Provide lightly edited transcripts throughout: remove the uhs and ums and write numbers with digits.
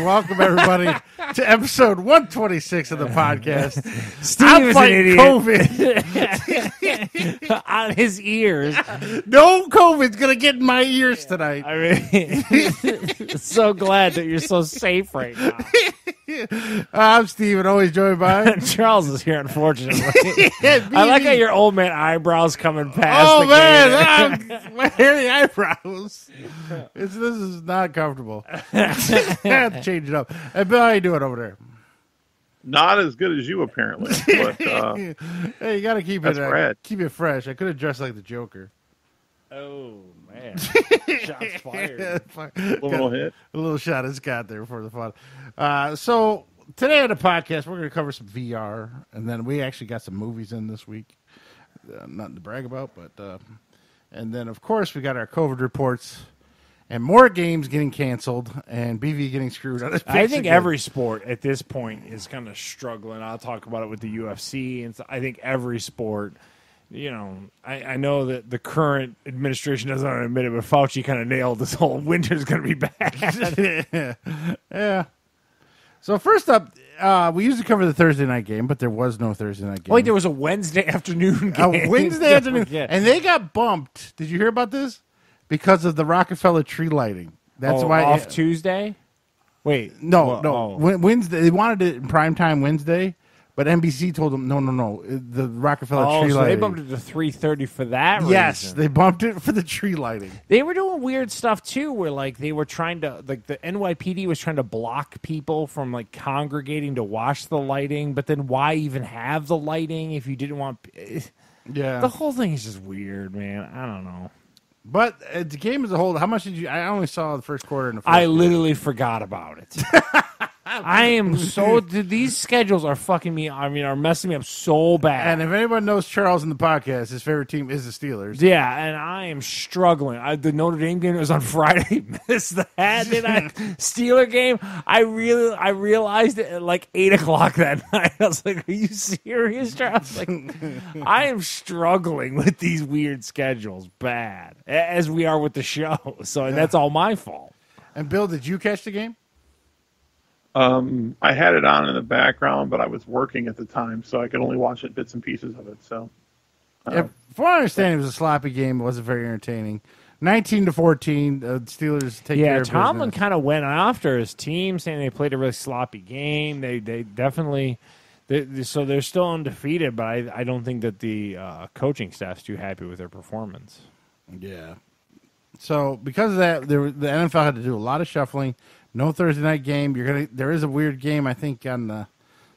welcome everybody to episode 126 of the podcast. Steve I'm is fighting an COVID on his ears. No COVID's gonna get in my ears tonight. I mean, so glad that you're so safe right now. I'm Steve, and always joined by Charles is here, unfortunately. I like how your old man eyebrows coming past. Oh the man, my hairy eyebrows. This is not comfortable. I have to change it up. Hey, Bill, how you doing over there? Not as good as you, apparently. But, hey, you got to keep it fresh. I could have dressed like the Joker. Oh man, shots fired. A little shot of Scott there for the fun. So today on the podcast, we're going to cover some VR, and then we actually got some movies in this week. Nothing to brag about, but and then of course we got our COVID reports. And more games getting canceled, and BV getting screwed on his picks I think again. every sport at this point is kind of struggling. I'll talk about it with the UFC, and I think every sport, you know, I know that the current administration doesn't want to admit it, but Fauci kind of nailed this whole winter's going to be bad. Yeah. So first up, we usually cover the Thursday night game, but there was no Thursday night game. Wait, there was a Wednesday afternoon game. A Wednesday afternoon, and they got bumped. Did you hear about this? Because of the Rockefeller tree lighting. That's why off Tuesday. Wait, no. Wednesday. They wanted it in primetime Wednesday, but NBC told them no. The Rockefeller tree lighting. They bumped it to 3:30 for that reason. Yes, they bumped it for the tree lighting. They were doing weird stuff too, where like they were trying to, like the NYPD was trying to block people from like congregating to watch the lighting. But then why even have the lighting if you didn't want? Yeah, the whole thing is just weird, man. I don't know. But the game as a whole, how much did you? I only saw the first quarter and the fourth I literally forgot about it. I am so. These schedules are fucking me. I mean, are messing me up so bad. And if anyone knows Charles in the podcast, his favorite team is the Steelers. Yeah, and I am struggling. The Notre Dame game was on Friday. Missed that. Did I? Steeler game. I realized it at like 8:00 that night. I was like, "Are you serious, Charles?" Like, I am struggling with these weird schedules, bad as we are with the show. So that's all my fault. And Bill, did you catch the game? I had it on in the background, but I was working at the time, so I could only watch it bits and pieces of it. So, from what I understand, it was a sloppy game. It wasn't very entertaining. 19-14, the Steelers take care of business. Yeah, Tomlin kind of went after his team, saying they played a really sloppy game. They definitely, so they're still undefeated, but I don't think that the coaching staff's too happy with their performance. Yeah. So because of that, the NFL had to do a lot of shuffling. No Thursday night game. There is a weird game, I think, on the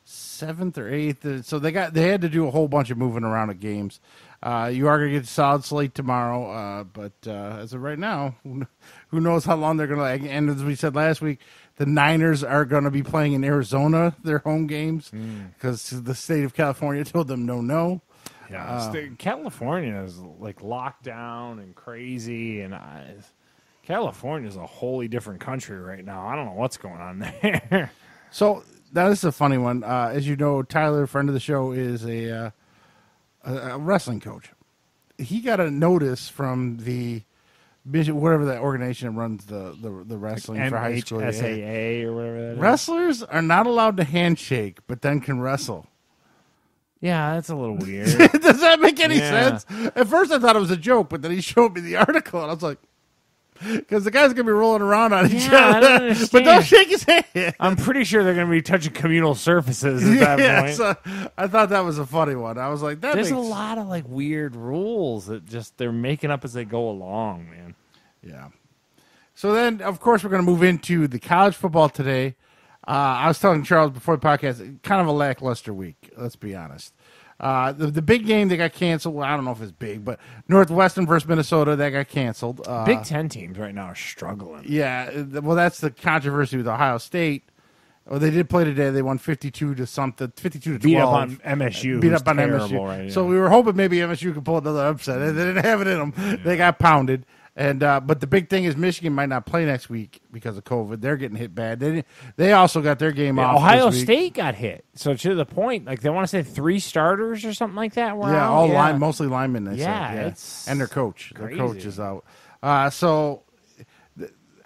7th or 8th. So they had to do a whole bunch of moving around of games. You are going to get a solid slate tomorrow, but as of right now, who knows how long they're going to. And as we said last week, the Niners are going to be playing in Arizona, their home games, because the state of California told them no. Yeah, California is like locked down and crazy, and California is a wholly different country right now. I don't know what's going on there. So now this is a funny one. As you know, Tyler, a friend of the show, is a wrestling coach. He got a notice from the whatever that organization that runs the wrestling for high school. SAA or whatever that is. Wrestlers are not allowed to handshake, but then can wrestle. Yeah, that's a little weird. Does that make any sense? At first I thought it was a joke, but then he showed me the article, and I was like, because the guy's going to be rolling around on each other. I don't understand. But don't shake his hand. I'm pretty sure they're going to be touching communal surfaces at that point. So I thought that was a funny one. I was like, there's a lot of like weird rules that they're making up as they go along, man. Yeah. So then, of course, we're going to move into the college football today. I was telling Charles before the podcast, kind of a lackluster week, let's be honest. The big game that got canceled, well, I don't know if it's big, but Northwestern versus Minnesota, that got canceled. Big Ten teams right now are struggling. Yeah, well, that's the controversy with Ohio State. Well, they did play today. They won 52 to 12. Beat up on MSU. Beat up on MSU. Right, yeah. So we were hoping maybe MSU could pull another upset. They didn't have it in them. Yeah. They got pounded. And but the big thing is Michigan might not play next week because of COVID. They're getting hit bad. They also got their game off. Ohio State got hit. So to the point, like they want to say 3 starters or something like that. Mostly linemen. They said. It's and their coach. crazy. Their coach is out. So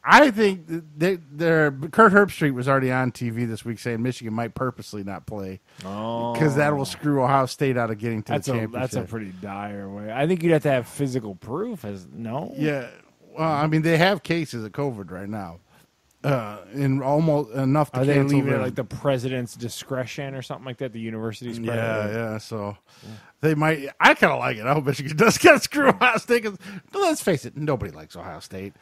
I think their Kurt Herbstreit was already on TV this week saying Michigan might purposely not play because that will screw Ohio State out of getting to the championship. That's a pretty dire way. I think you'd have to have physical proof. No? Yeah. Well, I mean, they have cases of COVID right now. In almost enough to Are they cancel leaving it their- like the president's discretion or something like that? The university's Yeah. So they might. I kind of like it. I hope Michigan does get screw Ohio State. 'Cause, let's face it, nobody likes Ohio State.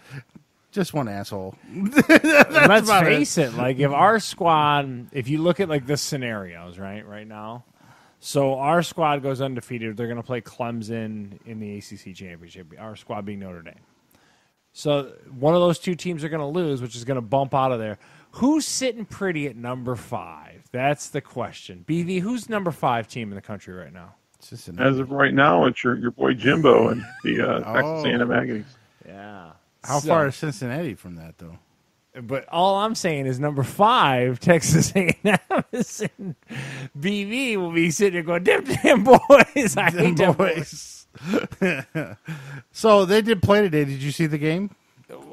Just one asshole. Let's face it. Like if our squad, if you look at like the scenarios, right now, so our squad goes undefeated. They're going to play Clemson in the ACC championship. Our squad being Notre Dame. So one of those two teams are going to lose, which is going to bump out of there. Who's sitting pretty at number 5? That's the question. BV, who's number 5 team in the country right now? As of right now, it's your boy Jimbo and the Texas A&M Aggies. Yeah. How far is Cincinnati from that, though? But all I'm saying is number 5, Texas A&M is in. BV will be sitting there going, damn boys. I hate them boys. So they did play today. Did you see the game?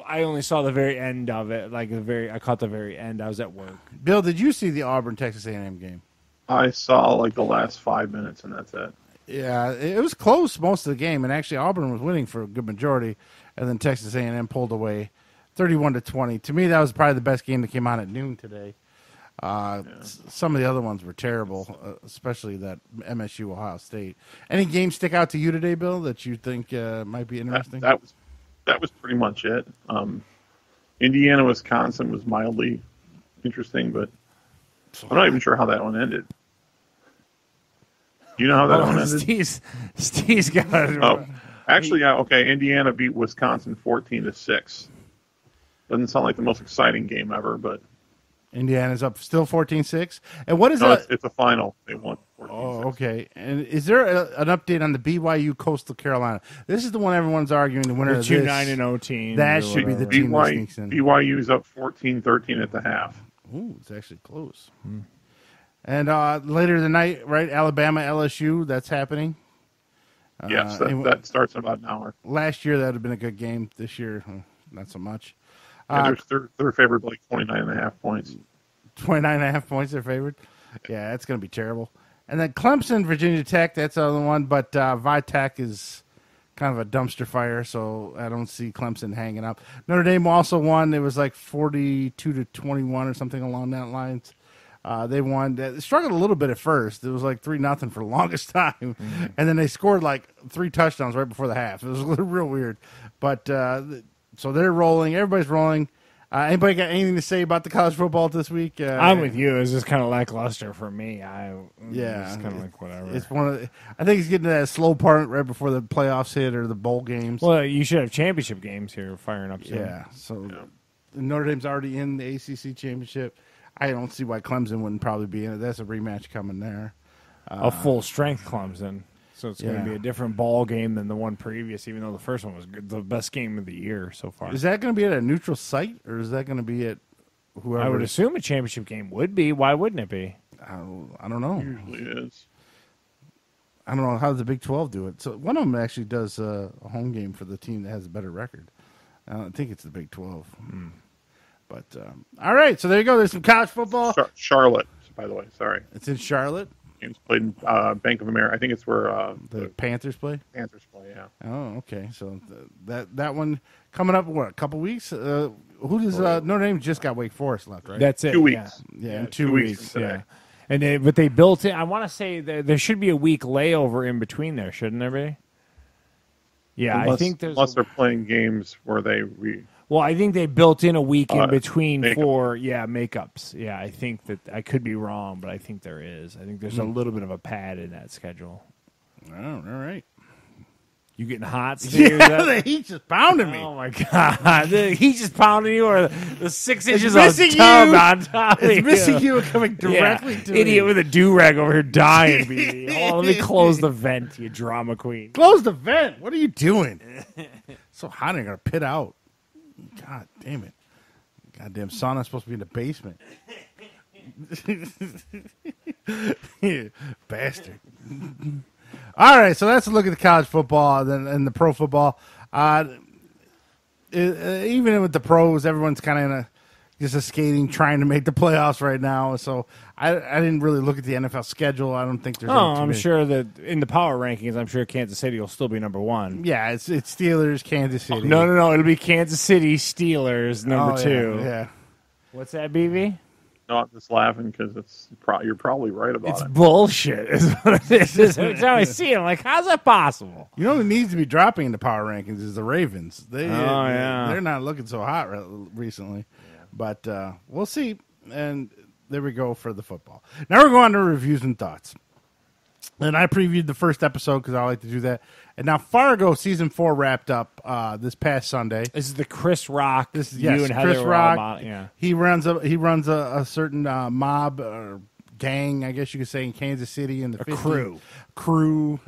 I only saw the very end of it. I caught the very end. I was at work. Bill, did you see the Auburn Texas A&M game? I saw like the last 5 minutes, and that's it. Yeah, it was close most of the game, and actually Auburn was winning for a good majority, and then Texas A&M pulled away, 31-20. To me, that was probably the best game that came on at noon today. Some of the other ones were terrible, especially that MSU Ohio State. Any games stick out to you today, Bill, that you think might be interesting? That was pretty much it. Indiana Wisconsin was mildly interesting, but I'm not even sure how that one ended. Do you know how that one ended? Steve's got it. Oh, actually, yeah. Okay, Indiana beat Wisconsin 14-6. Doesn't sound like the most exciting game ever, but Indiana's up still 14-6. And what is no, that? it's a final. They won 14-6. Oh, okay. And is there an update on the BYU Coastal Carolina? This is the one everyone's arguing the winner The of two this. 9-0 teams. That should be the team that sneaks in. BYU's up 14-13 at the half. Ooh, it's actually close. And later tonight, right, Alabama, LSU, that's happening. Yes, that starts in about an hour. Last year, that would have been a good game. This year, not so much. Yeah, they're favored by like 29.5 points. 29.5 points they're favored. Yeah, that's going to be terrible. And then Clemson, Virginia Tech, that's the other one. But Vitech is kind of a dumpster fire, so I don't see Clemson hanging up. Notre Dame also won. It was like 42-21 or something along that lines. They won. They struggled a little bit at first. It was like 3-0 for the longest time. And then they scored like 3 touchdowns right before the half. It was real weird. But so they're rolling. Everybody's rolling. Anybody got anything to say about the college football this week? I'm with you. It's just kind of lackluster for me. Yeah, it's kind of like whatever. It's one of. I think it's getting to that slow part right before the playoffs hit or the bowl games. Well, you should have championship games here firing up soon. Yeah. So Notre Dame's already in the ACC championship. I don't see why Clemson wouldn't probably be in it. That's a rematch coming there. A full strength Clemson. So it's going to be a different ball game than the one previous, even though the first one was good, the best game of the year so far. Is that going to be at a neutral site, or is that going to be at whoever? I would assume a championship game would be. Why wouldn't it be? I don't know. Usually is. I don't know. How does the Big 12 do it? So one of them actually does a home game for the team that has a better record. I think it's the Big 12. But all right, so there you go. There's some college football. Charlotte, by the way. Sorry. It's in Charlotte. Games played in Bank of America. I think it's where The Panthers play? Panthers play, yeah. Oh, okay. So that one coming up, what, a couple weeks? Who does Notre Dame just got Wake Forest left, right? That's it. 2 weeks. Yeah, in 2 weeks. Today. Yeah. But they built in, I want to say there should be a week layover in between there, shouldn't there be? Yeah, I think there's. Unless they're playing games where they. Well, I think they built in a week in between makeup. for makeups. Yeah, I think that I could be wrong, but I think there is. I think there's a little bit of a pad in that schedule. Oh, all right. You getting hot? Steve? Yeah, the heat just pounding me. Oh my god, the heat just pounding you, or the 6 inches of missing tub you. on top of It's you. missing you coming directly to Idiot me. with a do-rag over here dying, BB. Hold on, let me close the vent, you drama queen. Close the vent. What are you doing? So hot, I got to pit out. God damn it. Goddamn sauna's supposed to be in the basement. Bastard. All right, so that's a look at the college football and the pro football. even with the pros, everyone's kind of just a skating, trying to make the playoffs right now. So I didn't really look at the NFL schedule. I don't think there's. I'm sure that in the power rankings, I'm sure Kansas City will still be number one. Yeah, it's Steelers, Kansas City. No, it'll be Kansas City Steelers number 2. Yeah. What's that, BB? No, I'm just laughing because you're probably right about It's it. bullshit. Is what it is. Every time I see it, I'm like, how's that possible? You know who needs to be dropping in the power rankings is the Ravens. They're not looking so hot recently. But we'll see. And there we go for the football. Now we're going to reviews and thoughts. And I previewed the first episode because I like to do that. And now Fargo season 4 wrapped up this past Sunday. This is the Chris Rock. This is you and Heather Chris were Rock. all about, yeah. He runs a certain mob or gang, I guess you could say, in Kansas City in the 50s. Crew.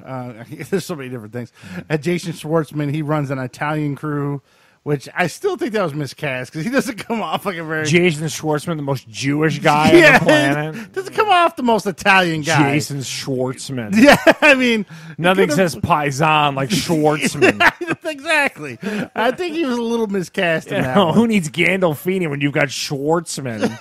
There's so many different things. Jason Schwartzman, he runs an Italian crew, which I still think that was miscast because he doesn't come off like a very... Jason Schwartzman, the most Jewish guy on the planet. Doesn't come off the most Italian guy. Jason Schwartzman. Yeah, I mean... Nothing says paisan like Schwartzman. Exactly. I think he was a little miscast in that one. Who needs Gandolfini when you've got Schwartzman?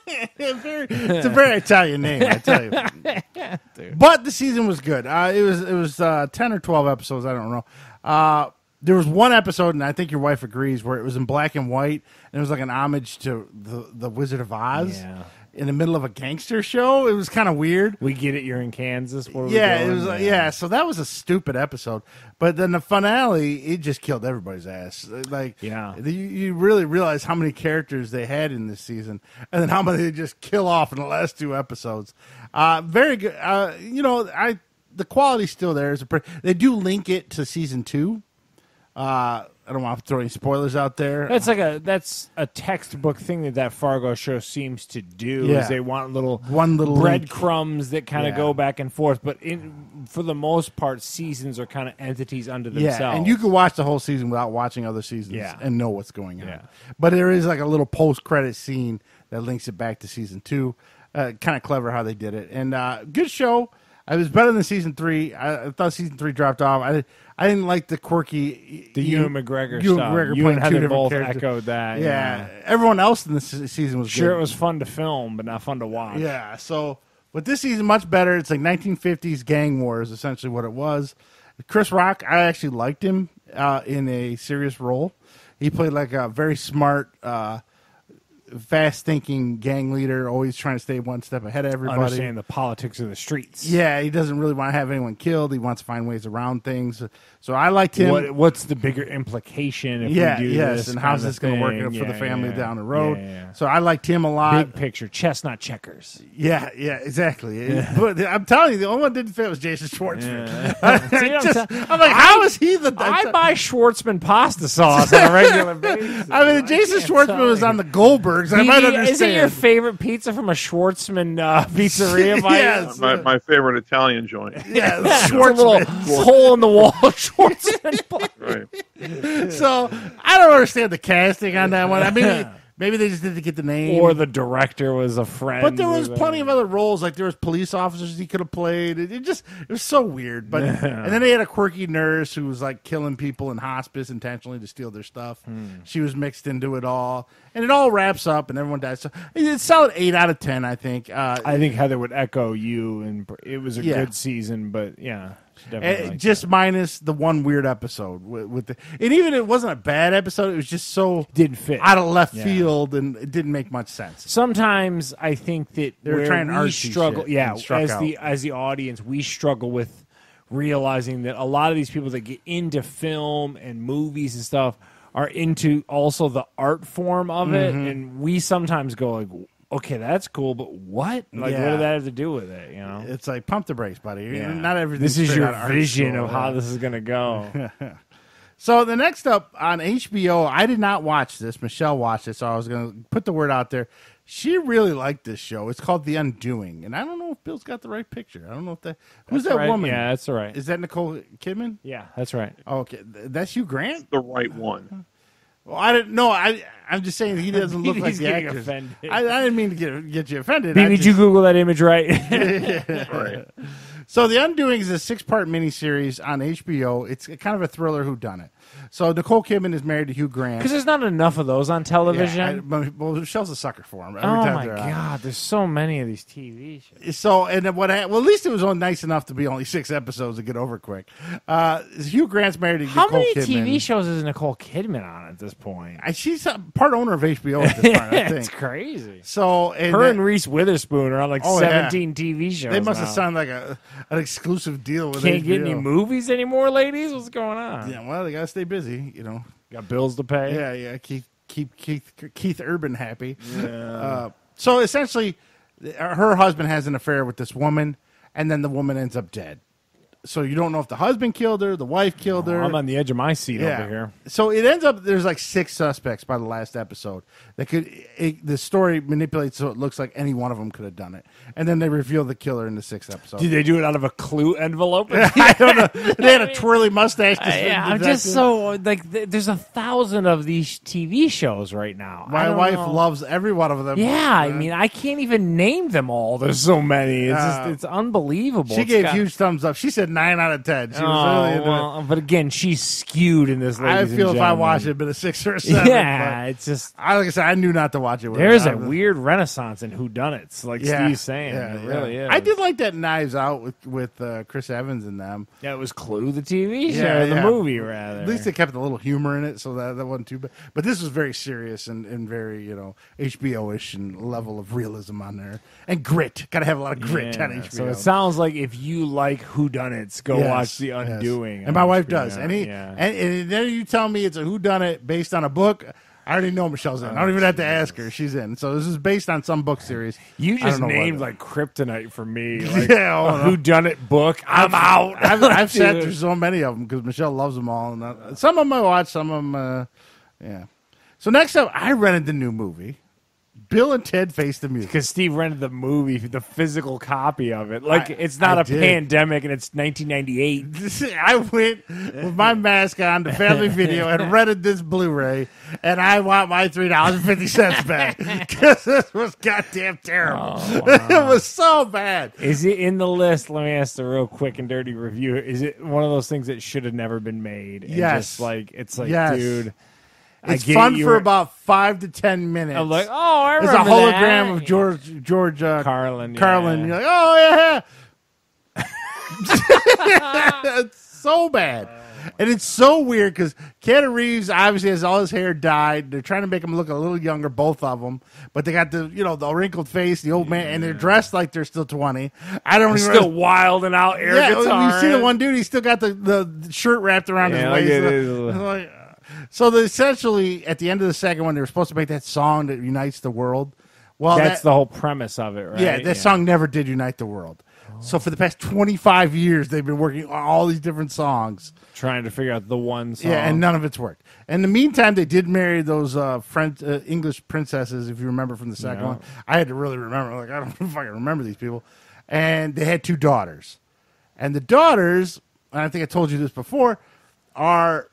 It's a very Italian name, I tell you. But the season was good. It was 10 or 12 episodes, I don't know. There was one episode, and I think your wife agrees, where it was in black and white, and it was like an homage to the Wizard of Oz in the middle of a gangster show. It was kind of weird. We get it. You're in Kansas. Where it was. So that was a stupid episode. But then the finale, it just killed everybody's ass. You really realize how many characters they had in this season, and then how many they just kill off in the last 2 episodes. Very good. The quality's still there. They do link it to season 2. I don't want to throw any spoilers out there. That's a textbook thing that Fargo show seems to do. Is they want little breadcrumbs that kind of go back and forth. But for the most part, seasons are kind of entities unto themselves. Yeah, and you can watch the whole season without watching other seasons and know what's going on. Yeah. But there is like a little post-credit scene that links it back to season 2. Kind of clever how they did it. And good show. It was better than season 3. I thought season 3 dropped off. I didn't like the quirky... Ewan McGregor stuff. You and Heather both echoed that. Yeah. Everyone else in this season was good. Sure, it was fun to film, but not fun to watch. Yeah, but this season, much better. It's like 1950s gang wars, essentially what it was. Chris Rock, I actually liked him in a serious role. He played like a very smart... fast-thinking gang leader, always trying to stay one step ahead of everybody. Understand the politics of the streets. Yeah, he doesn't really want to have anyone killed. He wants to find ways around things. So I liked him. What's the bigger implication if we do this? And how's this going to work out for the family down the road? Yeah. So I liked him a lot. Big picture, chestnut checkers. Yeah, exactly. Yeah. But I'm telling you, the only one that didn't fit was Jason Schwartzman. Yeah. I'm like, how is he the... I buy Schwartzman pasta sauce on a regular basis. I mean, Jason Schwartzman was on the Goldbergs. I might understand. Is it your favorite pizza from a Schwartzman pizzeria? Yes. My favorite Italian joint. Yeah, Schwartzman. A little hole in the wall Schwartzman. Right. So I don't understand the casting on that one. I mean, maybe they just didn't get the name, or the director was a friend. But there was plenty of other roles. Like there was police officers he could have played. It was so weird. But and then they had a quirky nurse who was like killing people in hospice intentionally to steal their stuff. She was mixed into it all, and it all wraps up, and everyone dies. So it's solid 8 out of 10. I think. I think Heather would echo you, and it was a good season. But yeah. Just minus the one weird episode with the, and even it wasn't a bad episode. It was just so didn't fit out of left field, and it didn't make much sense. Sometimes I think that they were trying to struggle. As the audience, we struggle with realizing that a lot of these people that get into film and movies and stuff are into also the art form of it, and we sometimes go like, okay, that's cool, but what? Like, what did that have to do with it? You know, it's like pump the brakes, buddy. Yeah. Not everything. This is your vision of how this is going to go. So the next up on HBO, I did not watch this. Michelle watched it, so I was going to put the word out there. She really liked this show. It's called The Undoing, and I don't know if Bill's got the right picture. I don't know if who's that woman? Yeah, that's right. Is that Nicole Kidman? Yeah, that's right. Okay, that's Hugh Grant. The right one. Well, I didn't know. I'm just saying he doesn't look like the actor. I didn't mean to get you offended. Did you Google that image right? Right. So The Undoing is a 6-part miniseries on HBO. It's kind of a thriller whodunit. So Nicole Kidman is married to Hugh Grant. Because there's not enough of those on television. Well, Michelle's a sucker for him. Oh my God, there's so many of these TV shows. So, and then well, at least it was only nice enough to be only 6 episodes to get over quick. Hugh Grant's married to How Nicole many Kidman. TV shows is Nicole Kidman on at this point? She's a part owner of HBO at this point, I think. It's crazy. So, Her and Reese Witherspoon are on like Oh, 17 TV shows. they must have now. signed like an exclusive deal with Can't HBO. get any movies anymore, ladies. What's going on? Yeah, well, they gotta stay busy, you know. Got bills to pay. Yeah. Keep Keith Urban happy. Yeah. So essentially, her husband has an affair with this woman, and then the woman ends up dead. So you don't know if the husband killed her, the wife killed her. I'm on the edge of my seat over here. So it ends up there's like 6 suspects by the last episode. The story manipulates so it looks like any one of them could have done it, and then they reveal the killer in the 6th episode. Did they do it out of a Clue envelope? I don't know. They had a twirly mustache. I'm just so like. There's 1,000 of these TV shows right now. My wife loves every one of them. Yeah, I mean, I can't even name them all. There's so many. It's unbelievable. She gave huge thumbs up. She said 9 out of 10. She was really into it. But again, she's skewed in this. I feel if I watched it, it'd been a 6 or a 7. Yeah, it's just. Like I said, I knew not to watch it. There's a weird renaissance in whodunits, like Steve's saying. It really is. I did like that Knives Out with Chris Evans and them. Yeah, it was Clue, the TV show, the movie, rather. At least they kept a little humor in it, so that wasn't too bad. But this was very serious and very, HBO-ish and level of realism on there. And grit. Got to have a lot of grit on HBO. So it sounds like if you like whodunits, go watch The Undoing. And my wife does. HBO. And then you tell me it's a whodunit based on a book. I already know Michelle's in. I don't even have to ask her. She's in. So this is based on some book series. You just named like kryptonite for me. Like, yeah, whodunit book. I'm out. I've sat through so many of them because Michelle loves them all. And some of them I watch. Some of them, yeah. So next up, I rented the new movie. Bill and Ted Face the Music. Because Steve rented the movie, the physical copy of it. Like, it's not a pandemic and it's 1998. I went with my mask on to Family Video and rented this Blu-ray, and I want my $3.50 back because this was goddamn terrible. Oh, wow. It was so bad. Is it in the list? Let me ask the real quick and dirty review. Is it one of those things that should have never been made? And Yes. It's like, dude... It's fun for about 5 to 10 minutes. I'm like, oh, I remember It's a hologram that. of George Carlin. Carlin. You're like, oh yeah. It's so bad. And it's so weird because Keanu Reeves obviously has all his hair dyed. They're trying to make him look a little younger, both of them. But they got the wrinkled face, the old man, and they're dressed like they're still 20. They're still wild and out air guitar. You see the one dude, he's still got the shirt wrapped around his waist. So essentially, at the end of the second one, they were supposed to make that song that unites the world. Well, that's the whole premise of it, right? Yeah, that song never did unite the world. So for the past 25 years, they've been working on all these different songs. Trying to figure out the one song. Yeah, and none of it's worked. In the meantime, they did marry those French English princesses, if you remember from the second one. I had to really remember. Like, I don't know if I can remember these people. And they had 2 daughters. And the daughters, and I think I told you this before, are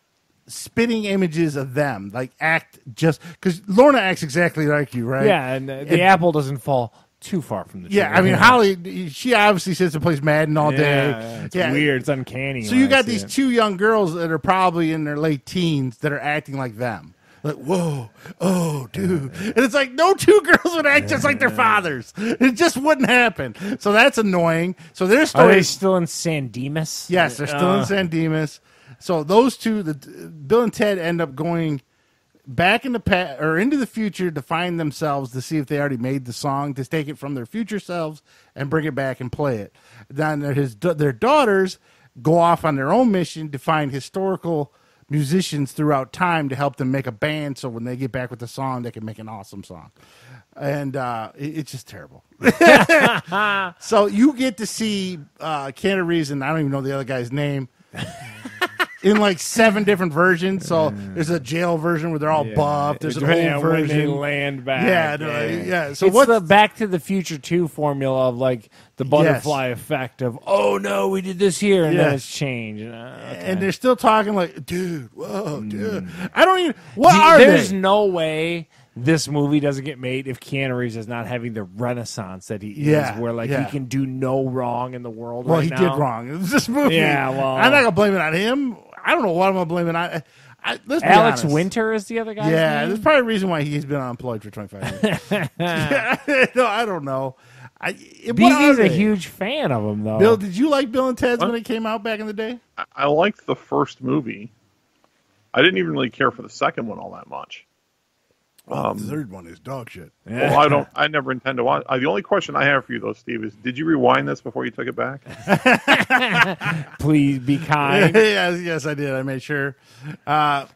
spitting images of them. Like, act just... Because Lorna acts exactly like you, right? Yeah, and the apple doesn't fall too far from the tree. Yeah, I mean, Holly, she obviously sits and plays Madden all day. Yeah, it's weird. It's uncanny. So you got these 2 young girls that are probably in their late teens that are acting like them. Like, whoa, oh, dude. And it's like, no 2 girls would act just like their fathers. It just wouldn't happen. So that's annoying. So their story... Are they still in San Dimas? Yes, they're still in San Dimas. So those 2, Bill and Ted end up going back in the past or into the future to find themselves to see if they already made the song, to take it from their future selves and bring it back and play it. Then their daughters go off on their own mission to find historical musicians throughout time to help them make a band, so when they get back with the song, they can make an awesome song. And it's just terrible. So you get to see Keanu Reeves, and I don't even know the other guy's name, in like 7 different versions. So there's a jail version where they're all buffed. There's an old version. When they land back. Yeah. So it's what's the Back to the Future 2 formula of like the butterfly effect of, oh no, we did this here and then it's changed. And they're still talking like, dude, whoa, dude. I don't even. What are There's they? no way this movie doesn't get made if Keanu Reeves is not having the renaissance that he is, where he can do no wrong in the world. Well, right he now. did wrong. It was this movie. Yeah, well, I'm not gonna blame it on him. I don't know what I'm gonna blame it on. Let's be Alex honest. Winter is the other guy. Yeah, there's probably a reason why he's been unemployed for 25 years. No, I don't know. BB's a huge fan of him, though. Bill, did you like Bill and Ted's when it came out back in the day? I liked the first movie. I didn't even really care for the second one all that much. The third one is dog shit. Well, I never intend to watch. The only question I have for you, though, Steve, is did you rewind this before you took it back? Please be kind. Yes, I did. I made sure.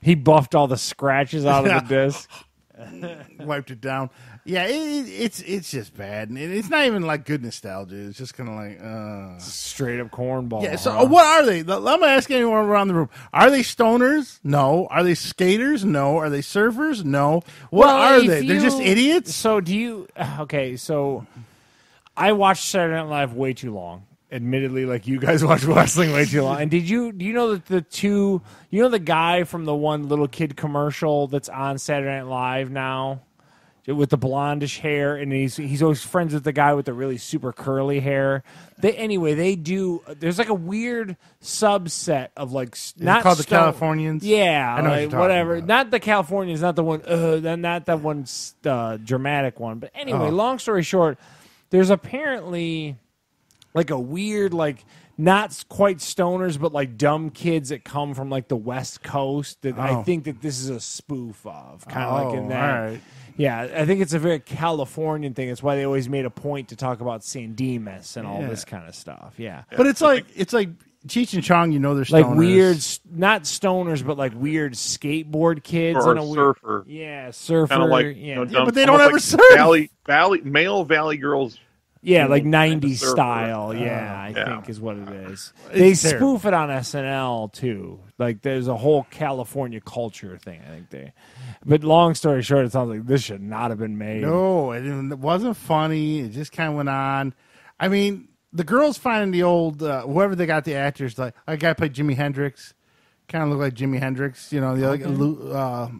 He buffed all the scratches out of the disc. Wiped it down. Yeah, it's just bad, and it's not even like good nostalgia. It's just kind of like straight up cornball. Yeah. So what are they? Let me ask anyone around the room. Are they stoners? No. Are they skaters? No. Are they surfers? No. What are they? They're just idiots. So do you? Okay. So I watched Saturday Night Live way too long. Admittedly, like you guys watch wrestling way too long. And do you know that the guy from the one little kid commercial that's on Saturday Night Live now with the blondish hair, and he's always friends with the guy with the really super curly hair. They do. There's like a weird subset of like not called the Californians. Yeah, I know like, whatever. About. Not the Californians. Not the one. Not that one dramatic one. But anyway, long story short, there's apparently like a weird, like, not quite stoners, but like dumb kids that come from like the West Coast that I think that this is a spoof of, kind of like in that. All right. Yeah, I think it's a very Californian thing. That's why they always made a point to talk about San Dimas and all this kind of stuff. Yeah, but it's like Cheech and Chong. They're stoners. Like weird, not stoners, but like weird skateboard kids or and a surfer. Surfer. Kind of like, but they don't ever surf. Male Valley girls. Yeah, like 90s style. I think is what it is. They spoof it on SNL, too. Like, there's a whole California culture thing, I think. But long story short, it sounds like this should not have been made. No, it wasn't funny. It just kind of went on. I mean, the girls finding the old, whoever they got the actors, like a guy played Jimi Hendrix. Kind of looked like Jimi Hendrix. The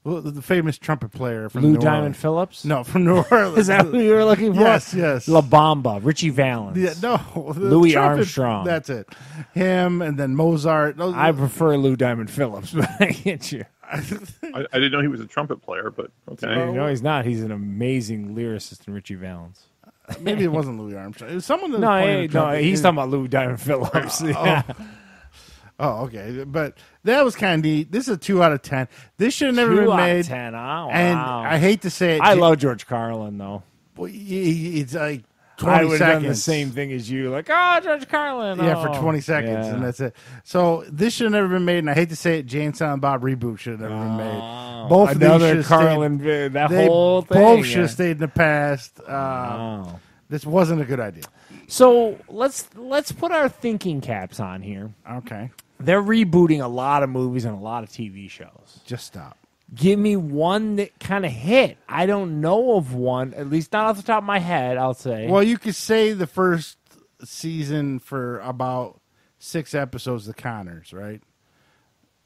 the famous trumpet player from Lou Diamond Phillips? No, from New Orleans. Is that who you were looking for? Yes. La Bamba, Richie Valens. Yeah, no. Louis Armstrong. That's it. Him and then Mozart. I prefer Lou Diamond Phillips, but I get you. I didn't know he was a trumpet player, but okay. No, he's not. He's an amazing lyricist in Richie Valens. Maybe it wasn't Louis Armstrong. It was someone that no, he's talking about Lou Diamond Phillips. Oh, okay. But that was kind of neat. This is a 2 out of 10. This should have never been made. 2 out of 10. Oh, wow. And I hate to say it. I love George Carlin, though. It's like 20 I would have seconds. done the same thing as you. Like, George Carlin. Yeah, for 20 seconds, and that's it. So this should have never been made, and I hate to say it, Jane Silent Bob reboot should have never been made. Both of these Carlin stayed, that whole thing. Both should have stayed in the past. This wasn't a good idea. So let's put our thinking caps on here. Okay. They're rebooting a lot of movies and a lot of TV shows. Just stop. Give me one that kind of hit. I don't know of one, at least not off the top of my head, I'll say. Well, you could say the first season for about 6 episodes, The Connors, right?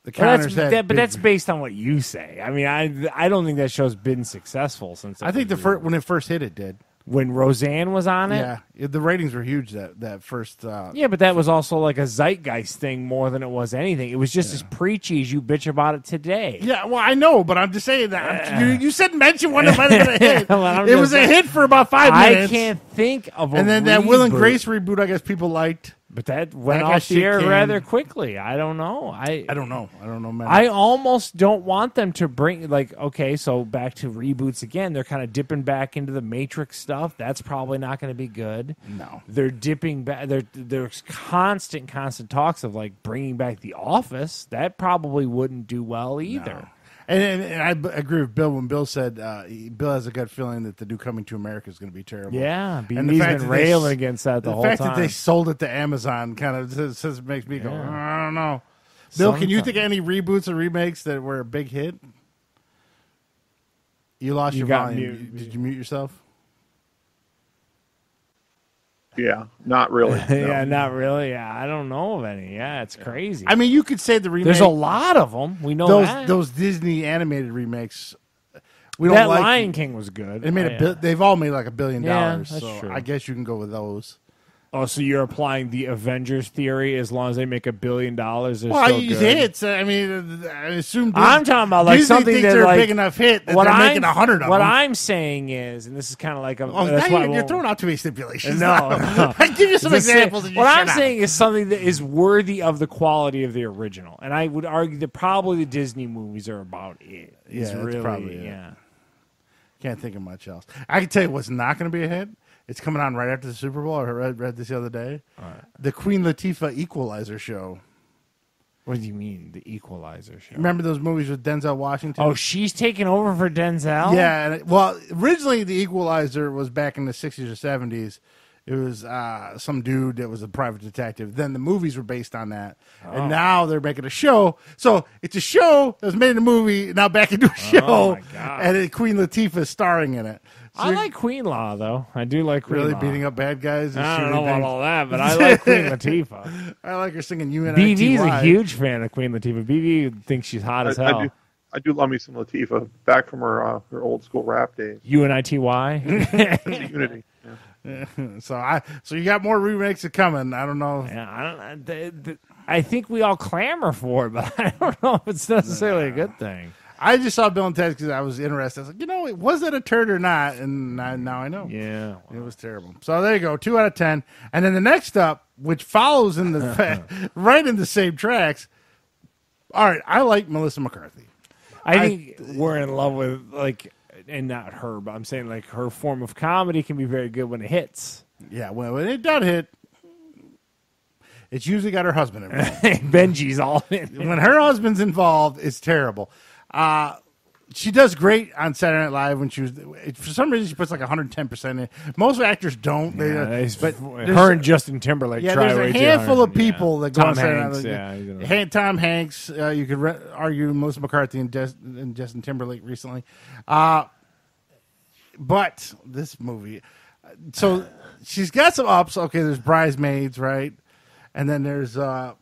The Connors. But that's based on what you say. I mean, I don't think that show's been successful since. I think when it first hit, it did. When Roseanne was on it? Yeah, the ratings were huge that first... yeah, but that was also like a zeitgeist thing more than it was anything. It was just as preachy as you bitch about it today. Yeah, well, I know, but I'm just saying that. You said mention one that might have been a hit. Well, it was a hit for about 5 minutes. I can't think of a And then that Will and Grace reboot, I guess people liked. But that went off the air rather quickly. I don't know. I don't know, man. I almost don't want them to bring, like, okay, so back to reboots again. They're kind of dipping back into the Matrix stuff. That's probably not going to be good. No. They're dipping back. There's constant talks of, like, bringing back The Office. That probably wouldn't do well either. No. And I agree with Bill when Bill said Bill has a gut feeling that the new Coming to America is going to be terrible. Yeah, he's been railing against that the whole time. The fact that they sold it to Amazon kind of makes me go, I don't know. Bill, can you think of any reboots or remakes that were a big hit? You lost your volume. Did you mute yourself? Yeah, not really. No. Yeah, not really. Yeah, I don't know of any. Yeah, it's crazy. I mean, you could say the remake. There's a lot of them. We know those Disney animated remakes we don't That like Lion King was good. It made they've all made like $1 billion. Yeah, that's So true. I guess you can go with those. Oh, so you're applying the Avengers theory? As long as they make $1 billion, they're Well, still use good. hits. I mean, I assume I'm talking about like Disney something thinks that they're like a big enough hit that what they're I'm making 100 of What them. I'm saying is, and this is kind of like a. Oh, that's now why I you're won't- throwing out too many stipulations. No, no. I give you some Just say- examples. And you what I'm shut up. saying is something that is worthy of the quality of the original, and I would argue that probably the Disney movies are about it. Yeah, It's that's really, probably it. yeah. Can't think of much else. I can tell you what's not going to be a hit. It's coming on right after the Super Bowl. I read this the other day. The Queen Latifah Equalizer show. What do you mean, the Equalizer show? Remember those movies with Denzel Washington? Oh, she's taking over for Denzel? Yeah. Well, originally the Equalizer was back in the 60s or 70s. It was some dude that was a private detective. Then the movies were based on that. And now they're making a show. So it's a show that was made in a movie, now back into a show. my God. And Queen Latifah is starring in it. So I you're like Queen Law, though. I do like Queen really Law. beating up bad guys. And I don't shooting know about things. all that, but I like Queen Latifah. I like her singing UNITY. BB's a huge fan of Queen Latifah. BB thinks she's hot as hell. I do love me some Latifah back from her old school rap days. UNITY? Unity. Yeah. So you got more remakes coming. I don't know. Yeah, I think we all clamor for it, but I don't know if it's necessarily a good thing. I just saw Bill and Ted because I was interested. I was like, was it a turd or not? And now I know. Yeah. It was terrible. So there you go, 2 out of 10. And then the next up, which follows in the right in the same tracks. All right, I like Melissa McCarthy. I think we're in love with, like, and not her, but I'm saying, like, her form of comedy can be very good when it hits. Yeah, well, when it does hit, it's usually got her husband involved. Benji's all in. When her husband's involved, it's terrible. She does great on Saturday Night Live when she was. For some reason, she puts like 110% in. Most actors don't. But her and Justin Timberlake try there's way a too handful hard. of people that go Tom on Saturday Hanks, Night Live. yeah. Tom Hanks. You could argue Melissa McCarthy and Justin Timberlake recently. But this movie, so she's got some ups. Okay, there's Bridesmaids, right? And then there's the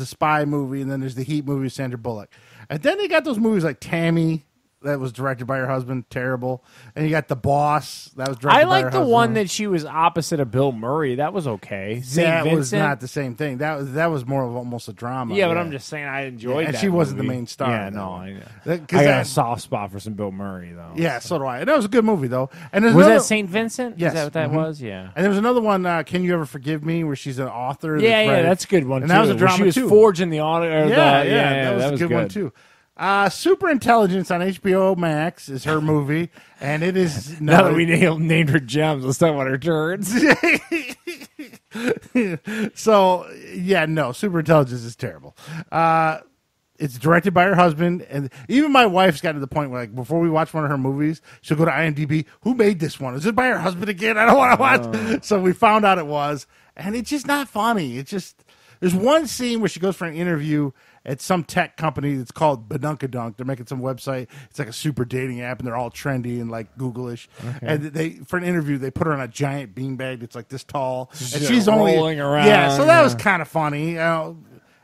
Spy movie, and then there's the Heat movie with Sandra Bullock. And then they got those movies like Tammy, that was directed by her husband, terrible. And you got The Boss, that was directed I by her like the husband. one that she was opposite of Bill Murray. That was okay. St. That was Vincent? not the same thing. That was more of almost a drama. Yeah, but I'm just saying I enjoyed and that she wasn't the movie. main star. Yeah, in that no, one. I got a soft spot for some Bill Murray though. Yeah, so do I. And that was a good movie though. And there's Was another, that St. Vincent? Yes. Is that what that Mhm. was? Yeah. And there was another one, Can You Ever Forgive Me, where she's an author. Yeah, that's a good one. And too. that was a Where drama she was too. forging the audio. That was a good one too. Super Intelligence on HBO Max is her movie, and it is Now that we named her gems, let's talk about her turds. So Super Intelligence is terrible. It's directed by her husband, and even my wife's gotten to the point where, like, before we watch one of her movies, she'll go to IMDb. Who made this one? Is it by her husband again? I don't want to watch. So we found out it was, and it's just not funny. It's just there's one scene where she goes for an interview at some tech company that's called Badunkadunk. They're making some website. It's like a super dating app, and they're all trendy and like Google-ish. Okay. And for an interview, they put her on a giant beanbag that's like this tall, and she's only rolling around. Yeah, so that was kind of funny.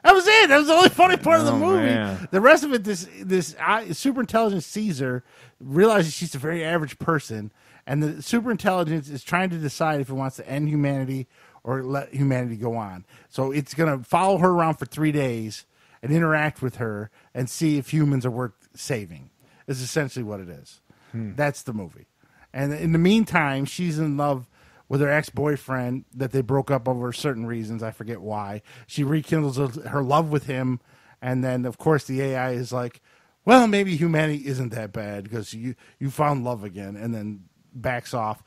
That was it. That was the only funny part of the movie. Man. The rest of it, this super intelligent Caesar realizes she's a very average person, and the super intelligence is trying to decide if it wants to end humanity or let humanity go on. So it's going to follow her around for 3 days and interact with her and see if humans are worth saving. Is essentially what it is. That's the movie. And in the meantime, she's in love with her ex-boyfriend that they broke up over certain reasons. I forget why. She rekindles her love with him. And then, of course, the AI is like, well, maybe humanity isn't that bad because you found love again, and then backs off.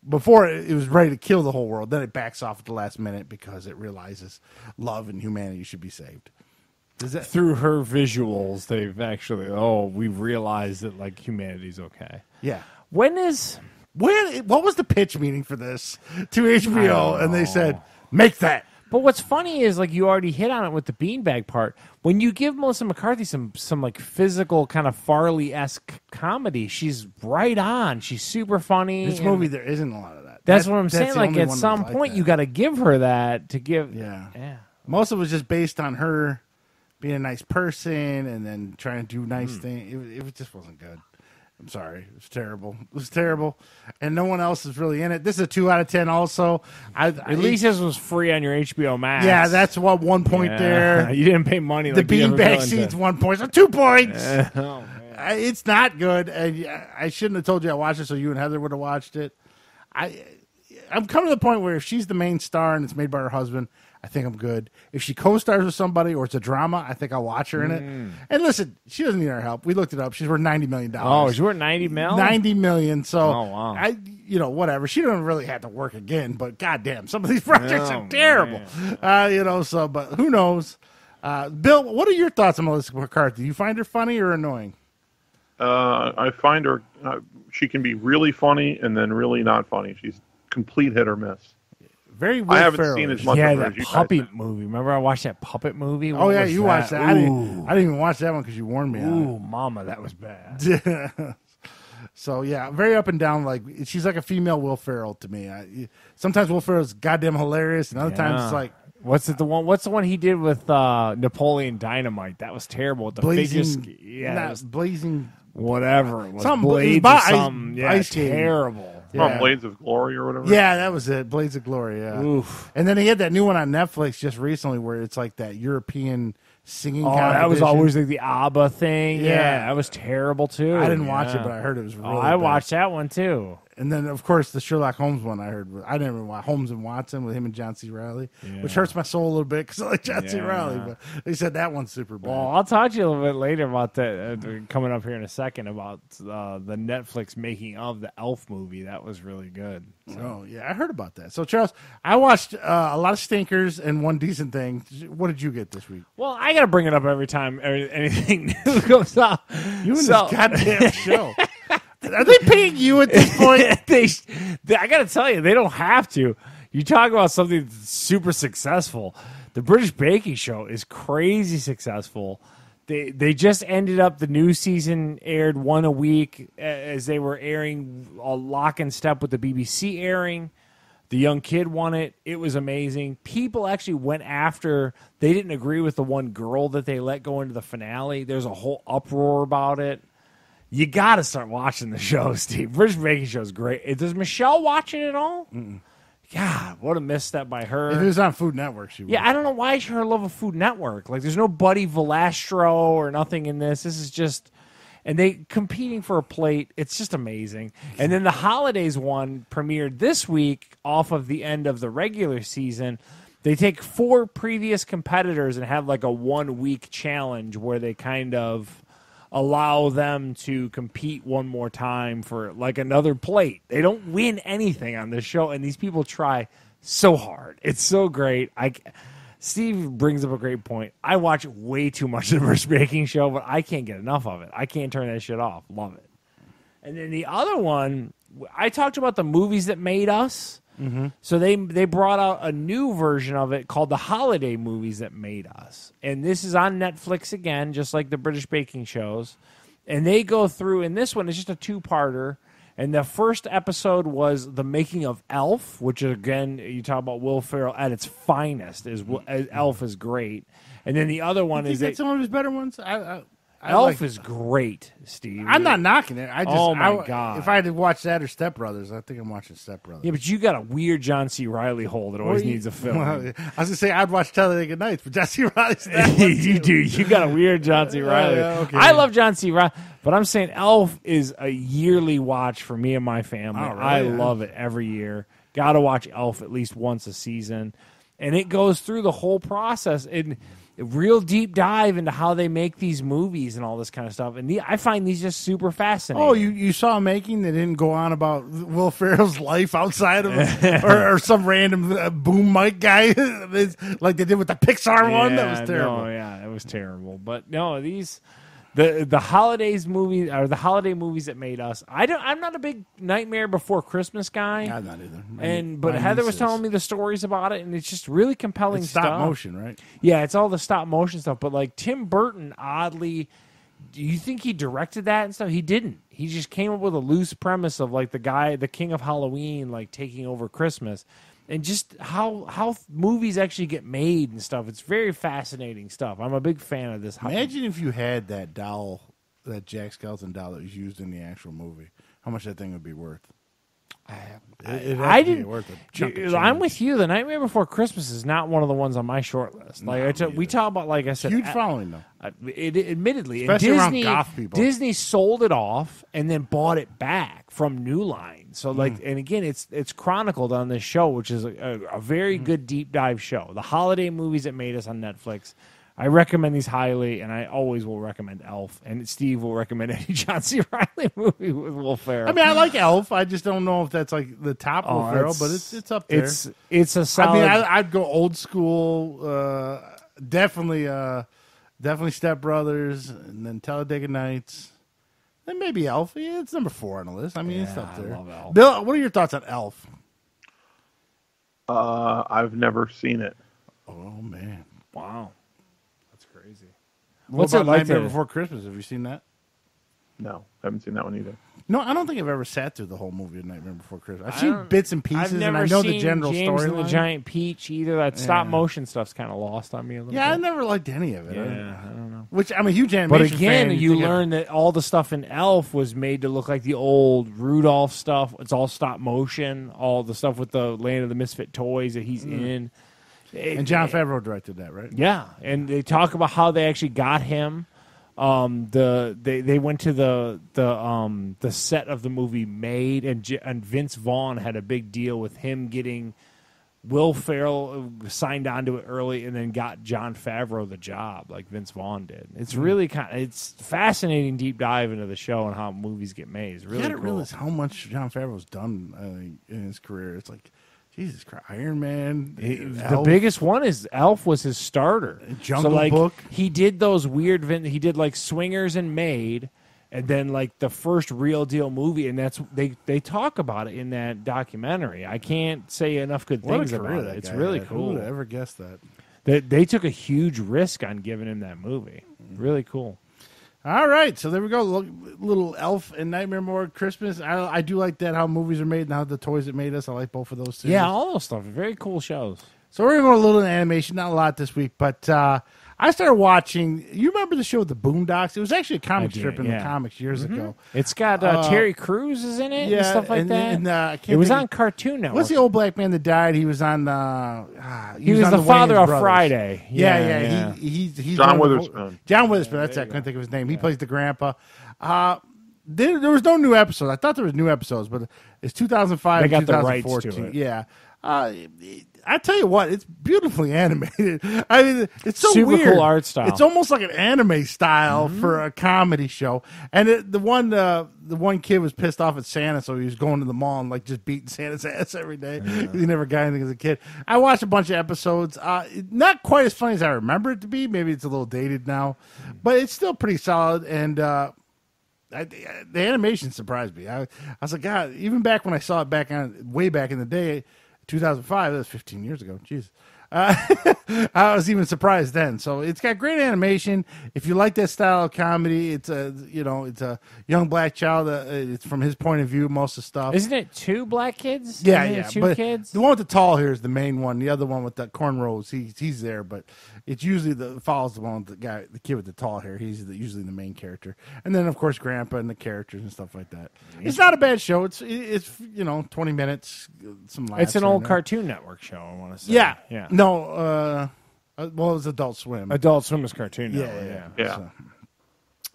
Before it was ready to kill the whole world. Then it backs off at the last minute because it realizes love and humanity should be saved. Through her visuals, they've actually, we've realized that, like, humanity's okay. Yeah. What was the pitch meeting for this to HBO? And they said, make that. But what's funny is, like, you already hit on it with the beanbag part. When you give Melissa McCarthy some like physical kind of Farley-esque comedy, she's right on. She's super funny. This movie, there isn't a lot of that. That's what I'm saying. the Like, only at one some that's like point, that. you got to give her that to give. Yeah. Most of it was just based on her being a nice person and then trying to do nice things. It just wasn't good. I'm sorry. It was terrible. It was terrible. And no one else is really in it. This is a 2 out of 10 also. At least this was free on your HBO Max. Yeah, that's what 1 point there. You didn't pay money. The like beanbag scene's 1 point. So 2 points. Oh, man. It's not good. I shouldn't have told you I watched it so you and Heather would have watched it. I'm coming to the point where if she's the main star and it's made by her husband, I think I'm good. If she co-stars with somebody or it's a drama, I think I'll watch her in it. And listen, she doesn't need our help. We looked it up. She's worth $90 million. Oh, she's worth $90 million? $90 million. So, oh, wow. Whatever. She doesn't really have to work again, but goddamn, some of these projects are terrible. But who knows? Bill, what are your thoughts on Melissa McCarthy? Do you find her funny or annoying? I find her, she can be really funny and then really not funny. She's complete hit or miss. Very I haven't seen as much of her that as you puppet guys. movie. Remember I watched that puppet movie? Oh, yeah, you watched that. I Ooh. didn't even watch that one because you warned me on Ooh, mama, that was bad. So, yeah, very up and down. Like she's like a female Will Ferrell to me. Sometimes Will Ferrell's goddamn hilarious, and other times it's like... What's the one he did with Napoleon Dynamite? That was terrible. With the Blazing... figures, Blazing... Whatever. It was Something- Blades it was or something. Yeah, Ice King. terrible. Yeah. Blades of Glory or whatever. Yeah, that was it. Blades of Glory, yeah. Oof. And then he had that new one on Netflix just recently where it's like that European singing that was competition. always like the ABBA thing. Yeah. Yeah, that was terrible too. I didn't watch it, but I heard it was really I bad. watched that one too. And then, of course, the Sherlock Holmes one I heard. I didn't even watch Holmes and Watson with him and John C. Reilly, which hurts my soul a little bit because I like John C. Reilly. But they said that one's super bad. Well, I'll talk to you a little bit later about that coming up here in a second about the Netflix making of the Elf movie. That was really good. So. Oh, yeah, I heard about that. So, Charles, I watched a lot of stinkers and one decent thing. What did you get this week? Well, I got to bring it up every time anything new comes out. You and this goddamn show. Are they paying you at this point? I got to tell you, they don't have to. You talk about something that's super successful. The British Baking Show is crazy successful. They just ended up, the new season aired one a week as they were airing a lock and step with the BBC airing. The young kid won it. It was amazing. People actually went after. They didn't agree with the one girl that they let go into the finale. There's a whole uproar about it. You got to start watching the show, Steve. British Baking Show is great. Does Michelle watch it at all? Mm-mm. God, what a misstep by her. If it was on Food Network, she would. Yeah, I don't know why she her love of Food Network. Like, there's no Buddy Valastro or nothing in this. This is just, and they competing for a plate. It's just amazing. And then the Holidays one premiered this week off of the end of the regular season. They take 4 previous competitors and have like a 1-week challenge where they kind of allow them to compete one more time for like another plate. They don't win anything on this show, and these people try so hard. It's so great. Steve brings up a great point. I watch way too much of the British Baking Show, but I can't get enough of it. I can't turn that shit off. Love it. And then the other one, I talked about the movies that made us. Mm-hmm. So they brought out a new version of it called The Holiday Movies That Made Us. And this is on Netflix again, just like the British Baking Shows. And they go through, and this one is just a 2-parter. And the first episode was the making of Elf, which again, you talk about Will Ferrell at its finest. Elf is great. And then the other one is that's some of his better ones. Elf is great, Steve. I'm not knocking it. I just, oh my God! If I had to watch that or Step Brothers, I think I'm watching Step Brothers. Yeah, but you got a weird John C. Reilly hole that always needs a film. Well, I was gonna say I'd watch Talladega Nights, but John C. Reilly's you do. You got a weird John C. Reilly. Okay. I love John C. Reilly, but I'm saying Elf is a yearly watch for me and my family. Oh, really? I love it every year. Got to watch Elf at least once a season, and it goes through the whole process. A real deep dive into how they make these movies and all this kind of stuff. And I find these just super fascinating. Oh, you saw a making that didn't go on about Will Ferrell's life outside of it, or some random boom mic guy like they did with the Pixar one? That was terrible. No, yeah, it was terrible. But no, these... The holidays movies or the holiday movies that made us. I'm not a big Nightmare Before Christmas guy. I'm not either. But Heather was telling me the stories about it, and it's just really compelling stuff. Stop motion, right? Yeah, it's all the stop motion stuff. But like Tim Burton, oddly, do you think he directed that and stuff? He didn't. He just came up with a loose premise of like the king of Halloween, like taking over Christmas. And just how movies actually get made and stuff. It's very fascinating stuff. I'm a big fan of this. Imagine if you had that doll that Jack Skeleton doll that was used in the actual movie, how much that thing would be worth. I didn't. Worth a chunk of I'm change. with you. The Nightmare Before Christmas is not one of the ones on my short list. Like we talk about, like I said, Huge following though. Admittedly, Especially and around Disney, goth people. Disney sold it off and then bought it back from New Line. So, like, and again, it's chronicled on this show, which is a very good deep dive show. The holiday movies that made us on Netflix. I recommend these highly, and I always will recommend Elf. And Steve will recommend any John C. Reilly movie with Will Ferrell. I mean, I like Elf. I just don't know if that's like the top Will Ferrell, but it's up there. It's a solid. I mean, I'd go old school. Definitely Step Brothers, and then Talladega Nights. Then maybe Elf. Yeah, it's number 4 on the list. I mean, it's up there. I love Elf. Bill, what are your thoughts on Elf? I've never seen it. Oh man, Wow. That's crazy. what's it about like Nightmare to- Before Christmas? Have you seen that? No, haven't seen that one either. No, I don't think I've ever sat through the whole movie of Nightmare Before Christmas. I've I seen don't- bits and pieces, I've never and I know seen the general James and the storyline. Giant Peach either. That stop Yeah. motion stuff's kind of lost on me a little Yeah, I bit. never liked any of it. I don't know. Which I'm a huge But animation again, fan. you think learn that all the stuff in Elf was made to look like the old Rudolph stuff. It's all stop motion. All the stuff with the Land of the Misfit toys that he's in. and Jon Favreau directed that, right? Yeah, and they talk about how they actually got him. They went to the set of the movie Made, and Vince Vaughn had a big deal with him getting Will Ferrell signed onto it early, and then got Jon Favreau the job, like Vince Vaughn did. It's really it's fascinating deep dive into the show and how movies get made. It's really I didn't cool. realize how much Jon Favreau's done in his career. It's like, Jesus Christ, Iron Man. The Elf. biggest one is Elf was his starter. Jungle so, like, Book. He did those weird. He did like Swingers and Made, and then like the first real deal movie, and that's they talk about it in that documentary. I can't say enough good What a things career about that it. It's guy really had. Who cool. would have ever guessed that? They took a huge risk on giving him that movie. Really cool. All right, so there we go. Little Elf and Nightmare Before Christmas. I do like that, how movies are made and how the toys that made us. I like both of those series. Yeah, all those stuff. Very cool shows. So we're going to go a little in animation, not a lot this week, but I started watching. You remember the show The Boondocks? It was actually a comic I do, strip in yeah. the comics years ago. It's got Terry Crews is in it and stuff like that. And, I can't it was think on Cartoon Network. What's the old black man that died? He was on. He was on the father Wayans of Brothers. Friday. Yeah. He's John one of the- Witherspoon. John Witherspoon. That's it. I couldn't think of his name. He plays the grandpa. There was no new episodes. I thought there was new episodes, but it's 2005. They got the rights 2014. to it. Yeah. I tell you what, it's beautifully animated. I mean, it's so Super weird. cool art style. It's almost like an anime style for a comedy show. And the one kid was pissed off at Santa, so he was going to the mall and like just beating Santa's ass every day. He never got anything as a kid. I watched a bunch of episodes. Not quite as funny as I remember it to be. Maybe it's a little dated now, but it's still pretty solid. And the animation surprised me. I was like, God, even back when I saw it way back in the day, 2005, that was 15 years ago. Jeez. I was even surprised then. So it's got great animation. If you like that style of comedy, it's a young black child. It's from his point of view, most of the stuff. Isn't it two black kids? Yeah, Isn't it yeah. two But kids. the one with the tall hair is the main one. The other one with the cornrows, he's there, but it's usually follows the one with the kid with the tall hair. He's usually the main character, and then of course Grandpa and the characters and stuff like that. It's not a bad show. It's 20 minutes. Some laughs It's an here old and there. Cartoon Network show. I want to say. Yeah, yeah. No, well, it was Adult Swim. Adult Swim is Cartoon Yeah, Network. yeah. Yeah. So,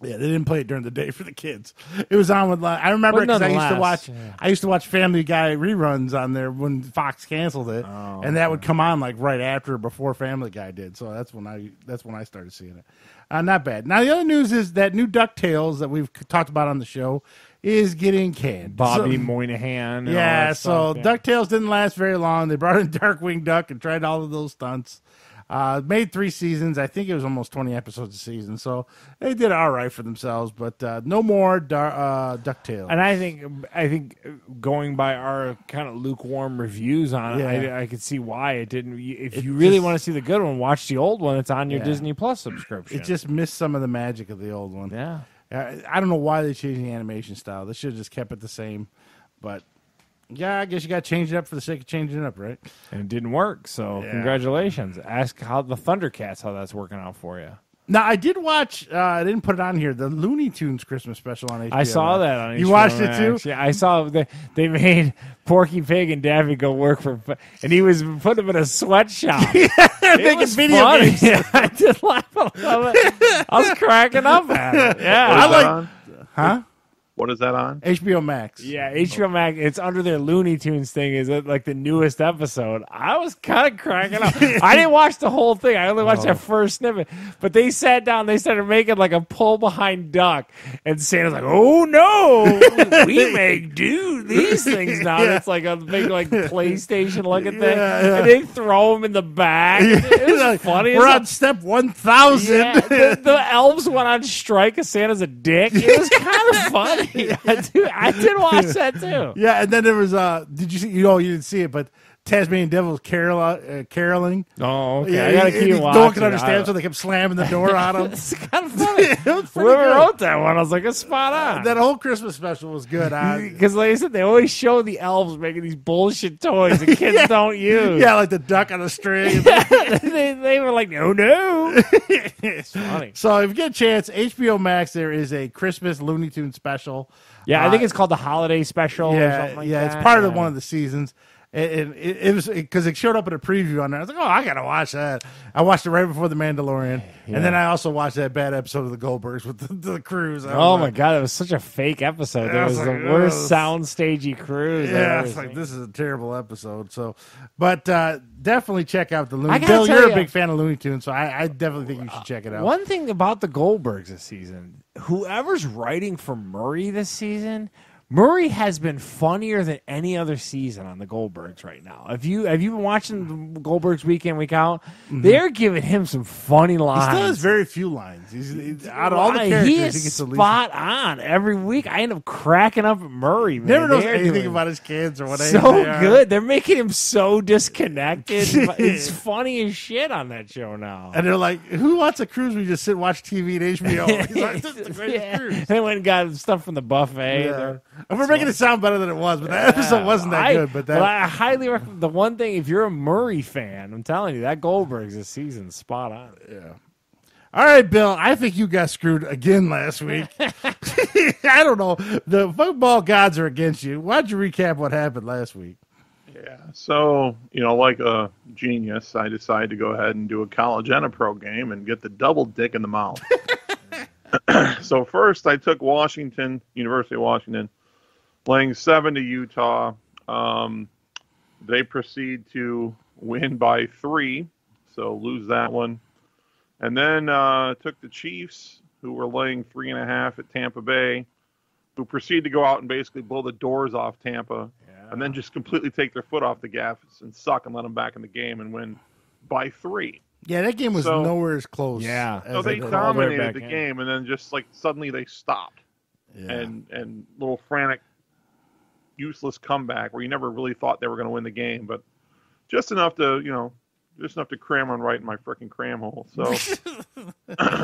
yeah, they didn't play it during the day for the kids. It was on with. I remember But because nonetheless, I used to watch Family Guy reruns on there when Fox canceled it, and that would come on like right after or before Family Guy did. So that's when I started seeing it. Not bad. Now the other news is that new Ducktales that we've talked about on the show is getting canned. Bobby So- Moynihan. And all yeah, that so stuff, yeah. DuckTales didn't last very long. They brought in Darkwing Duck and tried all of those stunts. Made 3 seasons. I think it was almost 20 episodes a season. So they did all right for themselves, but no more DuckTales. And I think going by our kind of lukewarm reviews on it, Yeah. I could see why it didn't. If It you really just- want to see the good one, watch the old one. It's on your Yeah. Disney Plus subscription. It just missed some of the magic of the old one. yeah. I don't know why they changed the animation style. They should have just kept it the same. But yeah, I guess you got to change it up for the sake of changing it up, right? And it didn't work. So Yeah. congratulations. Ask how the Thundercats how that's working out for you. Now I did watch. I didn't put it on here. The Looney Tunes Christmas special on HBO. I saw that on HBO. You watched Max. it too? Yeah, I saw they made Porky Pig and Daffy go work for, and he was putting them in a sweatshop. Making video games. I did laugh a little bit. I was cracking up at it. Yeah, What is that on? Huh? What is that on? HBO Max. Yeah, HBO Max. It's under their Looney Tunes thing. Is it like the newest episode? I was kind of cracking up. I didn't watch the whole thing. I only watched that first snippet. But they sat down. They started making like a pull behind duck, and Santa's like, "Oh no, we make these things now." And it's like a big like PlayStation looking thing, and they throw them in the back. It was funny. We're on step 1,000. Yeah, the elves went on strike because Santa's a dick. It was kind of funny. I did watch that too. Yeah, and then there was did you see? You didn't see it, but Tasmanian Devil's caroling. Oh, okay. Yeah, I gotta keep watching. No one could understand, so they kept slamming the door on him. It's kind of funny. It was pretty Whoever good. wrote that one, I was like, it's spot on. That whole Christmas special was good. Because, like I said, they always show the elves making these bullshit toys that kids don't use. Yeah, like the duck on a string. they were like, no. It's funny. So if you get a chance, HBO Max, there is a Christmas Looney Tunes special. Yeah, I think it's called the Holiday Special or Yeah, something like yeah, that. it's part of one of the seasons. And it was because it showed up in a preview on there. I was like, oh, I gotta watch that. I watched it right before The Mandalorian, and then I also watched that bad episode of The Goldbergs with the cruise. Oh my god, it was such a fake episode. It was like, the worst soundstagey cruise. Yeah, it's like this is a terrible episode. So, but definitely check out the Looney. I gotta Bill, tell you're you- a big fan of Looney Tunes, so I definitely think you should check it out. One thing about the Goldbergs this season, whoever's writing for Murray this season, Murray has been funnier than any other season on the Goldbergs right now. Have you been watching the Goldbergs week in, week out? They're giving him some funny He lines. still has very few lines. He's out of all the characters, he he is gets the least. spot on every week. I end up cracking up at Murray. Man. Never knows They're anything doing about his kids or what age so they are. good. They're making him so disconnected. It's funny as shit on that show now. And they're like, who wants a cruise where you just sit and watch TV at HBO? He's like, this is the greatest cruise. They went and got stuff from the buffet. Yeah. And we're making it sound better than it was, but that episode wasn't that good. But I highly recommend. The one thing, if you're a Murray fan, I'm telling you, that Goldberg's this season spot on. yeah. All right, Bill, I think you got screwed again last week. I don't know. The football gods are against you. Why'd you recap what happened last week? Yeah. So, like a genius, I decided to go ahead and do a college and a pro game and get the double dick in the mouth. So first, I took University of Washington, laying 7 to Utah. They proceed to win by 3, so lose that one. And then took the Chiefs, who were laying 3.5 at Tampa Bay, who proceed to go out and basically blow the doors off Tampa, and then just completely take their foot off the gas and suck and let them back in the game and win by 3. Yeah, that game was nowhere as close. Yeah. as So they it did. dominated the in. game, and then just like suddenly they stopped. Yeah. And little frantic, useless comeback where you never really thought they were going to win the game, but just enough to cram on right in my frickin' cram hole. So,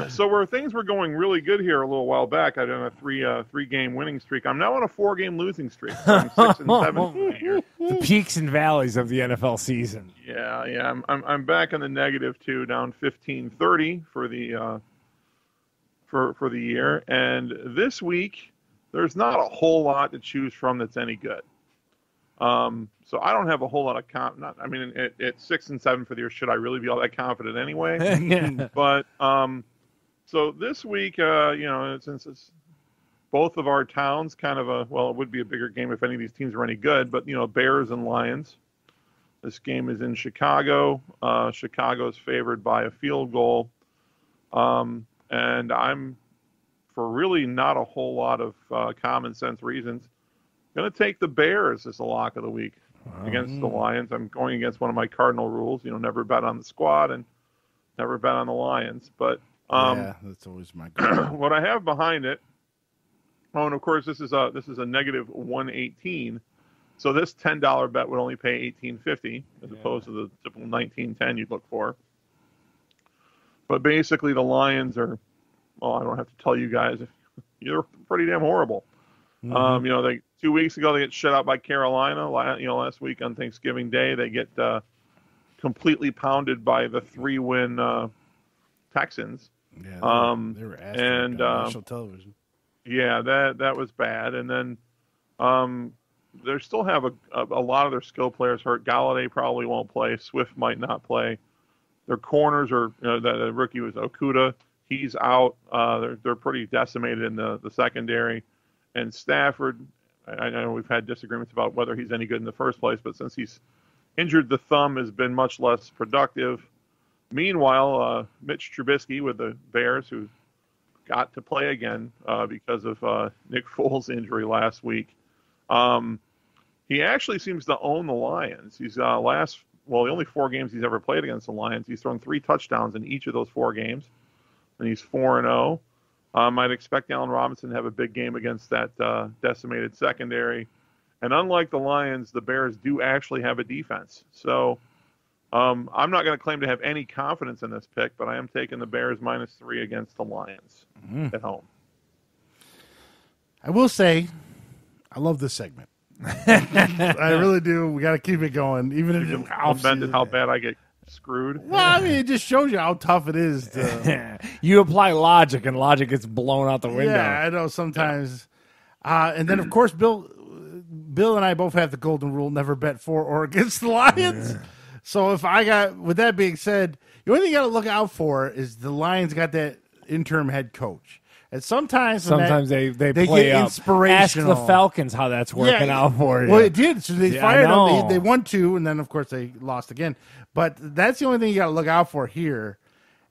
so where things were going really good here a little while back, I'd done a three game winning streak. I'm now on a 4-game losing streak. So I'm 6 and 7 here. The peaks and valleys of the NFL season. Yeah. I'm back in the negative too, down 15-30 for the for the year. And this week, there's not a whole lot to choose from that's any good. So I don't have a whole lot of at 6 and 7 for the year, should I really be all that confident anyway? But so this week, since it's both of our towns, kind of it would be a bigger game if any of these teams were any good. But Bears and Lions. This game is in Chicago. Chicago's favored by a field goal, and I'm, for really not a whole lot of common sense reasons, going to take the Bears as the lock of the week against the Lions. I'm going against one of my cardinal rules, never bet on the squad and never bet on the Lions. But yeah, that's always my goal. what I have behind it, and of course this is a negative 118. So this $10 bet would only pay $18.50 as opposed to the typical $19.10 you'd look for. But basically the Lions are, I don't have to tell you guys, you're pretty damn horrible. Mm-hmm. 2 weeks ago they get shut out by Carolina. Last week on Thanksgiving Day they get completely pounded by the 3-win Texans. Yeah, they were and on national television. Yeah, that was bad. And then they still have a lot of their skill players hurt. Galladay probably won't play. Swift might not play. Their corners are the rookie was Okuda. He's out. They're pretty decimated in the secondary. And Stafford, I know we've had disagreements about whether he's any good in the first place, but since he's injured the thumb, has been much less productive. Meanwhile, Mitch Trubisky with the Bears, who got to play again because of Nick Foles' injury last week. He actually seems to own the Lions. He's the only 4 games he's ever played against the Lions. He's thrown 3 touchdowns in each of those 4 games, and he's 4-0. I'd expect Allen Robinson to have a big game against that decimated secondary. And unlike the Lions, the Bears do actually have a defense. So I'm not going to claim to have any confidence in this pick, but I am taking the Bears -3 against the Lions at home. I will say, I love this segment. I really do. We got to keep it going, even if it's how bad I get screwed. Well, I mean, it just shows you how tough it is. You apply logic, and logic gets blown out the window. Yeah, I know sometimes. And then, of course, Bill and I both have the golden rule: never bet for or against the Lions. So with that being said, the only thing you got to look out for is the Lions got that interim head coach. And sometimes they play get up. Inspirational. Ask the Falcons how that's working out for you. Well, it did. So they fired him. They won 2, and then, of course, they lost again. But that's the only thing you got to look out for here.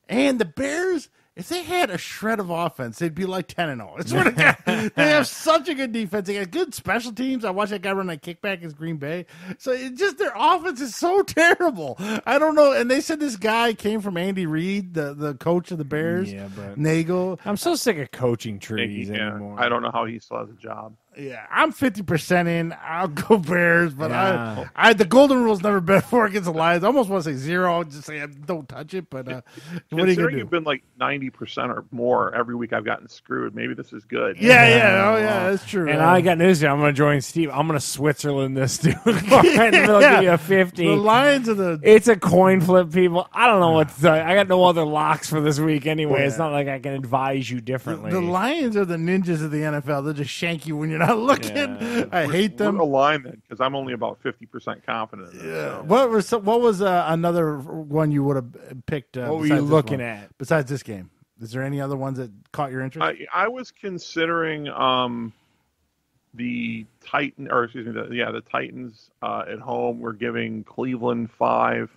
And the Bears, if they had a shred of offense, they'd be like 10-0. It's sort of they have such a good defense. They got good special teams. I watched that guy run that kickback as Green Bay. So it just their offense is so terrible. I don't know. And they said this guy came from Andy Reid, the coach of the Bears. Yeah, but Nagel. I'm so sick of coaching trees anymore. I don't know how he still has a job. Yeah, I'm 50% in. I'll go Bears, but I the golden rule's never bet for against the Lions. I almost want to say 0. I'll just say don't touch it. But what are you gonna do? You've been like 90% or more every week. I've gotten screwed. Maybe this is good. Yeah, that's true. And I got news here. I'm gonna join Steve. I'm gonna Switzerland this dude. Right, they'll give you a 50. The Lions are It's a coin flip, people. I don't know what to tell you. I got no other locks for this week anyway. Yeah. It's not like I can advise you differently. The Lions are the ninjas of the NFL. They'll just shank you when you're not looking. Yeah. I hate them. We're aligned then, because I'm only about 50% confident in this. Yeah. So. What was another one you would have picked? What were you looking at besides this game? Is there any other ones that caught your interest? I was considering the Titans at home. We're giving Cleveland 5.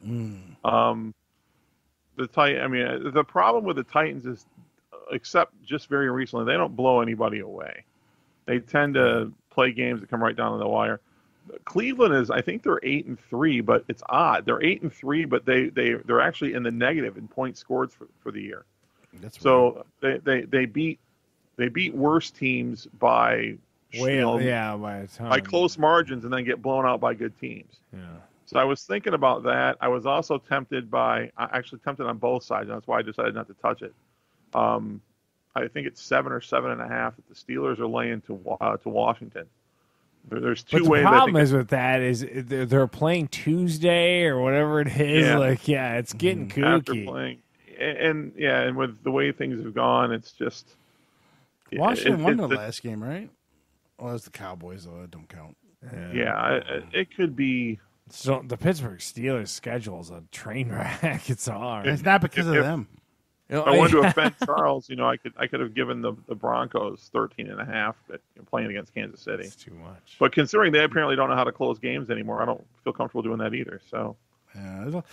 The problem with the Titans is, except just very recently, they don't blow anybody away. They tend to play games that come right down to the wire. Cleveland is, I think they're 8-3, but it's odd. They're 8-3, but they're actually in the negative in points scored for the year. That's so they beat worse teams by by close margins, and then get blown out by good teams. Yeah. So I was thinking about that. I was also tempted on both sides, and that's why I decided not to touch it. I think it's 7 or 7.5 that the Steelers are laying to Washington. There's 2 ways. The problem is with that is they're playing Tuesday or whatever it is. Yeah. It's getting kooky. After playing, and with the way things have gone, it's just Washington won the last game, right? Well, it's the Cowboys, though. It don't count. It could be. So the Pittsburgh Steelers schedule is a train wreck. It's hard. It's not because of them. If I wanted to offend Charles, I could have given the Broncos 13.5, but playing against Kansas City. It's too much. But considering they apparently don't know how to close games anymore, I don't feel comfortable doing that either. So, there's a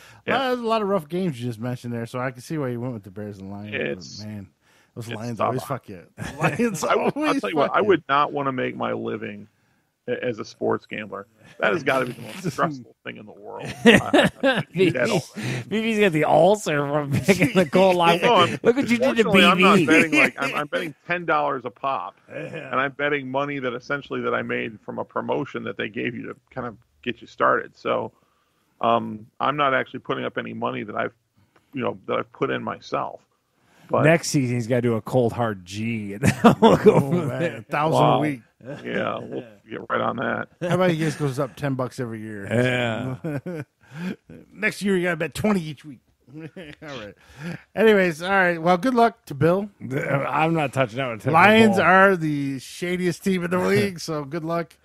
lot of rough games you just mentioned there, so I can see why you went with the Bears and Lions. Man, those Lions always fuck you. Lions I'll tell you what, I would not want to make my living as a sports gambler. That has got to be the most stressful thing in the world. BB's got the ulcer from picking the goal line. Look what you did to BB. I'm not betting I'm betting $10 a pop, and I'm betting money that I made from a promotion that they gave you to kind of get you started. So I'm not actually putting up any money that I've put in myself. But next season he's got to do a cold hard G, and then we'll go from there. $1,000 a week. Yeah, we'll get right on that. How about you guys goes up $10 every year? Yeah. Next year you got to bet 20 each week. All right. Anyways, all right. Well, good luck to Bill. I'm not touching that with a Lions ball. are the shadiest team in the league, so good luck.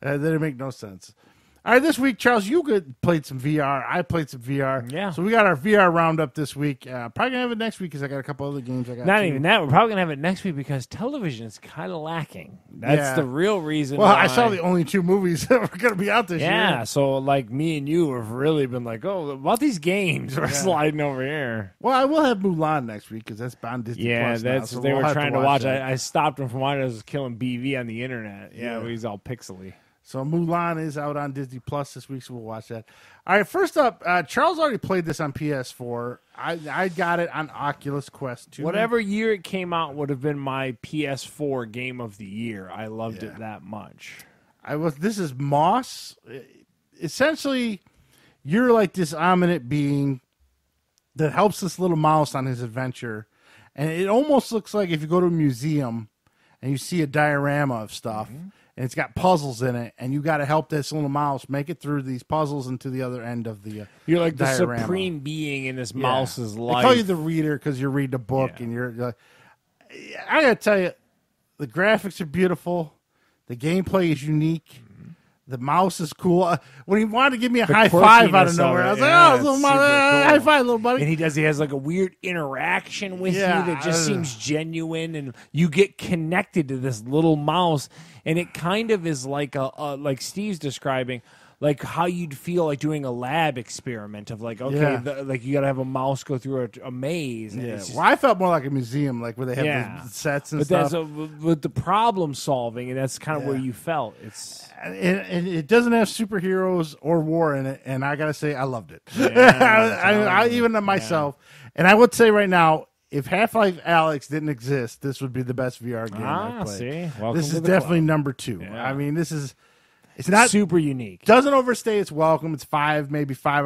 That didn't make no sense. All right, this week, Charles, you played some VR. I played some VR. Yeah. So we got our VR roundup this week. Probably going to have it next week because I got a couple other games I got. Not too. even that. We're probably going to have it next week because television is kind of lacking. That's Yeah. the real reason Well, why. I saw the only 2 movies that were going to be out this Yeah, year. so like me and you have really been like, oh, about these games we're sliding over here. Well, I will have Mulan next week because that's on Disney Yeah, Plus now, that's so they we'll were have trying to watch. that. I stopped him from watching. I was killing BV on the internet. Yeah, Yeah. he's all pixely. So Mulan is out on Disney Plus this week, so we'll watch that. All right, first up, Charles already played this on PS4. I got it on Oculus Quest 2. Whatever year it came out would have been my PS4 game of the year. I loved it that much. This is Moss. Essentially, you're like this ominous being that helps this little mouse on his adventure. And it almost looks like if you go to a museum and you see a diorama of stuff, and it's got puzzles in it, and you got to help this little mouse make it through these puzzles and to the other end of the You're like the diorama. supreme being in this Yeah. mouse's They life. call you the reader because you're reading a book, Yeah. and you're I got to tell you, the graphics are beautiful. The gameplay is unique. The mouse is cool. When he wanted to give me a high five out of quirkiness nowhere, of it, I was like, yeah, "Oh, it's little mouse, super cool. high five, little buddy." And he has like a weird interaction with Yeah, you that just seems genuine, and you get connected to this little mouse, and it kind of is like like Steve's describing, like how you'd feel like doing a lab experiment of like, okay, Yeah. like you got to have a mouse go through a maze. And Yeah. it's just- Well, I felt more like a museum, like where they have the sets and but stuff. that's with the problem solving, and that's kind of where you felt it's. And it doesn't have superheroes or war in it, and I gotta say, I loved it. Yeah, I even myself, and I would say right now, if Half-Life Alyx didn't exist, this would be the best VR game I've played. See, welcome This to is the definitely club. number 2. Yeah. I mean, it's not super unique. doesn't overstay its welcome. It's 5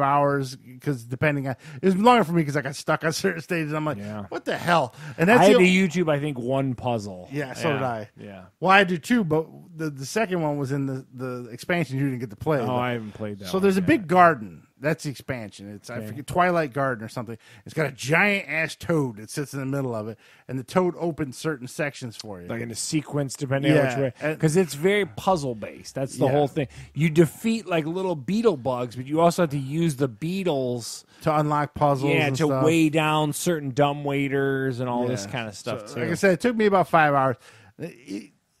hours because depending on it was longer for me because I got stuck on certain stages. I'm like, Yeah. what the hell? And that's I had the- to YouTube, I think, one puzzle. Yeah, so did I. Yeah. Well, I do too, but the second one was in the expansion you didn't get to play. Oh, But- I haven't played that. so one there's a yet. big garden. That's the expansion. It's I forget Twilight Garden or something. It's got a giant ass toad that sits in the middle of it, and the toad opens certain sections for you. like in a sequence, depending on Yeah, which way, and- because it's very puzzle based. That's the Yeah. whole thing. You defeat like little beetle bugs, but you also have to use the beetles, to unlock puzzles, yeah, and to stuff. weigh down certain dumb waiters and all this Yeah. kind of stuff So, too. like I said, it took me about 5 hours.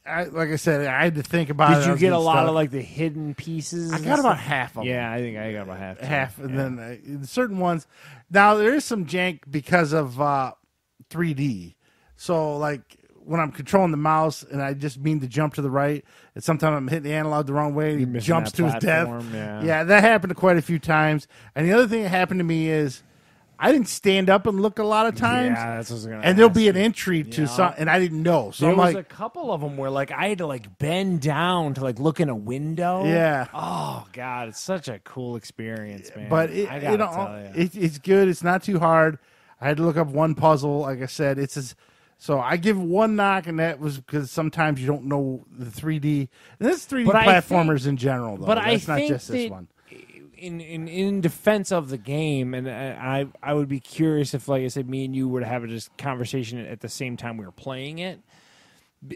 Like I said, I had to think about it. Did I you was get a getting lot stuck. of like the hidden pieces? I and got about stuff? half of them. Yeah, I think I got about half. too. Half, and Yeah. then certain ones. Now there is some jank because of 3D. So like when I'm controlling the mouse and I just mean to jump to the right, and sometimes I'm hitting the analog the wrong way, and he missing jumps that to his death. platform, yeah. Yeah, that happened quite a few times. And the other thing that happened to me is I didn't stand up and look a lot of times. Yeah, that's what I was gonna and there'll ask be an you. entry to Yeah. some, and I didn't know. So There I'm was like, a couple of them where like I had to like bend down to like look in a window. yeah. Oh God, it's such a cool experience, man. But I gotta tell you. it's good. It's not too hard. I had to look up one puzzle. Like I said, so I give one knock, and that was because sometimes you don't know the 3D. And this 3D But I platformers think- in general, though. but That's I not think just this that one. in defense of the game, and I would be curious if, like I said, me and you were to have a just conversation at the same time we were playing it.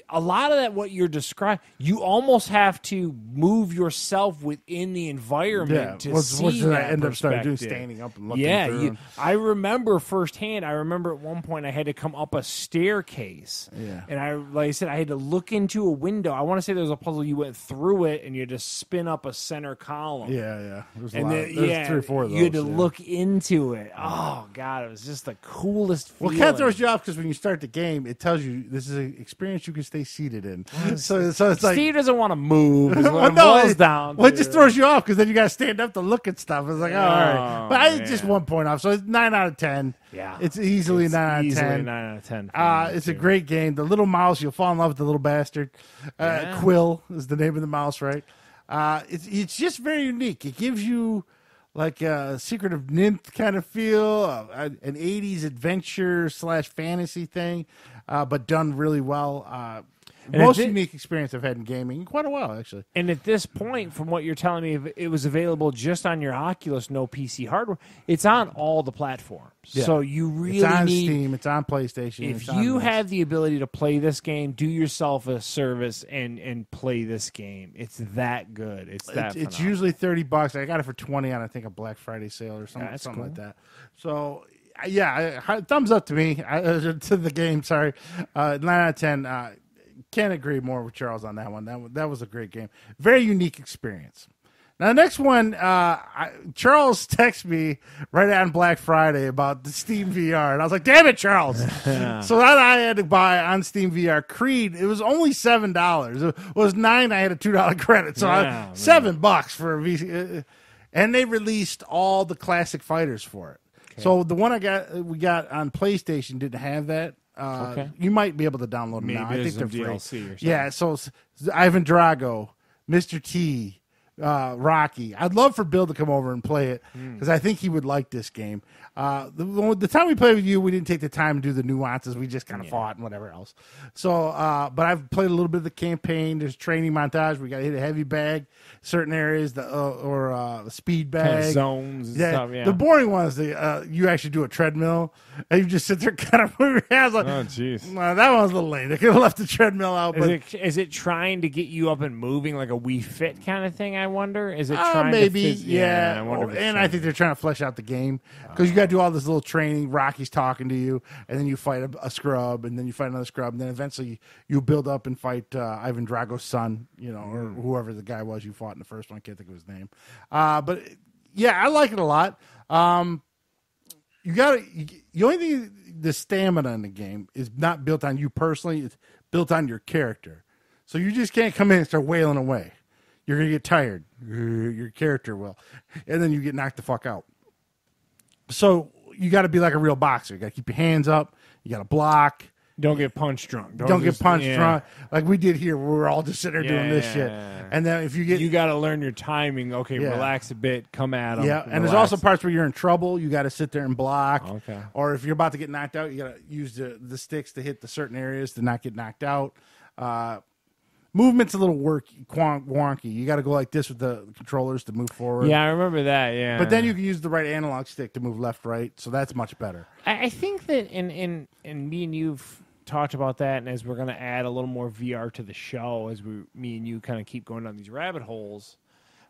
A lot of that, what you're describing, you almost have to move yourself within the environment Yeah, to which see I that end up starting doing, perspective. standing up and looking Yeah, through. you, I remember firsthand. I remember at one point I had to come up a staircase. Yeah. And I, like I said, I had to look into a window. I want to say there was a puzzle you went through it, and you had to spin up a center column. yeah. There's a And lot. then, There's 3 or 4 of those. you had to yeah. look into it. Oh God, it was just the coolest Well, feeling. it kind of throws you off because when you start the game, it tells you this is an experience you can stay seated in. So it's like Steve doesn't want to move. Is what Well, it no, boils down. well, it to. just throws you off because then you got to stand up to look at stuff. It's like, oh, all right. Oh, But I man. just 1 point off. So it's 9 out of 10. Yeah, It's easily It's 9 out of easily 10. 9 out of 10. for me, It's a too. great game. The little mouse, you'll fall in love with the little bastard. Yeah. Quill is the name of the mouse, right? It's just very unique. It gives you like a Secret of Nymph kind of feel, an 80s adventure / fantasy thing, but done really well. Most unique experience I've had in gaming in quite a while, actually. And at this point, from what you're telling me, if it was available just on your Oculus, no PC hardware. It's on all the platforms. Yeah. So you really it's on need Steam. It's on PlayStation. If you have the ability to play this game, do yourself a service and play this game. It's that good. It's usually $30. I got it for $20 on I think a Black Friday sale or something cool. like that. So yeah, thumbs up to me to the game. Sorry, 9 out of 10. Can't agree more with Charles on that one. That was a great game. Very unique experience. Now, the next one, Charles texted me right on Black Friday about the Steam VR. And I was like, damn it, Charles. So that I had to buy on Steam VR Creed. It was only $7. It was $9. I had a $2 credit. So $7 for a VC. And they released all the classic fighters for it. Okay. So the one we got on PlayStation didn't have that. You might be able to download them now. I think they're free. DLC or something. Yeah, so Ivan Drago, Mr. T, Rocky. I'd love for Bill to come over and play it because I think he would like this game. The time we played with you, we didn't take the time to do the nuances. We just kind of fought and whatever else. So, but I've played a little bit of the campaign. There's training montage. We got to hit a heavy bag, certain areas, the speed bag, kind of zones. And stuff, The boring ones, you actually do a treadmill and you just sit there kind of moving your hands. Like, oh, jeez. That one was a little late. They could have left the treadmill out. Is it trying to get you up and moving like a Wii Fit kind of thing? I wonder. Is it trying maybe? To I wonder. And I think they're trying to flesh out the game because you got to do all this little training. Rocky's talking to you, and then you fight a scrub, and then you fight another scrub, and then eventually you build up and fight Ivan Drago's son, or whoever the guy was you fought in the first one. I can't think of his name. But yeah, I like it a lot. The only thing, the stamina in the game is not built on you personally. It's built on your character. So you just can't come in and start wailing away. You're going to get tired. Your character will. And then you get knocked the fuck out. So you got to be like a real boxer. You got to keep your hands up. You got to block. Don't get punch drunk. Don't get punch drunk like we did here. Where we're all just sitting there doing this shit. And then if you got to learn your timing. Okay, relax a bit. Come at them. Yeah, and there's also parts where you're in trouble. You got to sit there and block. Okay. Or if you're about to get knocked out, you got to use the sticks to hit the certain areas to not get knocked out. Movement's a little wonky. You got to go like this with the controllers to move forward. Yeah, I remember that. Yeah, but then you can use the right analog stick to move left, right. So that's much better. I think that in me and you've talked about that, and as we're going to add a little more VR to the show, as me and you kind of keep going down these rabbit holes,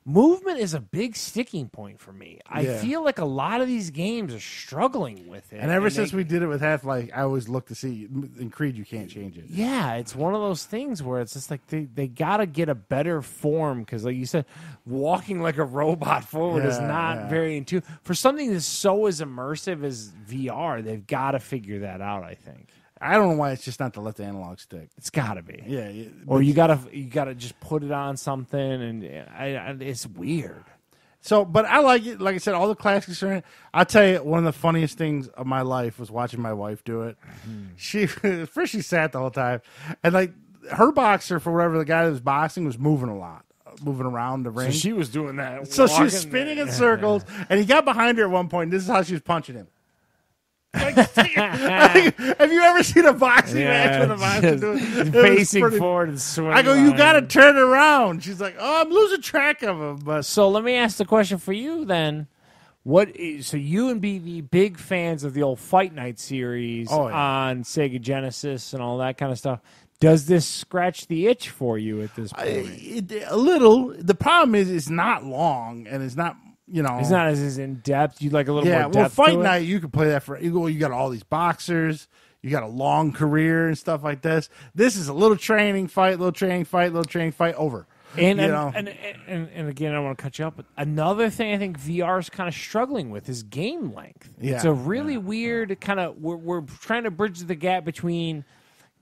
movement is a big sticking point for me. I feel like a lot of these games are struggling with it. And ever since we did it with Half-Life, I always look to see, in Creed, you can't change it. Yeah, it's one of those things where it's just like they got to get a better form because, like you said, walking like a robot forward is not very intuitive. For something that's so as immersive as VR, they've got to figure that out, I think. I don't know why it's just not the left analog stick. It's got to be. Yeah. Or you gotta just put it on something, and it's weird. So, but I like it. Like I said, all the classics are in it. I'll tell you, one of the funniest things of my life was watching my wife do it. She sat the whole time, and like her boxer, for whatever the guy that was boxing, was moving a lot. Moving around the ring. So she was doing that. So she was spinning in circles, and he got behind her at one point. And this is how she was punching him. Have you ever seen a boxing match with a boxer doing facing forward and swinging? I go, you got to turn around. She's like, oh, I'm losing track of him. But so let me ask the question for you then. So you and BV, big fans of the old Fight Night series on Sega Genesis and all that kind of stuff. Does this scratch the itch for you at this point? A little. The problem is it's not long and it's not. It's not as in depth. You like a little more depth. Well, Fight Night, you can play that for. You got all these boxers. You got a long career and stuff like this. This is a little training fight, over. And again, I don't want to cut you up, but another thing I think VR is kind of struggling with is game length. Yeah. It's a really weird kind of. We're trying to bridge the gap between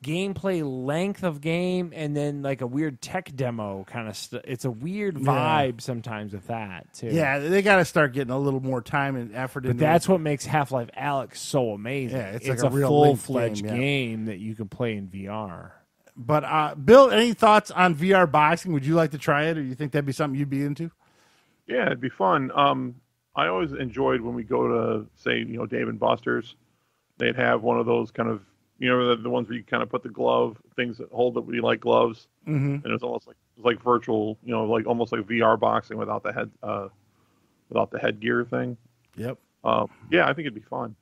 gameplay length of game and then like a weird tech demo kind of stuff. It's a weird vibe sometimes with that too. Yeah, they got to start getting a little more time and effort into it. But that's what makes Half-Life Alyx so amazing. Yeah, it's like a real full-fledged game that you can play in VR. But Bill, any thoughts on VR boxing? Would you like to try it, or you think that'd be something you'd be into? Yeah, it'd be fun. I always enjoyed when we go to, say, Dave and Buster's. They'd have one of those kind of You know, the ones where you kind of put the glove things that hold it where you like gloves, and it's almost like virtual, you know, like almost like VR boxing without the headgear thing. Yep. Yeah, I think it'd be fun.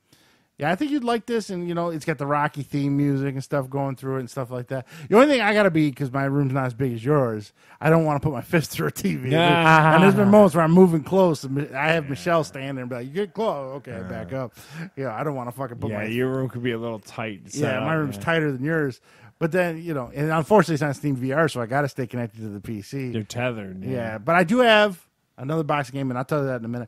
Yeah, I think you'd like this, and it's got the Rocky theme music and stuff going through it and stuff like that. The only thing I gotta be, because my room's not as big as yours, I don't want to put my fist through a TV. And there's been moments where I'm moving close, and I have Michelle stand there and be like, "You get close, okay, back up." I don't want to fucking put my. Your room could be a little tight. My room's tighter than yours. But then, and unfortunately it's not Steam VR, so I got to stay connected to the PC. They're tethered. Yeah, but I do have another boxing game, and I'll tell you that in a minute.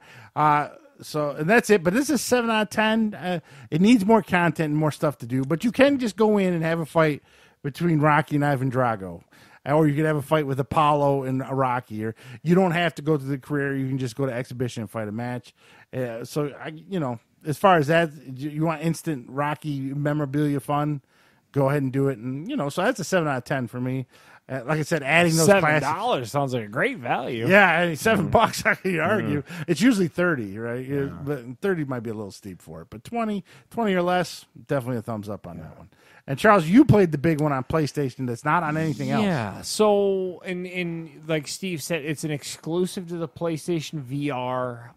And that's it. But this is 7 out of 10. It needs more content and more stuff to do. But you can just go in and have a fight between Rocky and Ivan Drago. Or you could have a fight with Apollo and Rocky. Or you don't have to go to the career. You can just go to exhibition and fight a match. As far as that, you want instant Rocky memorabilia fun, go ahead and do it. And, so that's a 7 out of 10 for me. Like I said, adding those $7 sounds like a great value. Yeah, $7, I can argue. It's usually 30, right? Yeah. But 30 might be a little steep for it. But 20 or less, definitely a thumbs up on that one. And Charles, you played the big one on PlayStation that's not on anything else. Yeah. So, and like Steve said, it's an exclusive to the PlayStation VR.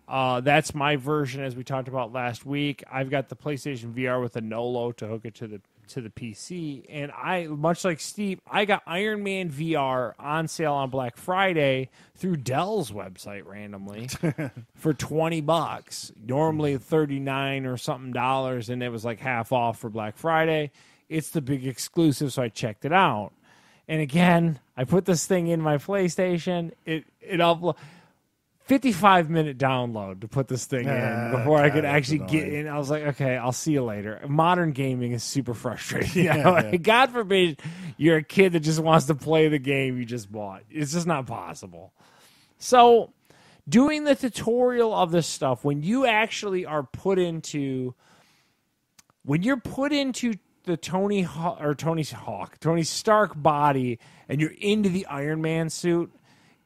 That's my version, as we talked about last week. I've got the PlayStation VR with a Nolo to hook it to the PC, and I, much like Steve, I got Iron Man VR on sale on Black Friday through Dell's website randomly for $20. Normally $39 or something dollars, and it was like half off for Black Friday. It's the big exclusive, so I checked it out. And again, I put this thing in my PlayStation. It upload 55-minute download to put this thing in before I could actually get in. I was like, okay, I'll see you later. Modern gaming is super frustrating. God forbid you're a kid that just wants to play the game you just bought. It's just not possible. So doing the tutorial of this stuff, when you actually are put into the Tony Stark body and you're into the Iron Man suit,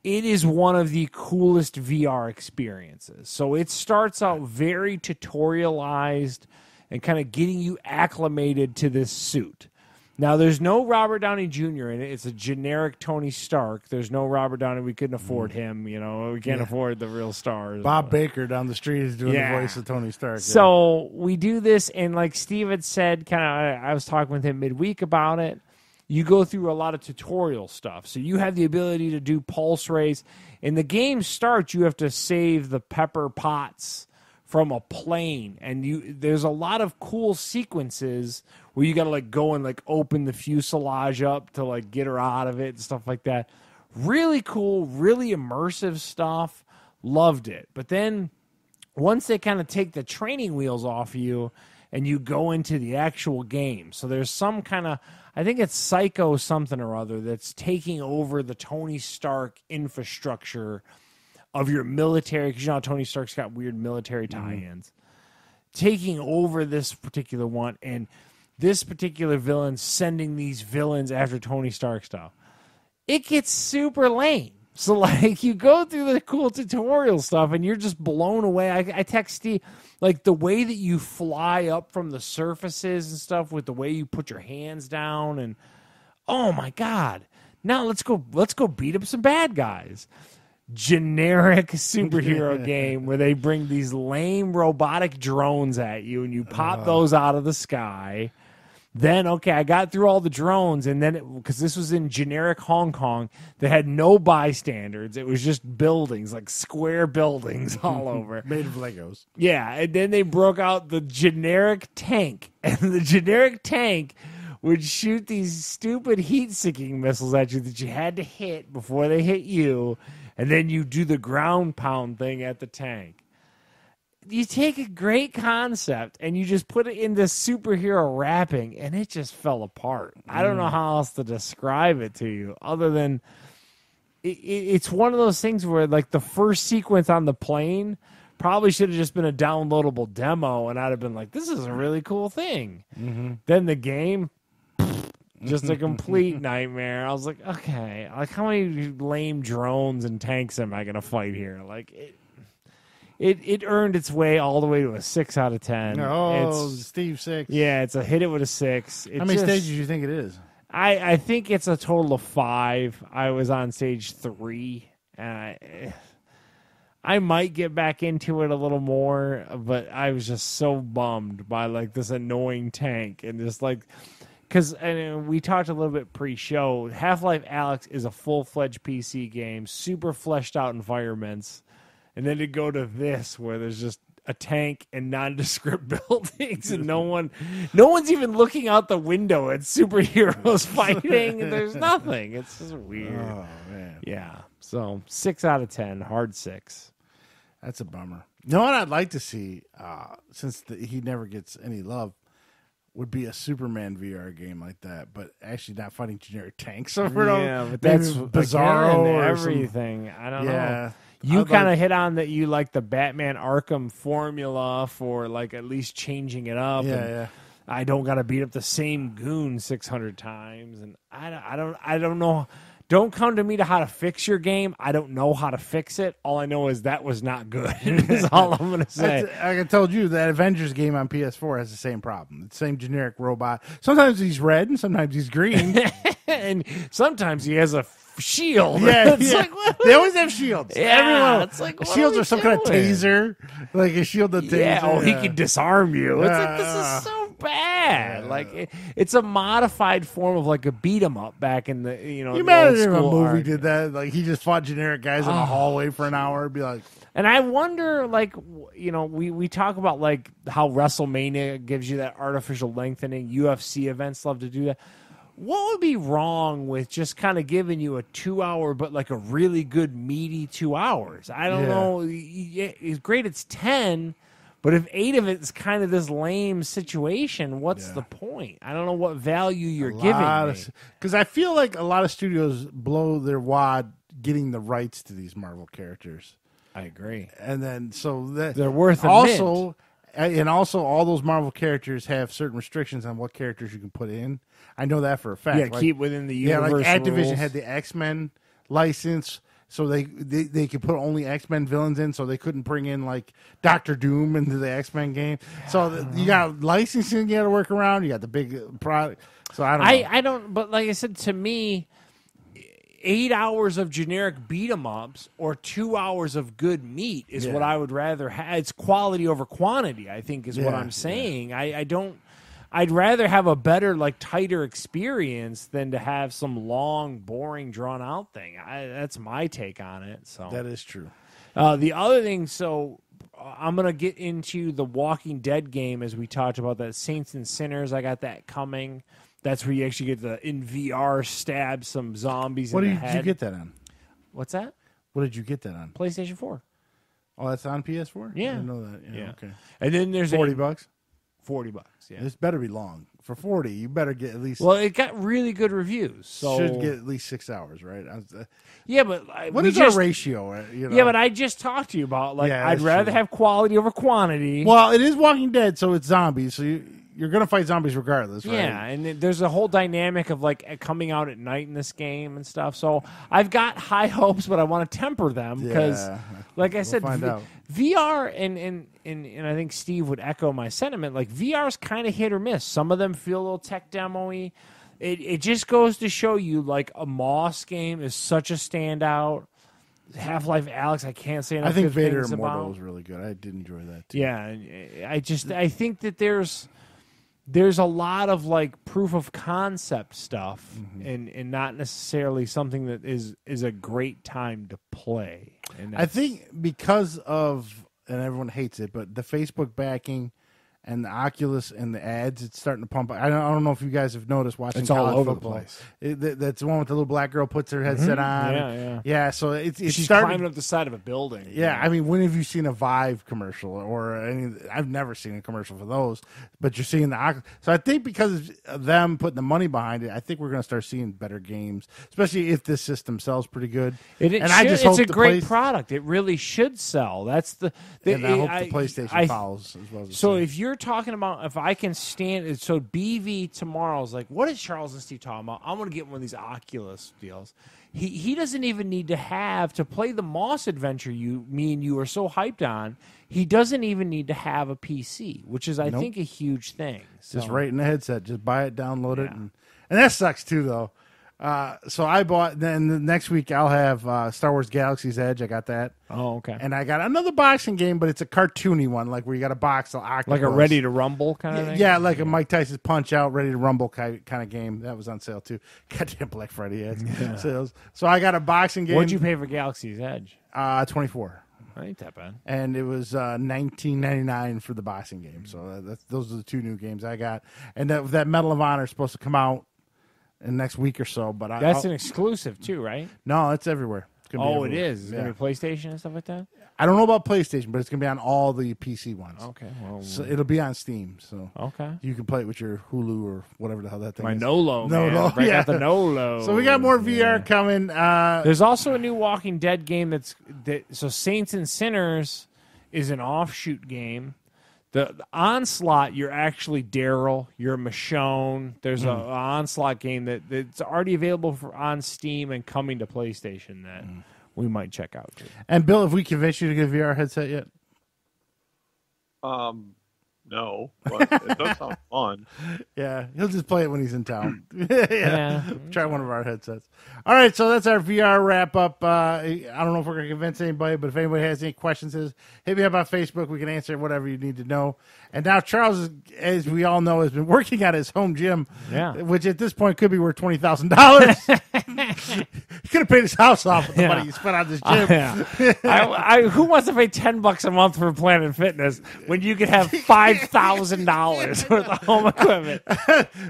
it is one of the coolest VR experiences. So it starts out very tutorialized and kind of getting you acclimated to this suit. Now, there's no Robert Downey Jr. in it. It's a generic Tony Stark. There's no Robert Downey. We couldn't afford him. We can't afford the real stars. Bob Baker down the street is doing the voice of Tony Stark. So we do this, and like Steve had said, I was talking with him midweek about it. You go through a lot of tutorial stuff. So you have the ability to do pulse rays. In the game starts, you have to save the pepper pots from a plane. And there's a lot of cool sequences where you got to go and open the fuselage up to get her out of it and stuff like that. Really cool, really immersive stuff. Loved it. But then once they kind of take the training wheels off you and you go into the actual game. So there's some kind of, I think it's Psycho something or other that's taking over the Tony Stark infrastructure of your military, because how Tony Stark's got weird military tie-ins. Taking over this particular one, and this particular villain sending these villains after Tony Stark stuff. It gets super lame. So, you go through the cool tutorial stuff, and you're just blown away. I text Steve, the way that you fly up from the surfaces and stuff with the way you put your hands down, and oh my God. Now let's go beat up some bad guys. Generic superhero game where they bring these lame robotic drones at you, and you pop those out of the sky. Then, okay, I got through all the drones, and then, because this was in generic Hong Kong that had no bystanders, it was just buildings, square buildings all over. Made of Legos. Yeah, and then they broke out the generic tank, and the generic tank would shoot these stupid heat-seeking missiles at you that you had to hit before they hit you, and then you do the ground pound thing at the tank. You take a great concept and you just put it in this superhero wrapping, and it just fell apart. I don't know how else to describe it to you other than it's one of those things where the first sequence on the plane probably should have just been a downloadable demo, and I'd have been like, this is a really cool thing. Then the game, just a complete nightmare. I was like, okay, how many lame drones and tanks am I going to fight here? It earned its way all the way to a 6 out of 10. Oh, It's, Steve 6. yeah, it's a hit it with a 6. How many stages do you think it is? I think it's a total of 5. I was on stage 3, and I might get back into it a little more, but I was just so bummed by like this annoying tank and just like, because we talked a little bit pre-show. Half-Life Alyx is a full-fledged PC game, super fleshed out environments, and then to go to this where there's just a tank and nondescript buildings, and no one's even looking out the window at superheroes fighting. And there's nothing. It's just weird. Oh man. Yeah. So 6 out of 10, hard 6. That's a bummer. You know what I'd like to see, since he never gets any love, would be a Superman VR game like that, but actually not fighting generic tanks over Yeah, but that's Bizarro again, or everything. I don't know. You I'd kind of like- hit on that you like the Batman Arkham formula for like at least changing it up. Yeah, and yeah. I don't got to beat up the same goon 600 times, and I don't know. Don't come to me to how to fix your game. I don't know how to fix it. All I know is that was not good. Is all I'm gonna say. Like I told you, that Avengers game on PS4 has the same problem. The same generic robot. Sometimes he's red and sometimes he's green. And sometimes he has a shield. Yeah, It's yeah. like, what? They always have shields. Yeah, Everyone, it's like, what shields are are we some kind of doing? taser, like a shield that taser. Yeah, oh, he can disarm you. It's like, this is so bad. Like it's a modified form of like a beat 'em up back in the You the imagine if a old school movie art. did that? Like he just fought generic guys in a hallway for an hour. It'd be like, And I wonder, like, we talk about like how WrestleMania gives you that artificial lengthening. UFC events love to do that. What would be wrong with just kind of giving you a 2-hour, but like a really good meaty 2 hours? I don't know. It's great. It's 10, but if 8 of it is kind of this lame situation, what's the point? I don't know what value you're giving me. because I feel like a lot of studios blow their wad getting the rights to these Marvel characters. I agree. And then so that They're worth a also, mint. and also all those Marvel characters have certain restrictions on what characters you can put in. I know that for a fact. Yeah, Like, keep within the yeah, universe. like Activision rules. had the X-Men license, so they could put only X-Men villains in, so they couldn't bring in like Doctor Doom into the X-Men game. So you got licensing you got to work around. You got the big product. So I don't know. I don't. But like I said, to me, 8 hours of generic beat 'em ups or 2 hours of good meat is what I would rather have. It's quality over quantity, I think, is what Yeah, I'm saying. I don't. I'd rather have a better, like, tighter experience than to have some long, boring, drawn out thing. That's my take on it. So That is true. the other thing, so I'm gonna get into the Walking Dead game as we talked about that Saints and Sinners. I got that coming. That's where you actually get the in VR stab some zombies What in did the head. you get that on? What's that? What did you get that on? PlayStation 4. Oh, that's on PS4. Yeah. I didn't know that. Yeah. Yeah. Okay. And then there's $40. $40. Yeah. This better be long. For 40, you better get at least. Well, it got really good reviews. So should get at least 6 hours, right? yeah, but What we is just, our ratio? You know? Yeah, but I just talked to you about like Yeah, I'd that's rather true. have quality over quantity. Well, it is Walking Dead, so it's zombies. So you're going to fight zombies regardless, right? Yeah, and there's a whole dynamic of like coming out at night in this game and stuff. So I've got high hopes, but I want to temper them because, Yeah. like I said, find out. VR and I think Steve would echo my sentiment. Like VR's kind of hit or miss. Some of them feel a little tech demo-y. It just goes to show you like a Moss game is such a standout. Half-Life Alyx, I can't say enough I think good Vader things Immortal about. was really good. I did enjoy that too. Yeah, and I think that there's a lot of like proof of concept stuff and not necessarily something that is a great time to play. And I think because of, and everyone hates it, but the Facebook backing and the Oculus and the ads, it's starting to pump. I don't know if you guys have noticed watching It's all college over the football. place. That's the one with the little black girl puts her headset on. Yeah. Yeah, so it's she's starting. climbing up the side of a building. Yeah, I mean, when have you seen a Vive commercial or any? I've never seen a commercial for those, but you're seeing the Oculus. So I think because of them putting the money behind it, I think we're going to start seeing better games, especially if this system sells pretty good. It's a great product. It really should sell. That's and I hope the PlayStation follows as well. As So if you're you're talking about if I can stand, so BV tomorrow's like, what is Charles and Steve talking about? I'm going to get one of these Oculus deals. He doesn't even need to have to play the Moss Adventure me and you are so hyped on. He doesn't even need to have a PC, which is I think a huge thing. So. Just right in the headset. Just buy it, download it, and that sucks too though. So I bought. Then the next week I'll have Star Wars Galaxy's Edge. I got that. Oh, okay. And I got another boxing game, but it's a cartoony one, like where you got a box of octopus. Like a Ready to Rumble kind of thing? Yeah, like a Mike Tyson's Punch Out, Ready to Rumble kind of game. That was on sale, too. Goddamn Black Friday ads. Sales. So I got a boxing game. What'd you pay for Galaxy's Edge? 24. Ain't that bad. And it was $19.99 for the boxing game. So those are the two new games I got. And that Medal of Honor is supposed to come out in the next week or so. But That's an exclusive, too, right? No, it's everywhere. Oh, it is? Is it going to be PlayStation and stuff like that? I don't know about PlayStation, but it's going to be on all the PC ones. Okay. Well, so it'll be on Steam. So okay, you can play it with your Hulu or whatever the hell that thing My is. Nolo, man. Break out the Nolo. So we got more VR coming. There's also a new Walking Dead game so Saints and Sinners is an offshoot game. The Onslaught, you're actually Daryl. You're Michonne. There's an Onslaught game that's already available on Steam and coming to PlayStation that we might check out too. And Bill, have we convinced you to get a VR headset yet? No, but it does sound fun. Yeah, he'll just play it when he's in town. Try one of our headsets. All right, so that's our VR wrap up. I don't know if we're going to convince anybody, but if anybody has any questions, hit me up on Facebook. We can answer whatever you need to know. And now Charles, as we all know, has been working at his home gym, which at this point could be worth $20,000. He could have paid his house off with the money he spent on this gym. Who wants to pay $10 a month for Planet Fitness when you could have $5,000 worth of home equipment?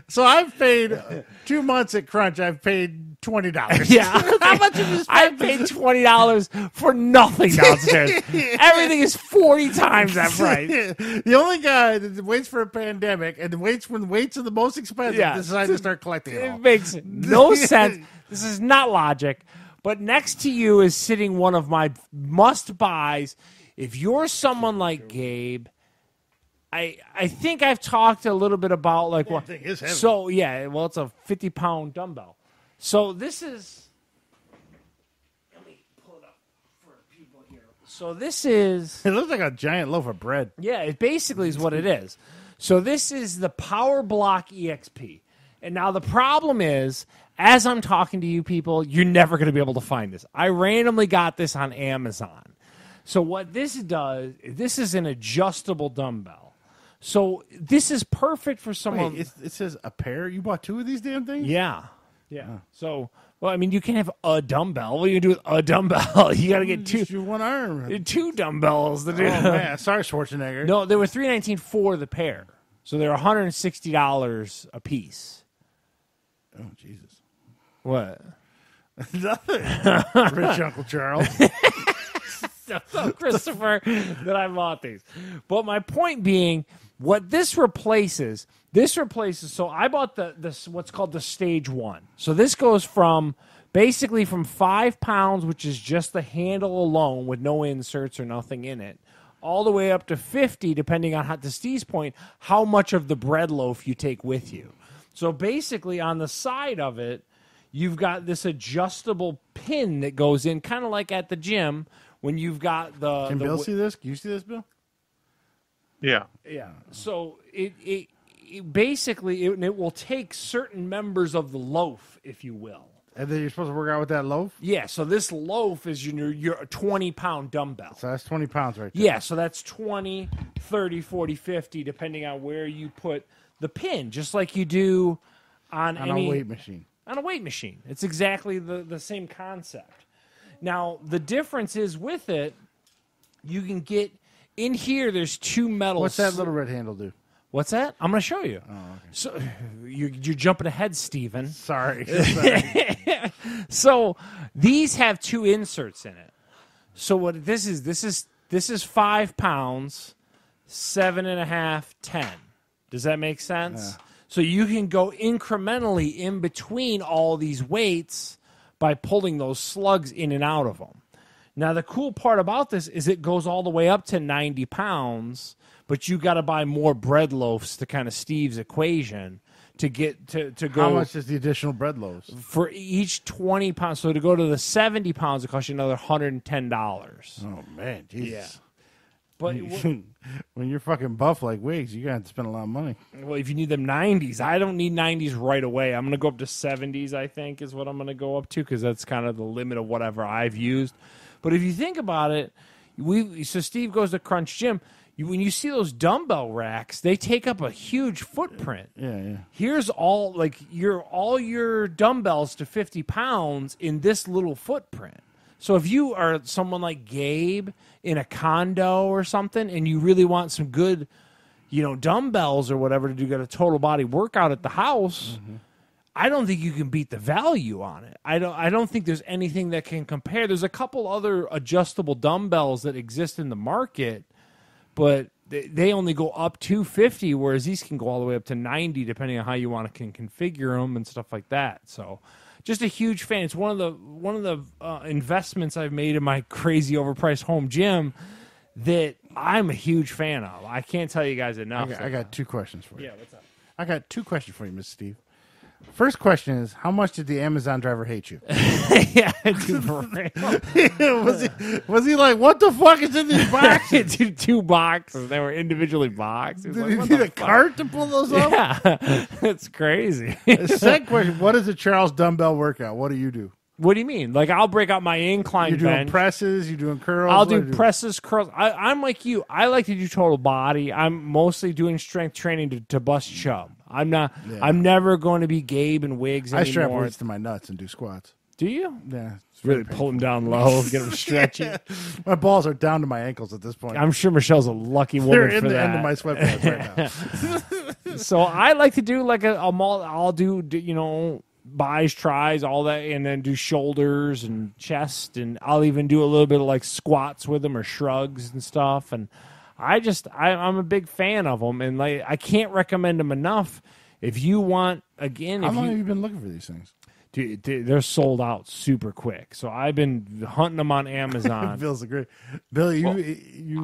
So I've paid 2 months at Crunch. I've paid $20. Yeah, how much have you spent? I paid $20 for nothing downstairs. Everything is 40 times that price. The only guy that waits for a pandemic and waits when weights are the most expensive decides to start collecting it all. It makes no sense. This is not logic. But next to you is sitting one of my must-buys. If you're someone like Gabe, I think I've talked a little bit about like what. Thing is heavy. So yeah, well, it's a 50-pound dumbbell. So this is. Let me pull it up for people here. So this is. It looks like a giant loaf of bread. Yeah, it basically is what it is. So this is the Powerblock EXP. And now the problem is, as I'm talking to you people, you're never going to be able to find this. I randomly got this on Amazon. So what this does, this is an adjustable dumbbell. So this is perfect for someone. Wait, it says a pair? You bought 2 of these damn things? Yeah. So, well, I mean, you can have a dumbbell. What do you do with a dumbbell? You got to get Just your one arm. 2 dumbbells to do. Oh, man. Sorry, Schwarzenegger. No, they were $319 for the pair. So they're $160 a piece. Oh, Jesus. What? Nothing. Rich Uncle Charles. Christopher, that I bought these. But my point being, what this replaces, so I bought the what's called the stage 1. So this goes from basically from 5 pounds, which is just the handle alone with no inserts or nothing in it, all the way up to 50, depending on, to Steve's point, how much of the bread loaf you take with you. So basically on the side of it, you've got this adjustable pin that goes in, kind of like at the gym, when you've got the... Can Bill see this? Can you see this, Bill? Yeah. Yeah. So it basically, it will take certain members of the loaf, if you will. And then you're supposed to work out with that loaf? Yeah, so this loaf is your 20-pound dumbbell. So that's 20 pounds right there. Yeah, so that's 20, 30, 40, 50, depending on where you put the pin, just like you do on a weight machine. On a weight machine. It's exactly the same concept. Now, the difference is with it, you can get, in here, there's 2 metal... What's that little red handle do? What's that? I'm going to show you. Oh, okay. So you're jumping ahead, Steven. Sorry. So these have 2 inserts in it. So what this is 5 pounds, 7.5, 10. Does that make sense? Yeah. So you can go incrementally in between all these weights by pulling those slugs in and out of them. Now, the cool part about this is it goes all the way up to 90 pounds, but you got to buy more bread loaves to kind of Steve's equation to get to go. How much is the additional bread loaves? For each 20 pounds? So to go to the 70 pounds, it costs you another $110. Oh, man. Jesus. Yeah. But when you're fucking buff like Wiggs, you're going to have to spend a lot of money. well, if you need them 90s, I don't need 90s right away. I'm going to go up to 70s, I think, is what I'm going to go up to, because that's kind of the limit of whatever I've used. But if you think about it, so Steve goes to Crunch Gym. When you see those dumbbell racks, they take up a huge footprint. Yeah. Here's all your dumbbells to 50 pounds in this little footprint. So if you are someone like Gabe in a condo or something, and you really want some good, dumbbells or whatever to do, get a total body workout at the house, I don't think you can beat the value on it. I don't think there's anything that can compare. There's a couple other adjustable dumbbells that exist in the market, but they only go up to 50, whereas these can go all the way up to 90, depending on how you want to configure them and stuff like that. So, just a huge fan. It's one of the investments I've made in my crazy overpriced home gym that I'm a huge fan of. I can't tell you guys enough. I got two questions for you. Yeah, what's up? I got two questions for you, Mr. Steve. First question is, how much did the Amazon driver hate you? Yeah, dude, for real. was he like, what the fuck is in these boxes? Dude, 2 boxes. They were individually boxed. Did he need a cart to pull those up? Yeah, it's crazy. The second question, what is a Charles dumbbell workout? What do you do? What do you mean? Like, I'll break out my incline You're doing bench. presses? You're doing curls? I'll What do you presses, curls. I'm like you. I like to do total body. I'm mostly doing strength training to bust chub. I'm not. Yeah. I'm never going to be Gabe and Wiggs I strap anymore. weights to my nuts and do squats. Do you? Yeah. It's Really very pull them down low, get them stretchy. My balls are down to my ankles at this point. I'm sure Michelle's a lucky woman They're for in the that. end of my sweatpants right now. So I like to do like I'll do buys, tries, all that, and then do shoulders and chest, and I'll even do a little bit of like squats with them or shrugs and stuff. And I'm a big fan of them, and like I can't recommend them enough. If you want, again, How long have you been looking for these things? Dude, they're sold out super quick. So I've been hunting them on Amazon. Bill's a great Bill.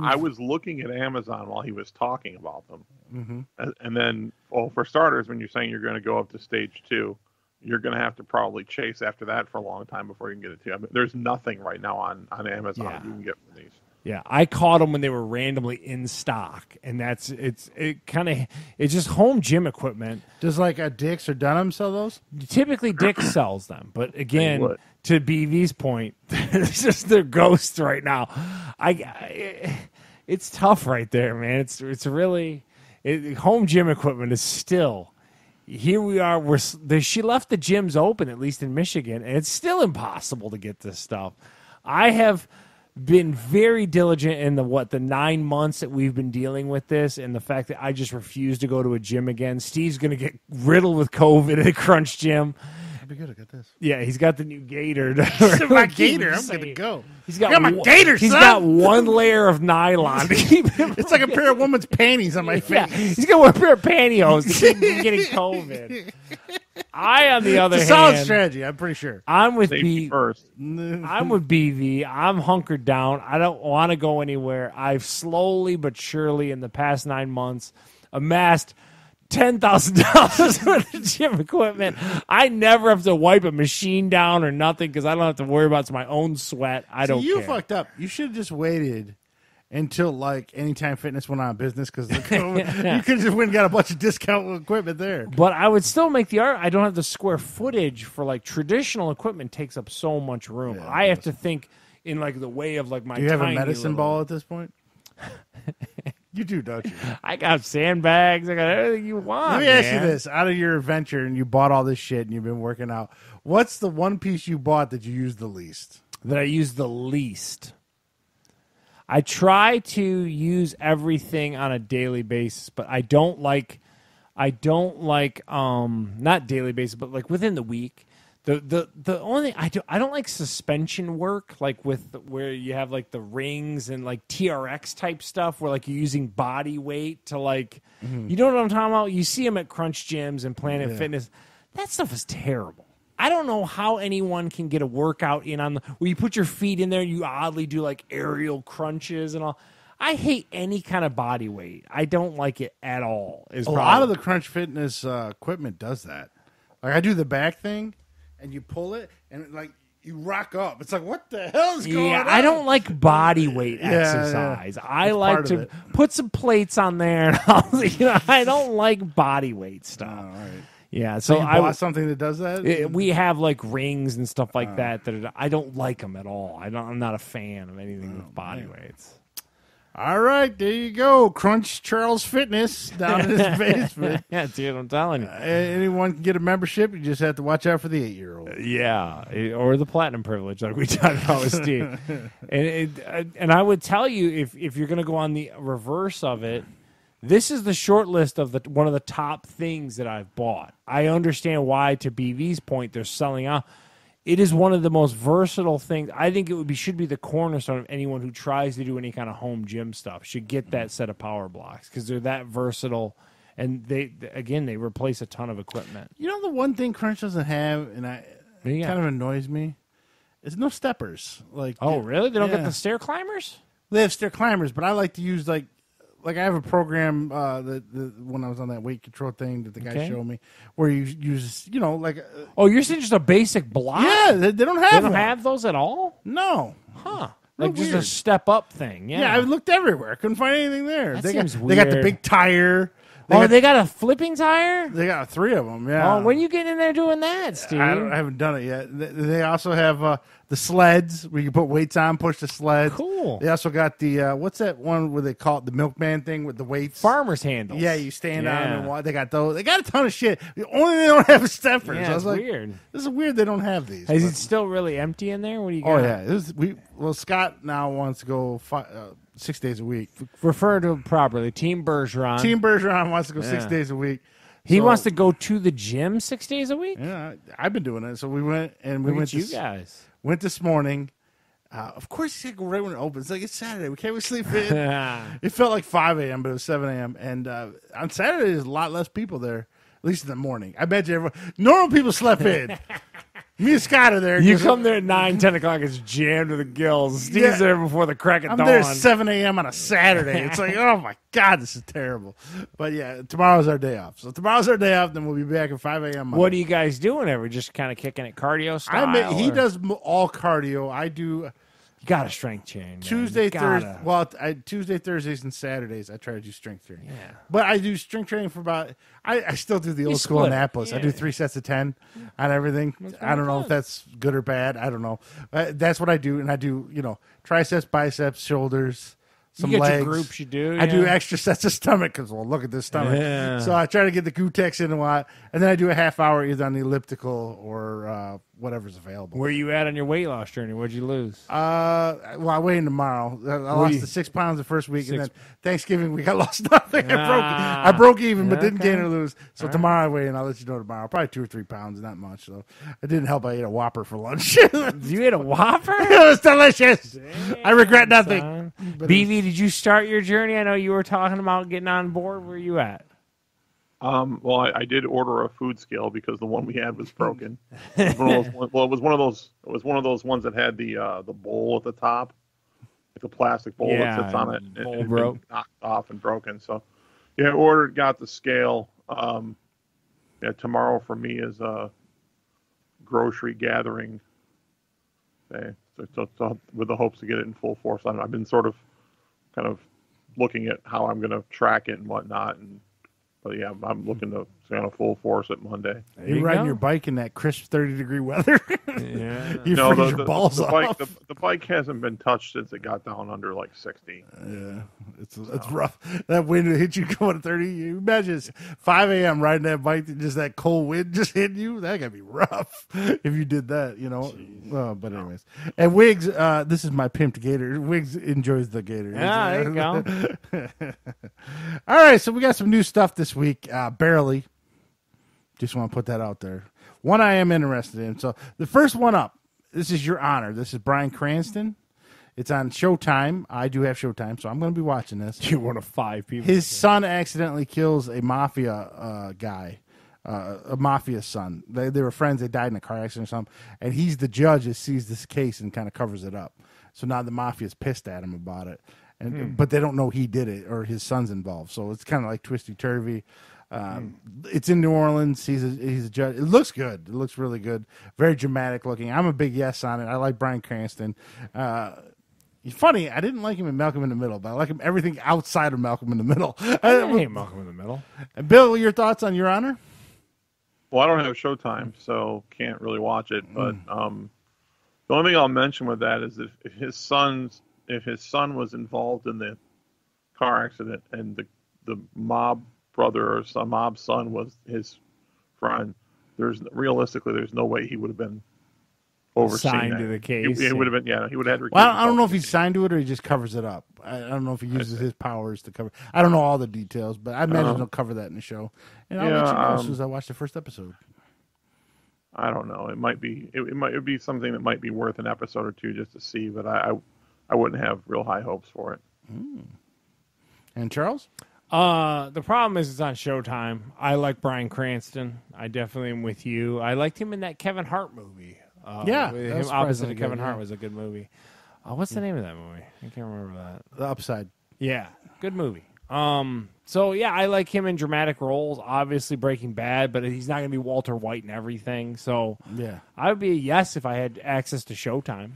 I was looking at Amazon while he was talking about them, and then, for starters, when you're saying you're going to go up to stage 2, you're going to have to probably chase after that for a long time before you can get it to. I mean, there's nothing right now on Amazon you can get from these. Yeah, I caught them when they were randomly in stock, and it's just home gym equipment. Does like a Dick's or Dunham sell those? Typically, Dick's sells them, but again, to BV's point, it's just their ghosts right now. It's tough right there, man. It's really home gym equipment is still. Here we are. She left the gyms open, at least in Michigan, and it's still impossible to get this stuff. I have been very diligent in the 9 months that we've been dealing with this, and the fact that I just refuse to go to a gym again. Steve's going to get riddled with COVID at a Crunch Gym. That'd be good. I got this. Yeah, he's got the new gator. My gator. I'm going to go. He's got my gator, He's son. got one layer of nylon to keep him. It's like a pair of woman's panties on my face. Yeah, he's got one pair of pantyhose to keep him from getting COVID. I, on the other hand, solid strategy. I'm pretty sure. I'm with first. I'm with BV. I'm hunkered down. I don't want to go anywhere. I've slowly but surely, in the past 9 months, amassed $10,000 worth of gym equipment. I never have to wipe a machine down or nothing because I don't have to worry about my own sweat. I don't care. You fucked up. You should have just waited until like Anytime Fitness went out of business because you could have just went and got a bunch of discount equipment there. But I would still make the art. I don't have the square footage for like traditional equipment takes up so much room. Yeah, I have to think in like the way of like my. Do you have a tiny medicine little- ball at this point? You do, don't you? I got sandbags. I got everything you want. Let me ask you man. this: out of your adventure, and you bought all this shit, and you've been working out. What's the one piece you bought that you used the least? That I use the least. I try to use everything on a daily basis, but I don't like not daily basis, but like within the week. The only thing I don't like suspension work, like with where you have like the rings and like TRX type stuff where like you're using body weight to like you know what I'm talking about? You see them at Crunch Gyms and Planet Fitness. That stuff is terrible. I don't know how anyone can get a workout in on where you put your feet in there and you oddly do like aerial crunches and all. I hate any kind of body weight. I don't like it at all. A lot of the Crunch Fitness equipment does that. Like I do the back thing, and you pull it, and like you rock up. It's like, what the hell is going on? I don't like body weight exercise. Yeah. I like to put some plates on there. And I don't like body weight stuff. All right. Yeah, So so you I bought something that does that? we have like rings and stuff like that I don't like them at all. I'm not a fan of anything with body weights. All right, there you go. Crunch Charles Fitness down in his basement. Yeah, dude, I'm telling you. Anyone can get a membership. You just have to watch out for the 8-year-old. Yeah, or the platinum privilege, like we talked about with Steve. And I would tell you, if you're going to go on the reverse of it, this is the short list of one of the top things that I've bought. I understand why, to BV's point, they're selling out. It is one of the most versatile things. I think should be the cornerstone of anyone who tries to do any kind of home gym stuff. Should get that set of power blocks because they're that versatile, and they replace a ton of equipment. You know the one thing Crunch doesn't have, and kind of annoys me, is no steppers. Like, really? They don't get the stair climbers? They have stair climbers, but I like to use like I have a program when I was on that weight control thing that the guy showed me, where you use you're saying just a basic block? Yeah, they don't have. They don't have those at all? No, huh? Real Like just weird. a step up thing. Yeah, I looked everywhere. Couldn't find anything there. That They seems got the weird. big tire. They got a flipping tire? They got 3 of them. Yeah. Oh, when you get in there doing that, Steve? I haven't done it yet. They also have the sleds where you put weights on, push the sleds. Cool. They also got the what's that one where they call it the milkman thing with the weights? Farmer's handles. Yeah, you stand on them and walk. They got those. They got a ton of shit. The only they don't have is steppers. Yeah, I was it's like, weird. This is weird. They don't have these. Is it still really empty in there? What do you got? Oh yeah. Scott now wants to go 6 days a week. Refer to him properly. Team Bergeron. Team Bergeron wants to go 6 days a week. He wants to go to the gym 6 days a week? Yeah, I've been doing it. So we went and we Look went at you guys. Went this morning. Of course, you gotta go right when it opens. Like, it's Saturday. We can't sleep in. It felt like 5 a.m., but it was 7 a.m. And on Saturday, there's a lot less people there, at least in the morning. I bet you normal people slept in. Me and Scott are there. You come there at 9, 10 o'clock, it's jammed to the gills. Steve's there before the crack of dawn. I'm there at 7 a.m. on a Saturday. It's like, oh, my God, this is terrible. But, yeah, tomorrow's our day off. So tomorrow's our day off, then we'll be back at 5 a.m. Monday. What are you guys doing ever? Just kind of kicking it cardio style? He does all cardio. I do... You got a strength training. Tuesday, Thursday. Well, Tuesday, Thursdays, and Saturdays, I try to do strength training. Yeah. But I do strength training for about. I still do the old school Annapolis. Yeah. I do 3 sets of 10 on everything. I don't know if that's good or bad. I don't know. That's what I do, and I do triceps, biceps, shoulders. Some you get legs. Your groups you do. I do extra sets of stomach because look at this stomach. Yeah. So I try to get the Gutex in a lot, and then I do a half hour either on the elliptical or whatever's available. Where you at on your weight loss journey? What'd you lose? Well, I weigh in tomorrow. I lost the 6 pounds the first week, and then Thanksgiving week I lost nothing. I broke even, but didn't gain or lose. So tomorrow I weigh in. I'll let you know tomorrow. Probably 2 or 3 pounds, not much. So it didn't help. I ate a Whopper for lunch. You ate a Whopper? It was delicious. Damn, I regret nothing. BV, did you start your journey? I know you were talking about getting on board. Where are you at? Well, I did order a food scale because the one we had was broken. It was one of those ones that had the bowl at the top, like a plastic bowl that sits on it, and it broke, knocked off and broken. So, yeah, ordered, got the scale. Tomorrow for me is a grocery gathering day, so with the hopes to get it in full force. I've been sort of, kind of, looking at how I'm going to track it and whatnot, but yeah, I'm looking to stay on a full force at Monday. You're riding your bike in that crisp 30-degree weather. Yeah, you freeze your balls off. The bike hasn't been touched since it got down under like 60. Yeah, it's rough. That wind hit you going at 30. You imagine it's 5 a.m. riding that bike, just that cold wind just hitting you. That gotta be rough if you did that. But anyways, and Wiggs, this is my pimped gator. Wiggs enjoys the gator. Yeah, there you go. All right, so we got some new stuff this week. Barely. Just want to put that out there. One I am interested in. So the first one up, this is your honor. This is Bryan Cranston. It's on Showtime. I do have Showtime, so I'm going to be watching this. You're one of 5 people. His son accidentally kills a mafia guy, a mafia son. They were friends. They died in a car accident or something. And he's the judge that sees this case and kind of covers it up. So now the mafia's pissed at him about it. but they don't know he did it or his son's involved. So it's kind of like twisty turvy. It's in New Orleans. He's a judge. It looks good. It looks really good. Very dramatic looking. I'm a big yes on it. I like Bryan Cranston. Funny, I didn't like him in Malcolm in the Middle, but I like him everything outside of Malcolm in the Middle. I hate Malcolm in the Middle. Bill, your thoughts on Your Honor? Well, I don't have Showtime, so can't really watch it. But the only thing I'll mention with that is if his son was involved in the car accident and the mob brother or some mob son was his friend, there's no way he would have been overseeing signed that. to the case. He would have been, he would have had. Well, I don't know if he's signed to it or he just covers it up. I don't know if he uses his powers to cover. I don't know all the details, but I imagine they'll cover that in the show. And I'll let you know as soon as I watch the first episode. I don't know. It might be. It might be something that might be worth an episode or two just to see, but I wouldn't have real high hopes for it. And Charles? The problem is it's on Showtime. I like Bryan Cranston. I definitely am with you. I liked him in that Kevin Hart movie. Yeah, with that him was opposite surprisingly of Kevin good, Hart yeah. was a good movie. What's the name of that movie? I can't remember that. The Upside. Yeah, good movie. So yeah, I like him in dramatic roles. Obviously Breaking Bad, but he's not going to be Walter White and everything. So Yeah. I would be a yes if I had access to Showtime.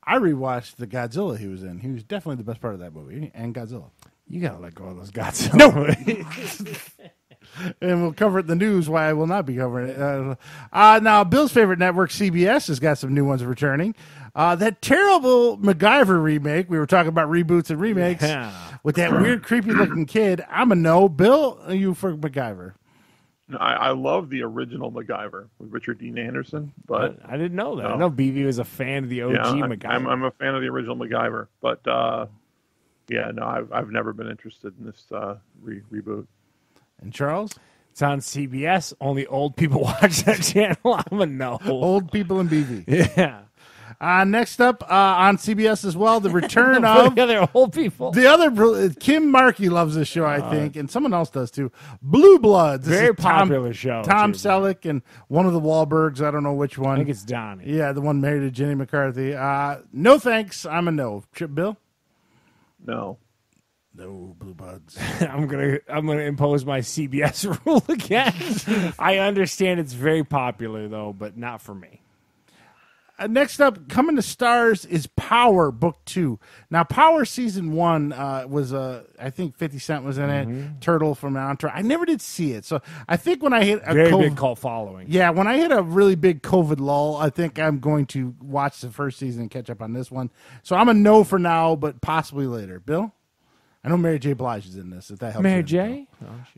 I rewatched the Godzilla he was in. He was definitely the best part of that movie, and Godzilla. You gotta let go of those Godzilla. No. And we'll cover it in the news why I will not be covering it. Now, Bill's favorite network, CBS, has got some new ones returning. That terrible MacGyver remake, we were talking about reboots and remakes, with that weird, creepy-looking kid. I'm a no. Bill, are you for MacGyver? No, I love the original MacGyver with Richard Dean Anderson, but I didn't know that. No. I know BB was a fan of the OG MacGyver. I'm a fan of the original MacGyver, but yeah, no, I've never been interested in this reboot. And Charles? It's on CBS. Only old people watch that channel. I'm a no. Old people and BV. Yeah. Next up on CBS as well, the return of the other old people. the other Kim Markey loves this show, I think, and someone else does too. Blue Bloods. This Very is Tom- popular show. Tom too. Selleck and one of the Wahlbergs. I don't know which one. I think it's Donnie. Yeah, the one married to Jenny McCarthy. No thanks. I'm a no. Bill? No. No, Blue Bloods. I'm gonna impose my CBS rule again. I understand it's very popular though, but not for me. Next up, coming to Starz is Power Book 2. Now, Power Season 1 was, I think 50 Cent was in it, Turtle from Entourage. I never did see it. So I think when I hit a Very big cult following. Yeah, when I hit a really big COVID lull, I think I'm going to watch the first season and catch up on this one. So I'm a no for now, but possibly later. Bill? I know Mary J. Blige is in this, if that helps. Mary you, J?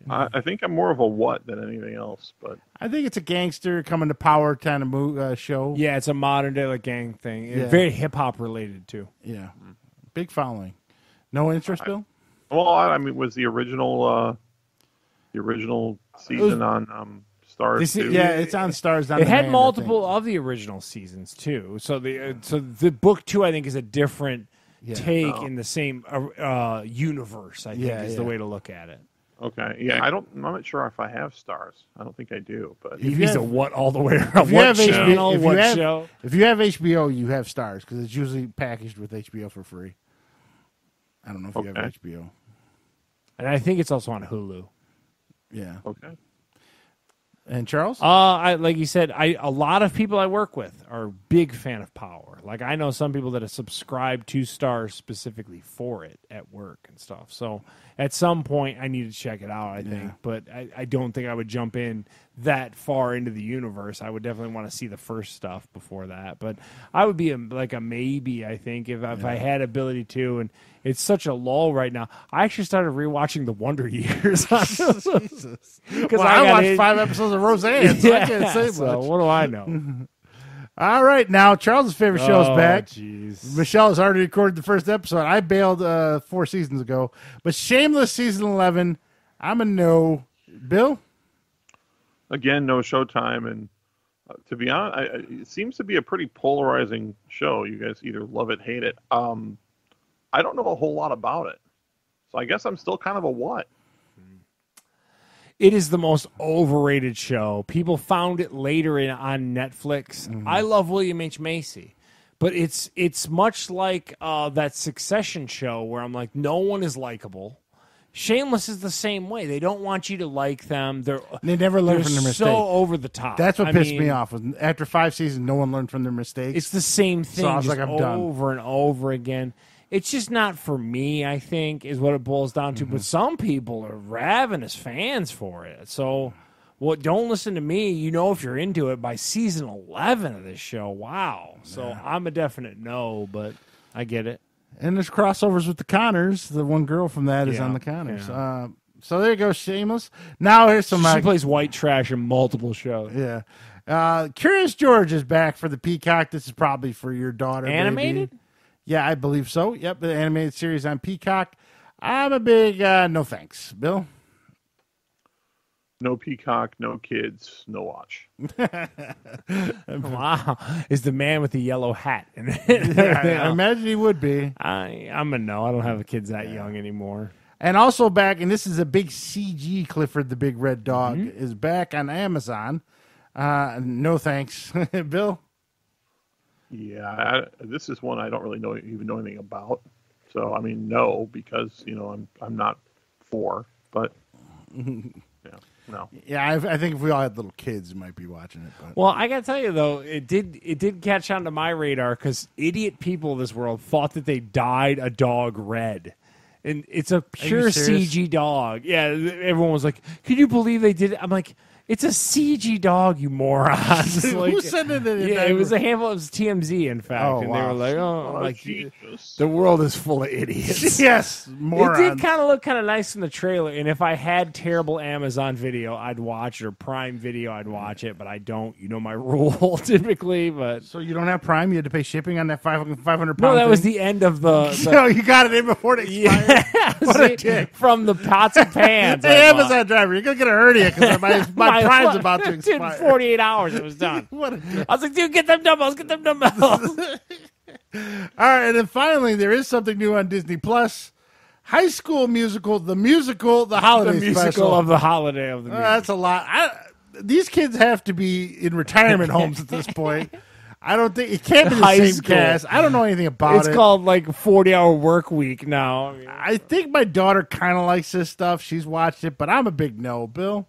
I think I'm more of a what than anything else, but I think it's a gangster coming to power kind of show. Yeah, it's a modern day like gang thing. Yeah. Very hip hop related too. Yeah. Big following. No interest, Bill? well, I mean, was the original season on Starz too? Yeah, it's on Starz. On It Demand, had I multiple think. of the original seasons too. So the book 2 I think is a different take in the same universe. I think is the way to look at it. Okay, yeah, I'm not sure if I have Starz. I don't think I do, but He's a what all the way around. If you What have channel? HBO, What show? If you have HBO, you have Starz because it's usually packaged with HBO for free. I don't know if you have HBO. And I think it's also on Hulu. Yeah. okay. And Charles? Like you said, a lot of people I work with are a big fan of Power. Like I know some people that have subscribed to Starz specifically for it at work and stuff. So at some point I need to check it out, I think. But I don't think I would jump in that far into the universe. I would definitely want to see the first stuff before that. But I would be like a maybe, I think, if I had ability to. And it's such a lull right now. I actually started rewatching The Wonder Years. Jesus. Because I watched 5 episodes of Roseanne, so I can't say so much. what do I know? All right, now Charles' favorite show is back. Jeez. Michelle has already recorded the first episode. I bailed 4 seasons ago. But Shameless Season 11, I'm a no. Bill? Again, no Showtime, and to be honest, it seems to be a pretty polarizing show. You guys either love it, hate it. I don't know a whole lot about it, so I guess I'm still kind of a what. It is the most overrated show. People found it later on Netflix. I love William H. Macy, But it's much like that Succession show where I'm like, no one is likable. Shameless is the same way. They don't want you to like them. They never learn from their mistakes. So over the top. That's what pissed me off. After 5 seasons, no one learned from their mistakes. It's the same thing. So I was like, I'm done. Over and over again. It's just not for me, I think, is what it boils down to. But some people are ravenous fans for it. So, don't listen to me. You know if you're into it by season 11 of this show. Wow. So I'm a definite no, but I get it. And there's crossovers with the Connors. The one girl from that is on the Connors. Yeah. So there you go, Shameless. Now here's some... She plays white trash in multiple shows. Yeah. Curious George is back for the Peacock. This is probably for your daughter. Animated? Maybe. Yeah, I believe so. Yep, the animated series on Peacock. I'm a big no thanks. Bill? No Peacock, no kids, no watch. Wow. Is the man with the yellow hat in it? I imagine he would be. I'm a no. I don't have kids that young anymore. And also back, and this is a big CG Clifford the Big Red Dog, is back on Amazon. No thanks. Bill? Yeah, this is one I don't really even know anything about. So, I mean, no, because, I'm not for, but... No. Yeah, I think if we all had little kids, we might be watching it. But. Well, I got to tell you, though, it did catch onto my radar because idiot people of this world thought that they dyed a dog red. And it's a pure CG dog. Yeah, everyone was like, can you believe they did it? I'm like, it's a CG dog, you morons. Like, who said it? Yeah, it was a handful. It was TMZ, in fact. And they were like, the world is full of idiots. Yes, morons. It did kind of look kind of nice in the trailer. And if I had terrible Amazon Video, I'd watch it, or Prime Video, I'd watch it. But I don't. You know my rule typically. But so you don't have Prime? You had to pay shipping on that 500 pound No, that thing? was the end of the No, you got it in before it expired. Yeah, what a dick. From the pots and pans. Hey, Amazon driver, you're going to get a hernia because my Prime's about to expire. In 48 hours, it was done. What a dick. I was like, dude, get them dumbbells, get them dumbbells. All right, and then finally, there is something new on Disney Plus. High School Musical, the holiday The musical special. of the holiday of the music. That's a lot. These kids have to be in retirement homes at this point. I don't think it can't be the High same school. cast. I don't know anything about it. It's called like 40-hour work week now. I think my daughter kind of likes this stuff. She's watched it, but I'm a big no. Bill?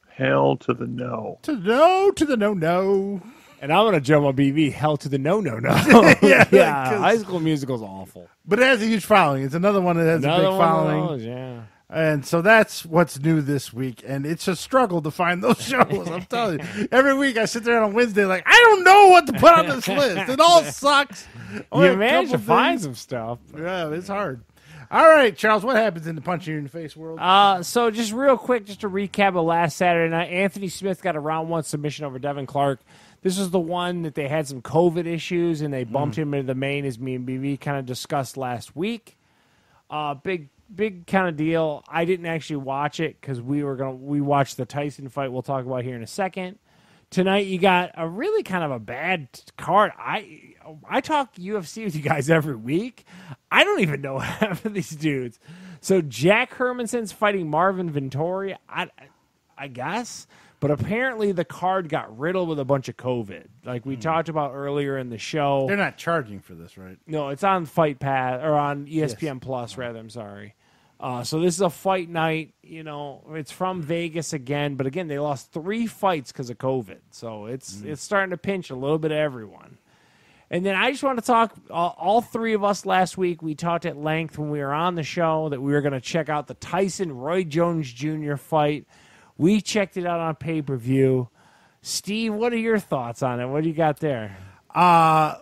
Hell to the no. To the no. And I'm going to jump on BV. Hell to the no. Yeah, High School Musical's awful. But it has a huge following. It's another one that has a big following. Of those, yeah. And so that's what's new this week. And it's a struggle to find those shows. I'm telling you. Every week I sit there on Wednesday like, I don't know what to put on this list. It all sucks. You managed to find some stuff. Yeah, it's hard. All right, Charles, what happens in the punch you in the face world? So just real quick, just to recap of last Saturday night, Anthony Smith got a round 1 submission over Devin Clark. This is the one that they had some COVID issues, and they bumped him into the main, as me and BB kind of discussed last week. Big kind of deal. I didn't actually watch it because we watched the Tyson fight we'll talk about here in a second. Tonight you got a really kind of a bad card. I talk UFC with you guys every week. I don't even know half of these dudes. So Jack Hermanson's fighting Marvin Vettori, I guess. But apparently the card got riddled with a bunch of COVID. Like we talked about earlier in the show. They're not charging for this, right? No, it's on Fight Pass, or on ESPN Plus, rather. I'm sorry. So this is a fight night. It's from Vegas again. But again, they lost 3 fights because of COVID. So it's starting to pinch a little bit of everyone. And then I just want to talk, all 3 of us last week, we talked at length when we were on the show that we were going to check out the Tyson-Roy Jones Jr. fight. We checked it out on pay-per-view. Steve, what are your thoughts on it? What do you got there? I'm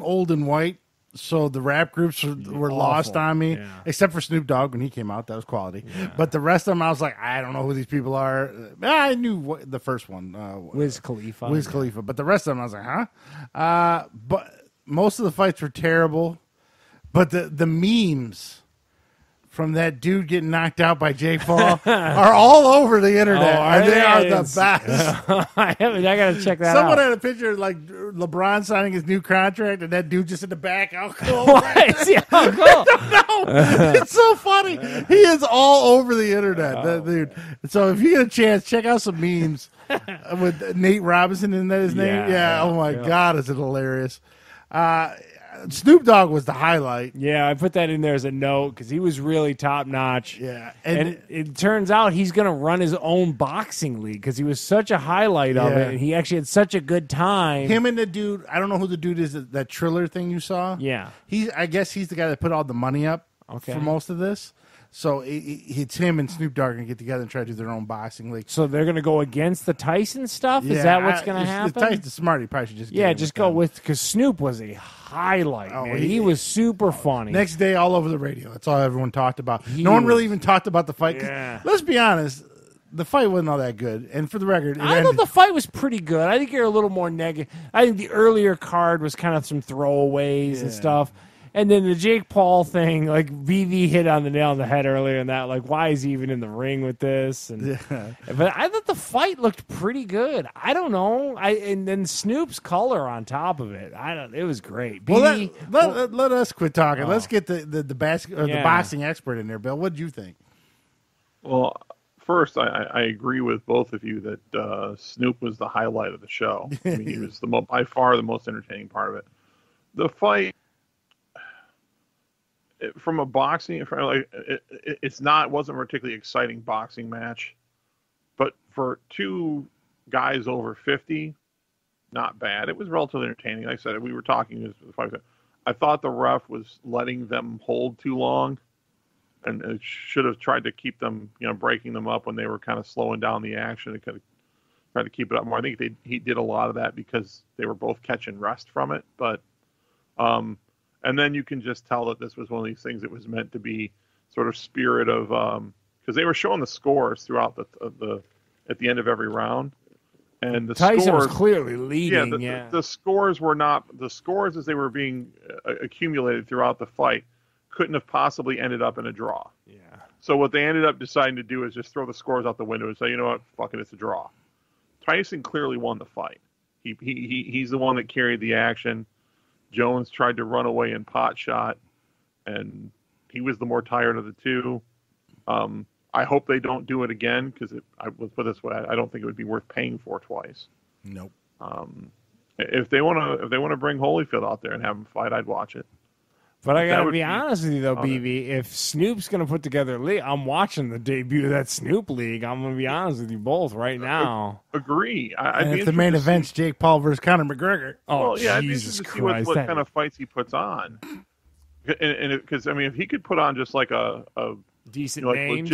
old and white, so the rap groups were lost on me, except for Snoop Dogg when he came out. That was quality. Yeah. But the rest of them, I was like, I don't know who these people are. I knew the first one. Wiz Khalifa. Wiz Khalifa. But the rest of them, I was like, huh? But most of the fights were terrible. But the memes from that dude getting knocked out by Jake Paul are all over the internet, and they are the best. I gotta check that Someone out. had a picture of, like, LeBron signing his new contract, and that dude just in the back. How cool! What? Yeah, how cool. No, it's so funny. He is all over the internet, that dude. So if you get a chance, check out some memes with Nate Robinson in his name. Yeah. Oh my God, is it hilarious? Snoop Dogg was the highlight. Yeah, I put that in there as a note because he was really top notch. Yeah, and it turns out he's going to run his own boxing league because he was such a highlight of it, and he actually had such a good time. Him and the dude, I don't know who the dude is, that Triller thing you saw. Yeah, I guess he's the guy that put all the money up for most of this. So it's him and Snoop Dogg going to get together and try to do their own boxing league. So they're going to go against the Tyson stuff? Is that what's going to happen? Tyson's smart. He probably should just just go with, because Snoop was a highlight, man. He was super funny. Next day, all over the radio. That's all everyone talked about. No one really even talked about the fight. Yeah. Let's be honest. The fight wasn't all that good. And for the record, I thought the fight was pretty good. I think you're a little more negative. I think the earlier card was kind of some throwaways and stuff. And then the Jake Paul thing, like VV hit on the nail on the head earlier in that, like, why is he even in the ring with this? And but I thought the fight looked pretty good. I don't know. And then Snoop's color on top of it. It was great. Well, let us quit talking. Let's get the boxing expert in there, Bill. What did you think? Well, first, I agree with both of you that Snoop was the highlight of the show. I mean, he was by far the most entertaining part of it. The fight, from a boxing, it wasn't a particularly exciting boxing match, but for two guys over 50, not bad. It was relatively entertaining. Like I said, we were talking. I thought the ref was letting them hold too long, and it should have tried to keep them, breaking them up when they were kind of slowing down the action. It could have tried to keep it up more. I think he did a lot of that because they were both catching rest from it, but. And then you can just tell that this was one of these things that was meant to be sort of spirit of, because they were showing the scores throughout at the end of every round, and the Tyson scores was clearly leading. The scores were not the scores as they were being accumulated throughout the fight couldn't have possibly ended up in a draw. Yeah. So what they ended up deciding to do is just throw the scores out the window and say, you know what, fuck it, it's a draw. Tyson clearly won the fight. He's the one that carried the action. Jones tried to run away and pot shot, and he was the more tired of the two. I hope they don't do it again because I will put it this way: I don't think it would be worth paying for twice. Nope. If they want to bring Holyfield out there and have him fight, I'd watch it. But I gotta be honest with you though, BB. If Snoop's gonna put together a league, I'm watching the debut of that Snoop league. I'm gonna be honest with you both right now. Agree. And if the main event's Jake Paul versus Conor McGregor. Oh, well, yeah, Jesus Christ! What kind of fights he puts on, and because if he could put on just like a decent names,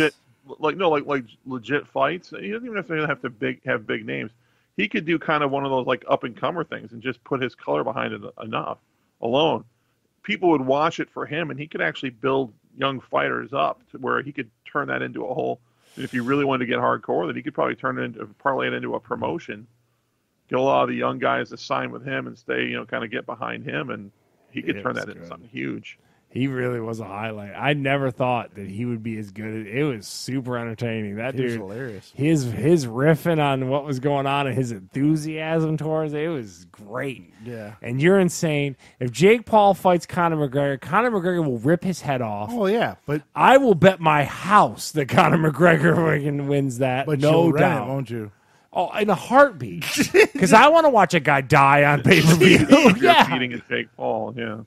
legit fights, he doesn't even have to have big names. He could do kind of one of those like up and comer things and just put his color behind it enough alone. People would watch it for him, and he could actually build young fighters up to where he could turn that into a whole. If he really wanted to get hardcore, then he could probably parlay it into a promotion. Get a lot of the young guys to sign with him and stay, kind of get behind him, and he could turn that into something huge. He really was a highlight. I never thought that he would be as good. It was super entertaining. That dude, hilarious. His riffing on what was going on and his enthusiasm towards it was great. Yeah. And you're insane. If Jake Paul fights Conor McGregor will rip his head off. Oh yeah, but I will bet my house that Conor McGregor wins that. But no you'll doubt, rent it, won't you? Oh, in a heartbeat. Because I want to watch a guy die on pay per view. Yeah, beating a Jake Paul. Yeah.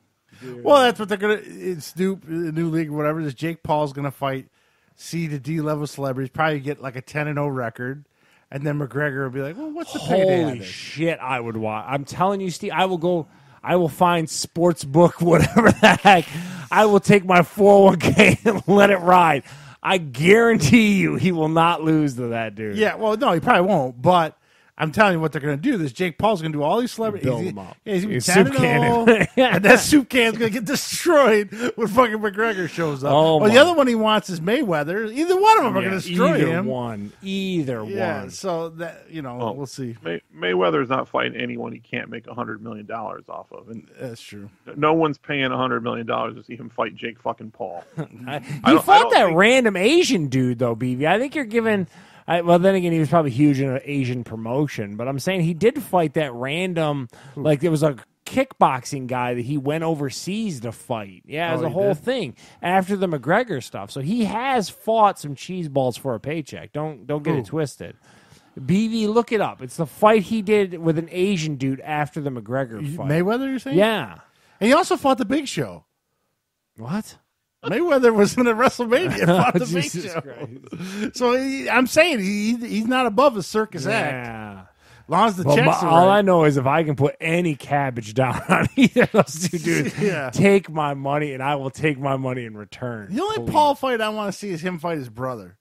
Well, that's what they're gonna. It's Snoop, the new league, or whatever. This Jake Paul's gonna fight C to D level celebrities. Probably get like a 10-0 record, and then McGregor will be like, "Well, what's the payday?" Holy shit! I would watch. I'm telling you, Steve. I will go. I will find Sportsbook, whatever the heck. I will take my 401k and let it ride. I guarantee you, he will not lose to that dude. Yeah. Well, no, he probably won't. But I'm telling you what they're going to do. This Jake Paul's going to do all these celebrities. Build them up. He's going to be Soup 10-0, cannon. and that soup can's going to get destroyed when fucking McGregor shows up. Oh, well, the my. other one he wants is Mayweather. Either one of them are going to destroy him. Either Yeah, one. so that we'll see. Mayweather's not fighting anyone he can't make $100 million off of, and That's true. no one's paying $100 million to see him fight Jake fucking Paul. He fought that random Asian dude, though, BB. I think you're giving. Well, then again, he was probably huge in an Asian promotion. But I'm saying he did fight that random, like there was a kickboxing guy that he went overseas to fight. Yeah, it was a whole thing after the McGregor stuff. So he has fought some cheese balls for a paycheck. Don't get it twisted. BV, look it up. It's the fight he did with an Asian dude after the McGregor fight. Mayweather, you're saying? Yeah. And he also fought the Big Show. What? Mayweather was in a WrestleMania. Fought the Big Jesus Show. Christ. So I'm saying he's not above a circus act. Yeah. As long as the Well, checks are all right. I know is if I can put any cabbage down on either of those two dudes, Yeah. take my money and I will take my money in return. The only Please. Paul fight I want to see is him fight his brother.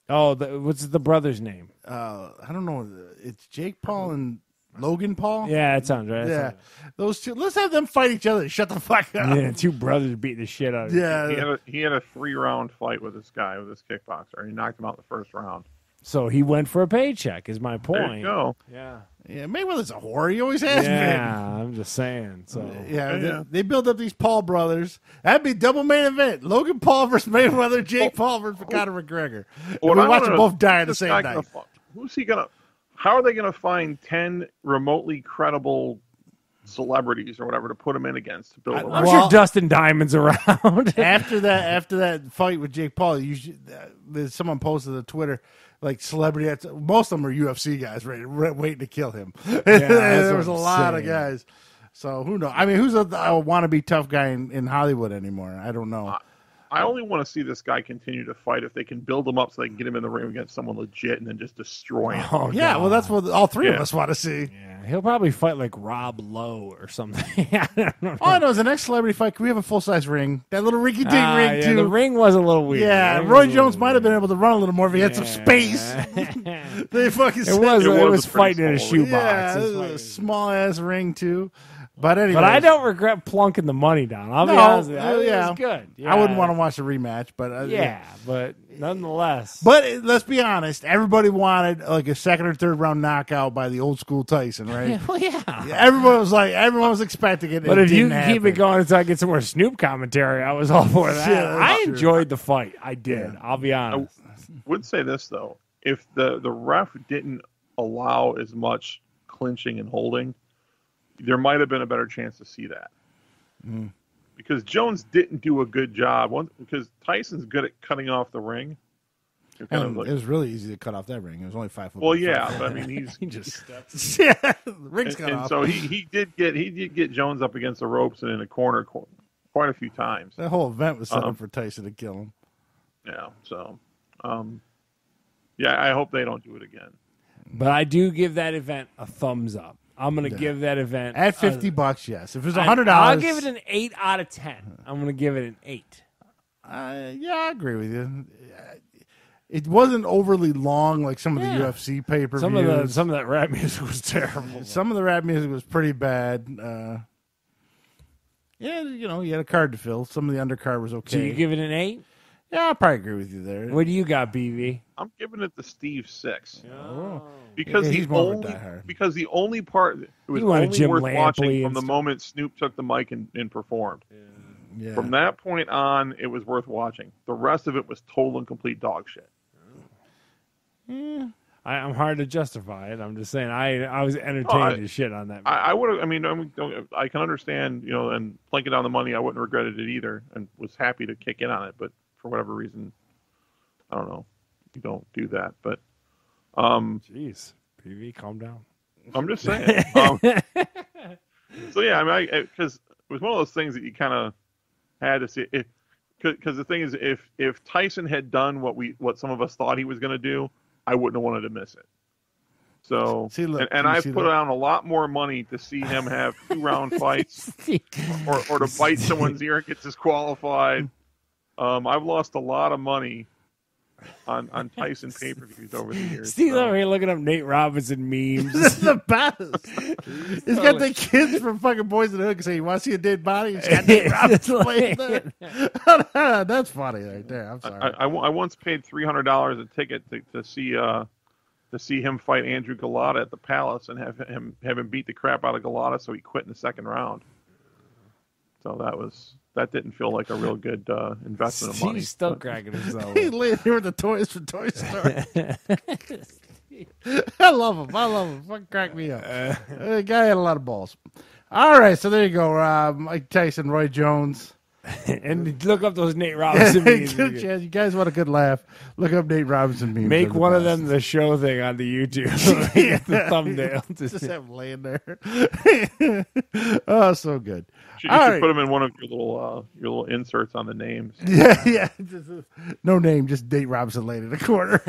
Oh, what's the brother's name? I don't know. It's Jake Paul and Logan Paul. Yeah, that sounds right. Yeah, those two. Let's have them fight each other. Shut the fuck up. Yeah, two brothers beating the shit out of each other. Yeah. He had a 3-round fight with this guy, with this kickboxer. He knocked him out in the first round. So he went for a paycheck, is my point. There you go. Yeah. Yeah, Mayweather's a whore. He always has Yeah, I'm just saying. So been. Yeah, they build up these Paul brothers. That'd be double main event. Logan Paul versus Mayweather, Jake Paul versus Conor McGregor. And we watch them both die at the same night. Who's he going to... How are they going to find 10 remotely credible celebrities or whatever to put him in against to build I'm sure Dustin Diamond's around. after that fight with Jake Paul, someone posted on Twitter, like celebrity. Most of them are UFC guys, waiting to kill him. There was a lot of guys. So who knows? I mean, who's a wannabe tough guy in Hollywood anymore? I don't know. I only want to see this guy continue to fight if they can build him up so they can get him in the ring against someone legit and then just destroy him. Oh, yeah, well, that's what all three of us want to see. Yeah, he'll probably fight like Rob Lowe or something. I don't know. All I know is the next celebrity fight, can we have a full-size ring? That little rinky-dink ring, too. The ring was a little weird. Yeah, Roy Jones might have been able to run a little more if he had some space. They fucking It was fighting in a shoebox. Yeah, it was a small-ass ring, too. But anyway, But I don't regret plunking the money down. I'll be honest with you. It was good. Yeah. I wouldn't want to watch a rematch, but but nonetheless. But let's be honest, everybody wanted like a second or third round knockout by the old school Tyson, right? Yeah, well, yeah. Everyone was expecting it. But it if you didn't keep happen. it going until I get some more Snoop commentary, I was all for that. Yeah, that's I true. enjoyed the fight. I did. Yeah. I'll be honest. Would say this though, if the ref didn't allow as much clinching and holding, there might have been a better chance to see that. Because Jones didn't do a good job. Because Tyson's good at cutting off the ring. And it was really easy to cut off that ring. It was only 5 foot. Well, yeah, but I mean, He just steps. yeah, the ring's cut and off. so he did get Jones up against the ropes and in a corner quite a few times. That whole event was set up for Tyson to kill him. Yeah, so yeah, I hope they don't do it again. But I do give that event a thumbs up. I'm going to give that event At $50, yes. If it was $100, I'll give it an 8 out of 10. I'm going to give it an 8. Yeah, I agree with you. It wasn't overly long like some of the UFC pay-per-views. Some of that rap music was terrible. Some of the rap music was pretty bad. Yeah, you had a card to fill. Some of the undercard was okay. So you give it an 8? Yeah, I probably agree with you there. What do you got, BV? I'm giving it the Steve 6. Oh. Because Yeah, he's more of a diehard. the only part it was You want a only Jim worth Lampley watching and from the stuff. moment Snoop took the mic and performed. Yeah. From that point on, it was worth watching. The rest of it was total and complete dog shit. I'm hard to justify it. I'm just saying I was entertained as shit on that. I would have. I mean, I can understand, and planking down the money, I wouldn't have regretted it either, and was happy to kick in on it. But for whatever reason, I don't know. You don't do that, but Jeez, PV, calm down. I'm just saying. So yeah, I mean, because it was one of those things that you kind of had to see. Because the thing is, if Tyson had done what some of us thought he was going to do, I wouldn't have wanted to miss it. So, See, look, and I've put down a lot more money to see him have 2-round fights, or to bite someone's ear and get disqualified. I've lost a lot of money on Tyson pay-per-views over the years. Steve's so. over here looking up Nate Robinson memes. This is the best. He's got the kids from fucking Boys in the Hood saying, "You want to see a dead body?" He's got Nate Robinson playing there. That's funny right there. I'm sorry. I once paid $300 a ticket to see him fight Andrew Galata at the Palace and have him beat the crap out of Galata, so he quit in the second round. So that didn't feel like a real good investment of money. He's still cracking himself. He laid here with the toys from Toy Story. I love him. Fucking crack me up. The guy had a lot of balls. All right, so there you go. Mike Tyson, Roy Jones. And look up those Nate Robinson memes. You guys want a good laugh? Look up Nate Robinson memes. Make one of them the show thing on the YouTube. The thumbnail. Just have him laying there. Oh, so good. You should put them in one of your little inserts on the names. Yeah. No name, just Nate Robinson laying in the corner.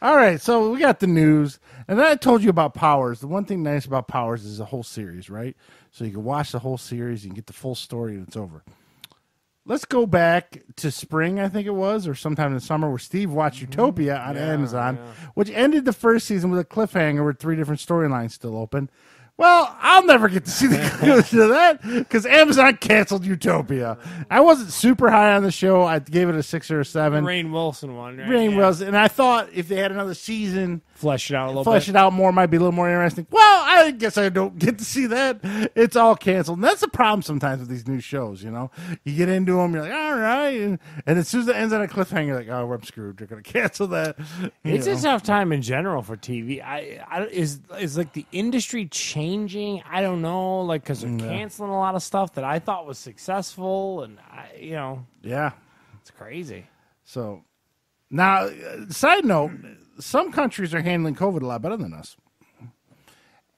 All right, so we got the news. And then I told you about Powers. The one thing nice about Powers is the whole series, right? So you can watch the whole series, you can get the full story, and it's over. Let's go back to spring, I think it was, or sometime in the summer, where Steve watched Utopia on Amazon, which ended the first season with a cliffhanger with 3 different storylines still open. Well, I'll never get to see the conclusion of that because Amazon canceled Utopia. I wasn't super high on the show. I gave it a 6 or a 7. The Rainn Wilson one, right? Rainn Wilson. And I thought if they had another season, flesh it out a little flesh bit. it out more, might be a little more interesting. Well, I guess I don't get to see that. It's all canceled. And that's the problem sometimes with these new shows, you know. You get into them, you're like, all right. And as soon as it ends on a cliffhanger, you're like, oh, I'm screwed. They're going to cancel that. It's a tough time in general for TV. Is like the industry changing? I don't know, like because they're canceling a lot of stuff that I thought was successful, and Yeah. it's crazy. So now, side note, some countries are handling COVID a lot better than us.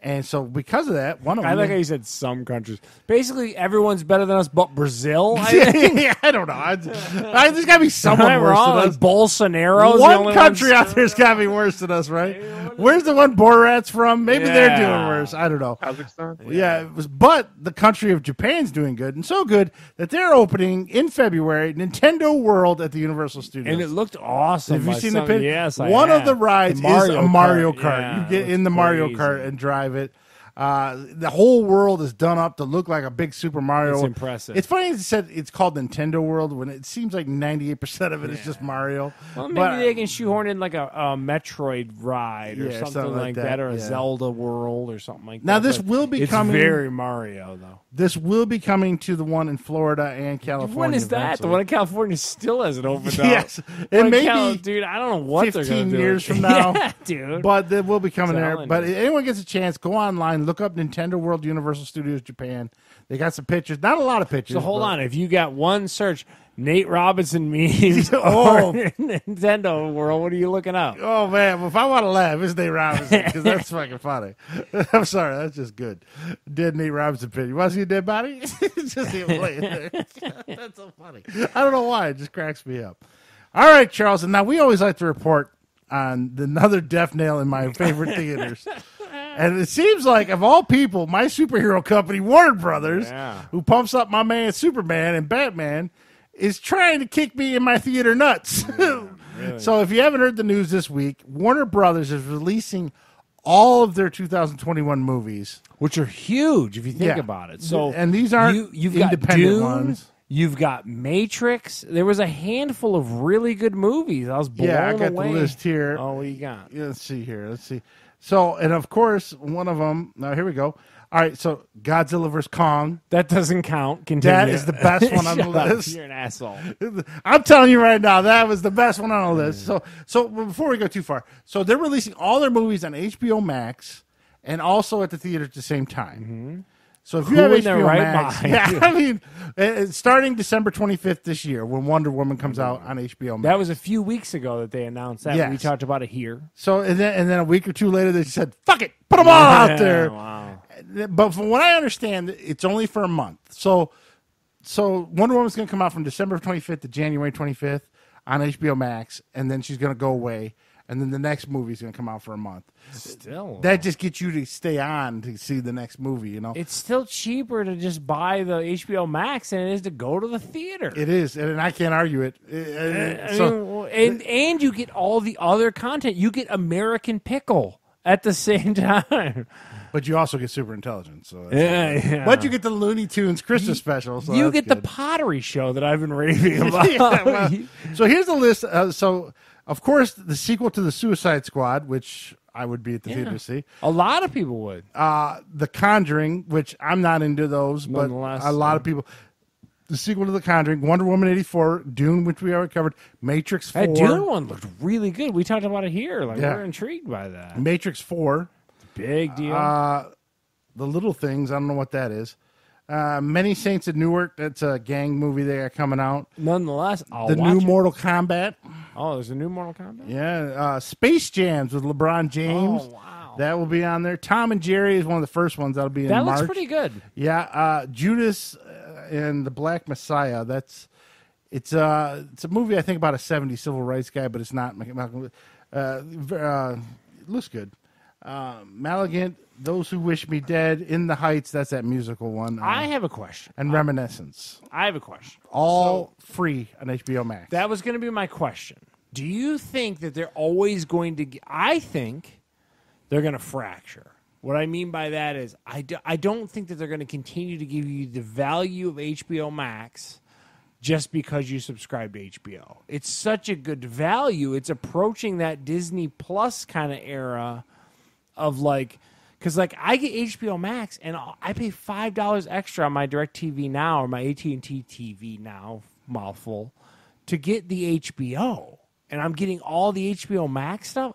And so because of that, one of them... I like how you said some countries. Basically, everyone's better than us but Brazil. Yeah, I don't know. There's got to be someone worse than us. Like Bolsonaro's One country out there's got to be worse than us, right? Where's the one Borat's from? Maybe they're doing worse. I don't know. Kazakhstan? Yeah, but the country of Japan's doing good, and so good that they're opening in February Nintendo World at the Universal Studios. And it looked awesome. Have you seen the picture? Yes, One of the rides is a Mario Kart. Yeah, You get in the Mario Kart and drive it. The whole world is done up to look like a big Super Mario. It's impressive. It's funny you said it's called Nintendo World when it seems like 98% of it is just Mario. Well, maybe they can shoehorn in like a Metroid ride or something like that, or a Zelda World or something like that. Now this will be coming. It's very Mario though. This will be coming to the one in Florida and California. When is that? Eventually. The one in California still hasn't opened up. Yes, it may be. Dude, I don't know what 15 years from now. Yeah, dude. But they will be coming there. But if anyone gets a chance, go online, look up Nintendo World Universal Studios Japan. They got some pictures. Not a lot of pictures. So hold on. If you got one search, Nate Robinson memes or Nintendo World, what are you looking up? Oh, man. Well, if I want to laugh, it's Nate Robinson because that's fucking funny. I'm sorry. That's just good. Dead Nate Robinson picture. You want to see a dead body? Just see him laying there. That's so funny. I don't know why. It just cracks me up. All right, Charles. And now we always like to report on another death nail in my favorite theaters. And it seems like, of all people, my superhero company, Warner Brothers, who pumps up my man Superman and Batman, is trying to kick me in my theater nuts. Really? So if you haven't heard the news this week, Warner Brothers is releasing all of their 2021 movies. Which are huge if you think about it. So, and these aren't you've independent got Dune, ones. You've got Matrix. There was a handful of really good movies. I was blown away. Yeah, I got the list here. Oh, what you got? Yeah, let's see here. Let's see. So, and of course, one of them. Now, here we go. All right, so Godzilla vs. Kong. That doesn't count. Continue. That is the best one on the list. You're an asshole. I'm telling you right now, that was the best one on the list. So before we go too far, so they're releasing all their movies on HBO Max and also at the theater at the same time. Mm-hmm. So if you have HBO right Max, I mean, it's starting December 25th this year when Wonder Woman comes out on HBO Max. That was a few weeks ago that they announced that. Yes. We talked about it here. So and then a week or two later they said, "Fuck it, put them all out there." Wow. But from what I understand, it's only for a month. So Wonder Woman's going to come out from December 25th to January 25th on HBO Max, and then she's going to go away. and then the next movie's going to come out for a month. Still, That just gets you to stay on to see the next movie, you know? it's still cheaper to just buy the HBO Max than it is to go to the theater. It is, and I can't argue it. And you get all the other content. You get American Pickle at the same time. But you also get Super Intelligence. So Yeah. But you get the Looney Tunes Christmas special. So You that's get the good. pottery show that I've been raving about. Yeah, well, so here's the list. So, of course, the sequel to The Suicide Squad, which I would be at the theater to see. A lot of people would. The Conjuring, which I'm not into those, but Nonetheless, a lot of people. The sequel to The Conjuring, Wonder Woman 84, Dune, which we already covered, Matrix 4. That Dune one looked really good. We talked about it here. Like Yeah. we're intrigued by that. Matrix 4. Big deal. The Little Things, I don't know what that is. Many Saints of Newark, that's a gang movie they got coming out. Nonetheless, I'll The watch new it. Mortal Kombat. Oh, there's a new Mortal Kombat? Yeah. Space Jams with LeBron James. Oh, wow. That will be on there. Tom and Jerry is one of the first ones that'll be in That March. looks pretty good. Yeah. Judas and the Black Messiah. It's a movie I think about a 70s civil rights guy, but it's not. It looks good. Malignant, Those Who Wish Me Dead, In the Heights. That's that musical one. I have a question. And Reminiscence. I have a question. All free on HBO Max. That was going to be my question. Do you think that they're always going to... I think they're going to fracture. What I mean by that is I don't think that they're going to continue to give you the value of HBO Max just because you subscribe to HBO. It's such a good value. It's approaching that Disney Plus kind of era of like... Because like I get HBO Max and I pay $5 extra on my DirecTV Now or my AT&T TV Now, mouthful, to get the HBO. And I'm getting all the HBO Max stuff.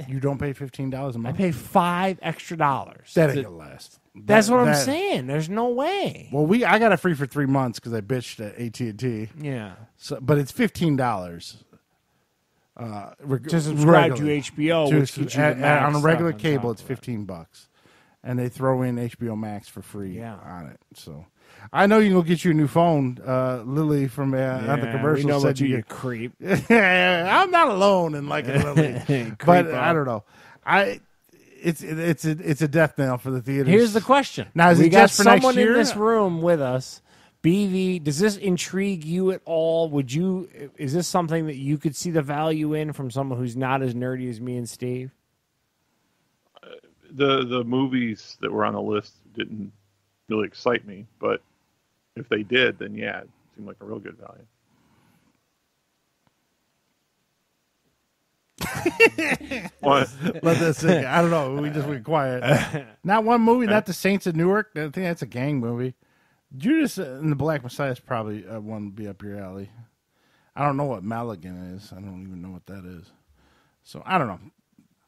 You don't pay $15 a I month? pay $5 extra. That ain't gonna last. That's what I'm saying. There's no way. Well, I got it free for 3 months because I bitched at AT&T. Yeah. So, but it's $15. To subscribe to HBO, which gets you the Max on a regular stuff on cable, top it's of it. $15, and they throw in HBO Max for free Yeah. on it. So, I know you can go get you a new phone. Lily from on the commercial we know said about you, you you creep. I'm not alone in liking Lily, but Creep I out. don't know. It's a death knell for the theaters. Here's the question. Now, is we it got just for next someone year? in this room with us. BV, does this intrigue you at all? Is this something that you could see the value in from someone who's not as nerdy as me and Steve? The movies that were on the list didn't really excite me, but if they did, then yeah, it seemed like a real good value. What? Let that sink. I don't know. We just went quiet. Not one movie. Not the Saints of Newark. I think that's a gang movie. Judas and the Black Messiah is probably one to be up your alley. I don't know what Malignant is. I don't even know what that is. So I don't know.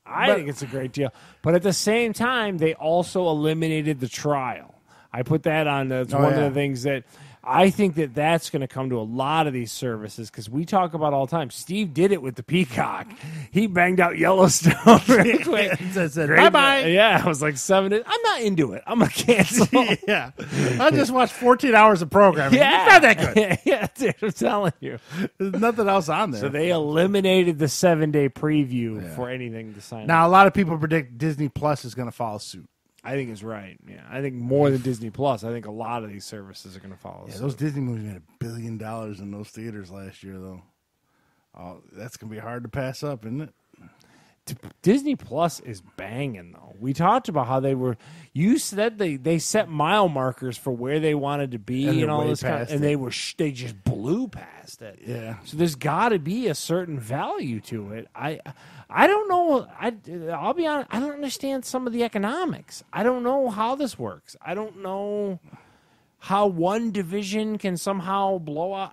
I think it's a great deal. But at the same time, they also eliminated the trial. I put that on. It's one of the things that I think that that's going to come to a lot of these services because we talk about all the time. Steve did it with the Peacock. He banged out Yellowstone real quick. Bye-bye. Yeah, I was like 7 days. I'm not into it. I'm going to cancel. Yeah. I just watched 14 hours of programming. Yeah. It's not that good. Yeah, dude, I'm telling you. There's nothing else on there. So they eliminated the 7-day preview for anything to sign up. Now, a lot of people predict Disney Plus is going to follow suit. I think it's right. Yeah, I think more than Disney Plus. I think a lot of these services are going to follow. Yeah, those Disney movies made $1 billion in those theaters last year, though. Oh, that's going to be hard to pass up, isn't it? Disney Plus is banging though. We talked about how they were. You said they set mile markers for where they wanted to be And and all way this, past and it. they just blew past it. Yeah. So there's got to be a certain value to it. I don't know. I'll be honest. I don't understand some of the economics. I don't know how this works. I don't know how one division can somehow blow out.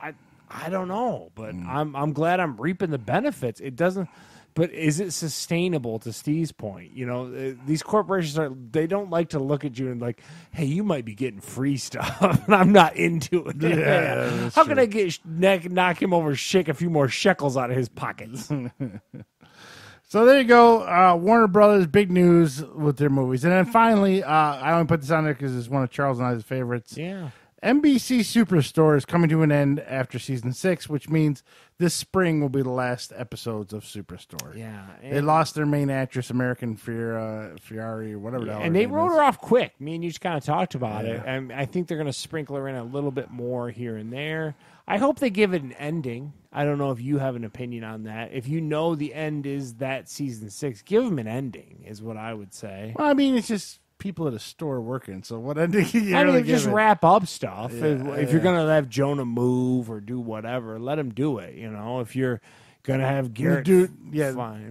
I don't know, but I'm glad I'm reaping the benefits. It doesn't. But is it sustainable? To Steve's point, you know, these corporations they don't like to look at you and like, hey, you might be getting free stuff, and I'm not into it. Yeah, How can I knock him over, shake a few more shekels out of his pockets? So there you go. Warner Brothers, big news with their movies. And then finally, I only put this on there because it's one of Charles and I's favorites. Yeah. NBC Superstore is coming to an end after season 6, which means this spring will be the last episodes of Superstore. Yeah. They lost their main actress, American Fieri, or whatever the hell. And they wrote her off quick. Me and you just kind of talked about it. Yeah. And I think they're going to sprinkle her in a little bit more here and there. I hope they give it an ending. I don't know if you have an opinion on that. If you know the end is that season 6, give them an ending, is what I would say. Well, I mean, it's just people at a store working, so what ending can you really just give it? wrap up stuff. Yeah, if you're going to have Jonah move or do whatever, let him do it. You know, if you're going to have Garrett the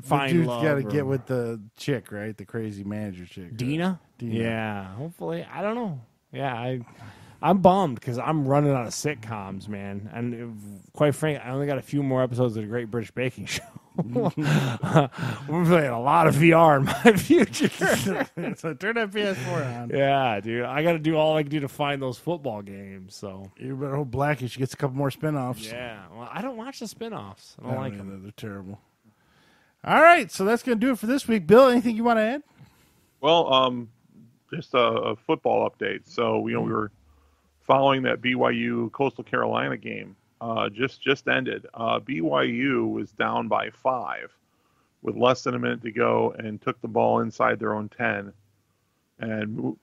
find dude's love. got to or- get with the chick, right? The crazy manager chick. Dina? Dina. Yeah, hopefully. I don't know. Yeah, I'm bummed because I'm running out of sitcoms, man. And quite frankly, I only got a few more episodes of the Great British Baking Show. We're playing a lot of VR in my future. So turn that PS4 on. Yeah, dude. I got to do all I can do to find those football games. So You better hope Blackish gets a couple more spinoffs. yeah, well, I don't watch the spinoffs. I don't like them. They're terrible. All right, so that's going to do it for this week. Bill, anything you want to add? Well, just a football update. So we were following that BYU Coastal Carolina game. Just ended. BYU was down by 5 with less than a minute to go and took the ball inside their own 10 and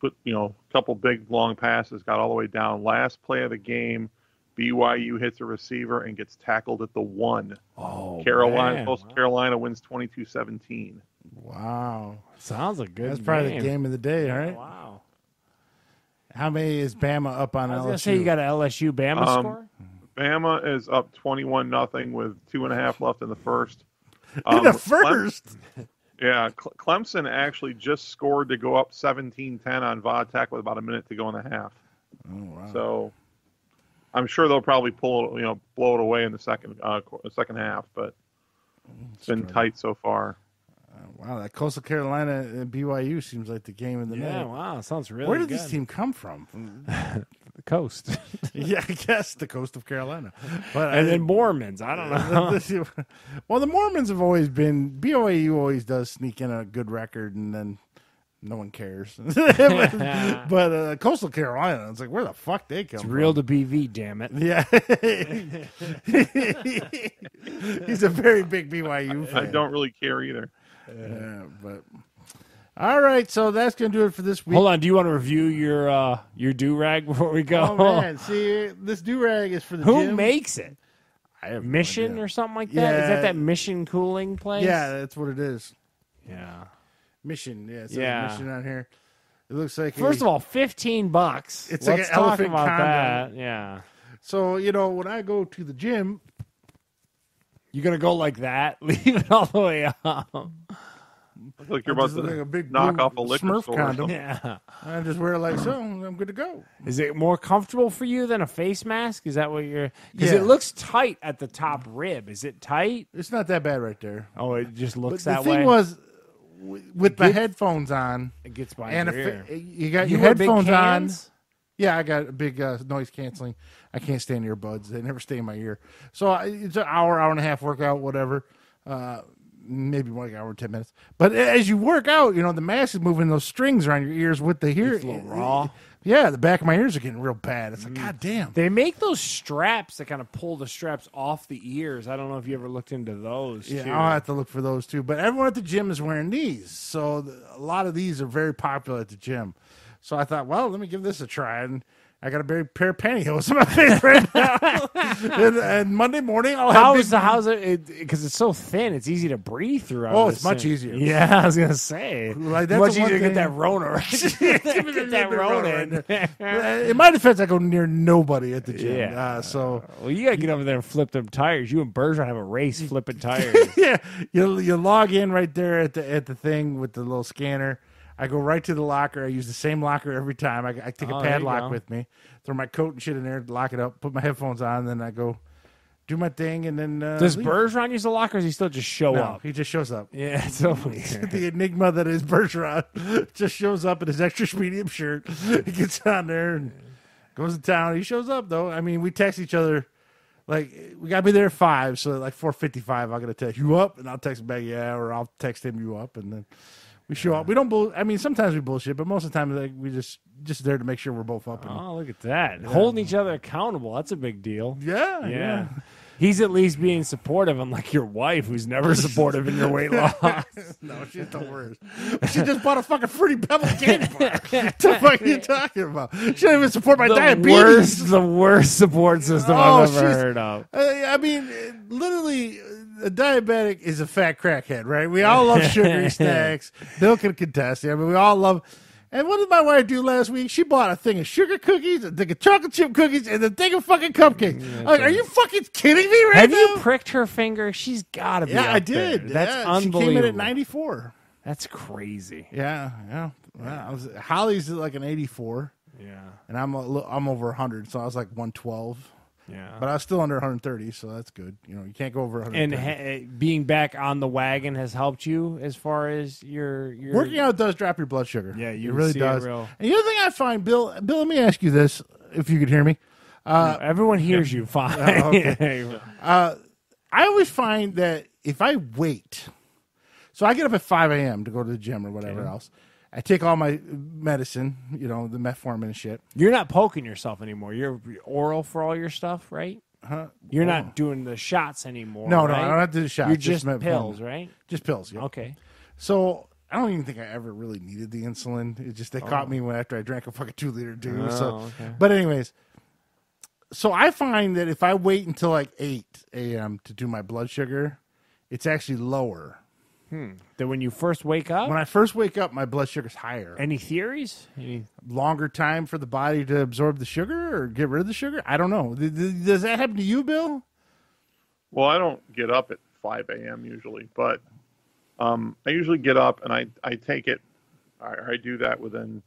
put a couple big long passes, got all the way down. Last play of the game, BYU hits a receiver and gets tackled at the 1. Oh, Carolina, Coastal Carolina wins 22-17. Wow. Sounds like a good. That's probably the game of the day, all right? Wow. How many is Bama up on I was LSU? gonna say you got an LSU Bama score. Bama is up 21-0 with 2.5 left in the first. In the first? Yeah, Clemson actually just scored to go up 17-10 on Vodtech with about a minute to go in the half. Oh, wow. So I'm sure they'll probably blow it away in the second half, but it's been tight so far. Wow, that Coastal Carolina and BYU seems like the game of the Yeah, night. wow, sounds really Where did good. this team come from? The coast. Yeah, I guess the coast of Carolina. But And then Mormons. I don't know. Well, the Mormons have always been. BYU always does sneak in a good record, and then no one cares. but Coastal Carolina, it's like, where the fuck they come It's from? real to BV, damn it. Yeah. He's a very big BYU fan. I don't really care either. Yeah, but all right, so that's gonna do it for this week. Hold on, do you want to review your do-rag before we go? Oh man, see, this do-rag is for the Who gym. makes it? I have no Mission idea. or something like that? Is Yeah. that Mission cooling place? Yeah, that's what it is. Yeah. Mission, yeah, it's Yeah. Mission on here. It looks like First of all, $15. It's like Let's an talk elephant about condom. that. Yeah. So when I go to the gym, You're going to go like that? Leave it all the way up. Looks like you're I about just look like a to big knock blue off a liquor Smurf store. condom. Yeah. I just wear it like so, and I'm good to go. Is it more comfortable for you than a face mask? Is that what you're... Because Yeah. it looks tight at the top rib. Is it tight? It's not that bad right there. Oh, it just But looks the that thing way? was, with my Get- headphones on, It gets by and your if ear. you got You your wear big headphones on. cans? Yeah, I got a big noise canceling. I can't stand earbuds; they never stay in my ear. So it's an hour and a half workout, whatever. Maybe more like an hour and 10 minutes. But as you work out, the mask is moving those strings around your ears with the ear. It's a little raw. Yeah, the back of my ears are getting real bad. It's like, God damn. They make those straps that kind of pull the straps off the ears. I don't know if you ever looked into those. Yeah, too. I'll have to look for those too. But everyone at the gym is wearing these, so a lot of these are very popular at the gym. So I thought, well, let me give this a try, and I got a big pair of pantyhose in my face right now. and Monday morning, I'll have How's it? Because it's so thin, it's easy to breathe through. I Oh, would it's much assume. easier. Yeah, I was gonna say, Like, that's much the one easier to get thing- that Rona. Right? get that Rona in. In my defense, I go near nobody at the gym. Yeah. So Well, you gotta get over there and flip them tires. You and Bergeron have a race flipping tires. yeah, you log in right there at the thing with the little scanner. I go right to the locker. I use the same locker every time. I take a Oh, there you padlock go. with me, throw my coat and shit in there, lock it up, put my headphones on, then I go do my thing, and then Does leave. Bergeron use the locker? Or does he still just show No, up? he just shows up. Yeah, it's so weird. The enigma that is Bergeron just shows up in his extra medium shirt. He gets on there and goes to town. He shows up though. I mean, we text each other. Like, we gotta be there at 5, so like 4:55, I'm gonna text you up, and I'll text him back, yeah, or I'll text him you up, and then we show up. We don't I mean, sometimes we bullshit, but most of the time, like, we just just there to make sure we're both up. And, Oh, look at that. Holding each other accountable. That's a big deal. yeah. He's at least being supportive, unlike your wife, who's never supportive in your weight loss. No, she's the worst. She just bought a fucking Fruity Pebble candy bar. What the fuck are you talking about? She don't even support my diabetes. The worst support system I've ever heard of. I mean, literally, a diabetic is a fat crackhead, right? We all love sugary snacks. Bill can contest. I mean, we all love. And what did my wife do last week? She bought a thing of sugar cookies, a thing of chocolate chip cookies, and a thing of fucking cupcakes. Like, are you fucking kidding me right now? Have you pricked her finger? She's got to be up I did. there. That's unbelievable. She came in at 94. That's crazy. Yeah. Holly's like an 84. Yeah. And I'm over 100, so I was like 112. Yeah. But I was still under 130, so that's good. You know, you can't go over 130. And being back on the wagon has helped you as far as your working out does drop your blood sugar. Yeah, it really does. And the other thing I find, Bill, let me ask you this, if you could hear me. Everyone hears you fine. Okay. I always find that if I wait, so I get up at 5 a.m. to go to the gym or whatever else. I take all my medicine, you know, the metformin and shit. You're not poking yourself anymore. You're oral for all your stuff, right? Huh? You're not doing the shots anymore. No, right? I don't have to do the shots. You're just metformin. pills, right? Just pills, yeah. Okay. So I don't even think I ever really needed the insulin. It just, they caught me after I drank a fucking 2-liter dude. Okay. But anyways, so I find that if I wait until like 8 a.m. to do my blood sugar, it's actually lower. That when you first wake up? When I first wake up, my blood sugar's higher. Any theories? Longer time for the body to absorb the sugar or get rid of the sugar? I don't know. Does that happen to you, Bill? Well, I don't get up at 5 a.m. usually, but I usually get up and I take it. I do that within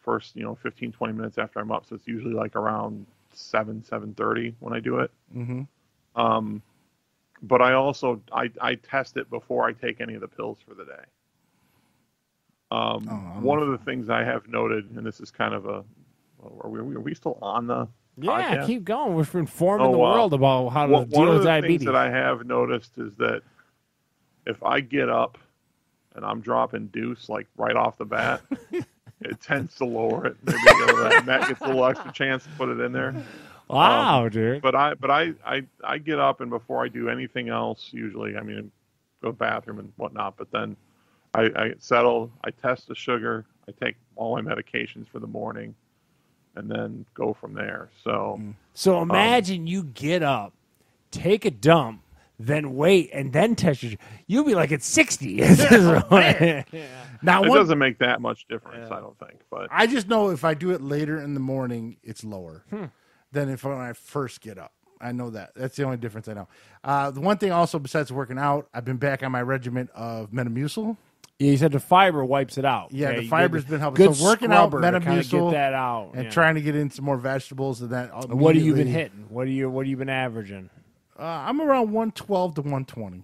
first 15, 20 minutes after I'm up. So it's usually like around 7:30 when I do it. Mm-hmm. But I also I test it before I take any of the pills for the day. One of the things I have noted, and this is kind of are we still on the podcast? Keep going. We're informing the world about how to deal with diabetes. One of the things that I have noticed is that if I get up and I'm dropping deuce like right off the bat, it tends to lower it. Maybe Matt gets a little extra chance to put it in there. Wow, dude. But I get up, and before I do anything else, usually, go to the bathroom and whatnot, but then I settle, I test the sugar, I take all my medications for the morning, and then go from there. So imagine you get up, take a dump, then wait, and then test your. You'll be like at 60. Now, it doesn't make that much difference, I don't think. But I just know if I do it later in the morning, it's lower than when I first get up. I know that. That's the only difference I know. The one thing also, besides working out, I've been back on my regimen of Metamucil. Yeah, you said the fiber wipes it out. Yeah, the fiber's been helping. Good so working out get Metamucil, that out, and trying to get in some more vegetables and that. And what have you been hitting? What have you been averaging? I'm around 112 to 120.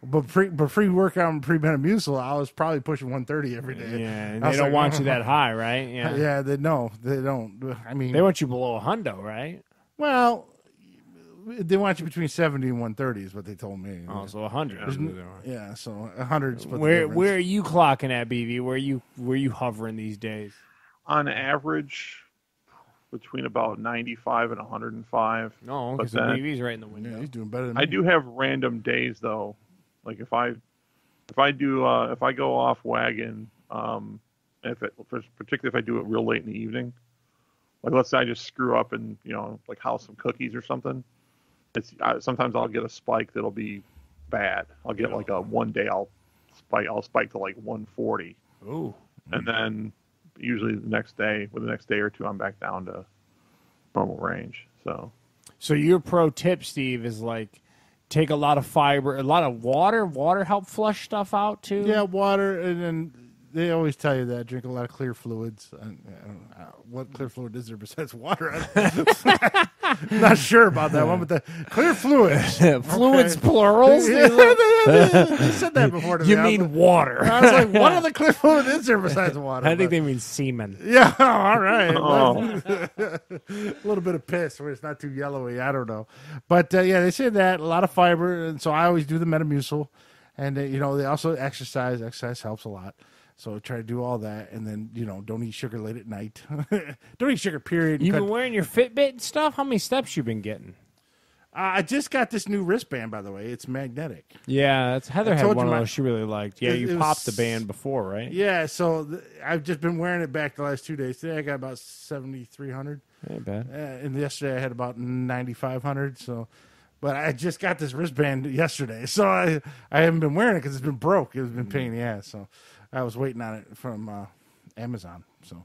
But pre-workout and pre-Metamucil, I was probably pushing 130 every day. Yeah, and they don't want you that high, right? Yeah, yeah. They don't. They want you below 100, right? Well, they want you between 70 and 130 is what they told me. Oh, so 100. Yeah, so 100 is where are you clocking at, BV? Where are you hovering these days? On average, between about 95 and 105. No, because the BV's right in the window. Yeah, he's doing better than me. I do have random days though. Like if I go off wagon, particularly if I do it real late in the evening, like let's say I just screw up and like house some cookies or something. Sometimes I'll get a spike that'll be bad. I'll get like one day I'll spike to like 140. Ooh. And then usually the next day or two I'm back down to normal range. So your pro tip, Steve, is like take a lot of fiber, a lot of water. Water help flush stuff out too. Yeah, water, and then they always tell you that drink a lot of clear fluids. I don't know, what clear fluid is there besides water? I'm not sure about that one, but the clear fluids. Fluids plurals? They said that before to me. You mean water. I was like, what other clear fluid is there besides water? I think they mean semen. Yeah, all right. Oh. A little bit of piss where it's not too yellowy. I don't know. But, yeah, they say that. A lot of fiber. And so I always do the Metamucil. And, they also exercise. Exercise helps a lot. So I try to do all that, and then don't eat sugar late at night. Don't eat sugar. Period. You been wearing your Fitbit and stuff? How many steps you been getting? I just got this new wristband, by the way. It's magnetic. Yeah, that's Heather had one of those she really liked. Yeah, you popped the was, band before, right? Yeah, so I've just been wearing it back the last 2 days. Today I got about 7,300. Ain't bad. And yesterday I had about 9,500. So, but I just got this wristband yesterday, so I haven't been wearing it because it's been broke. It's been a pain in the ass. So I was waiting on it from Amazon. So.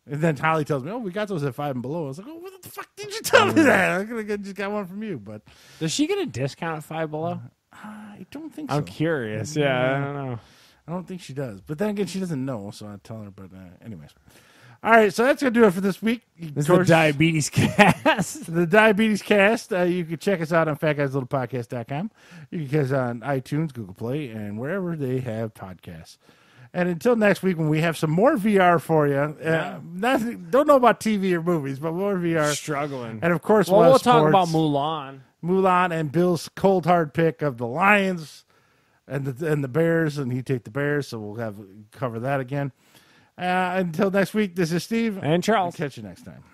And then Holly tells me, "Oh, we got those at Five and Below." I was like, "Oh, what the fuck did you tell me that? I just got one from you." But does she get a discount at Five Below? I don't think so. I'm curious. Yeah, I don't know. I don't think she does. But then again, she doesn't know, so I tell her. But anyways, all right. So that's gonna do it for this week. This is the Diabetes Cast. The Diabetes Cast. You can check us out on FatGuysLittlePodcast.com. You can catch us on iTunes, Google Play, and wherever they have podcasts. And until next week, when we have some more VR for you, don't know about TV or movies, but more VR. Struggling. And of course, we'll talk about Mulan. Mulan and Bill's cold hard pick of the Lions and the Bears, and he take the Bears, so we'll cover that again. Until next week, this is Steve and Charles. Catch you next time.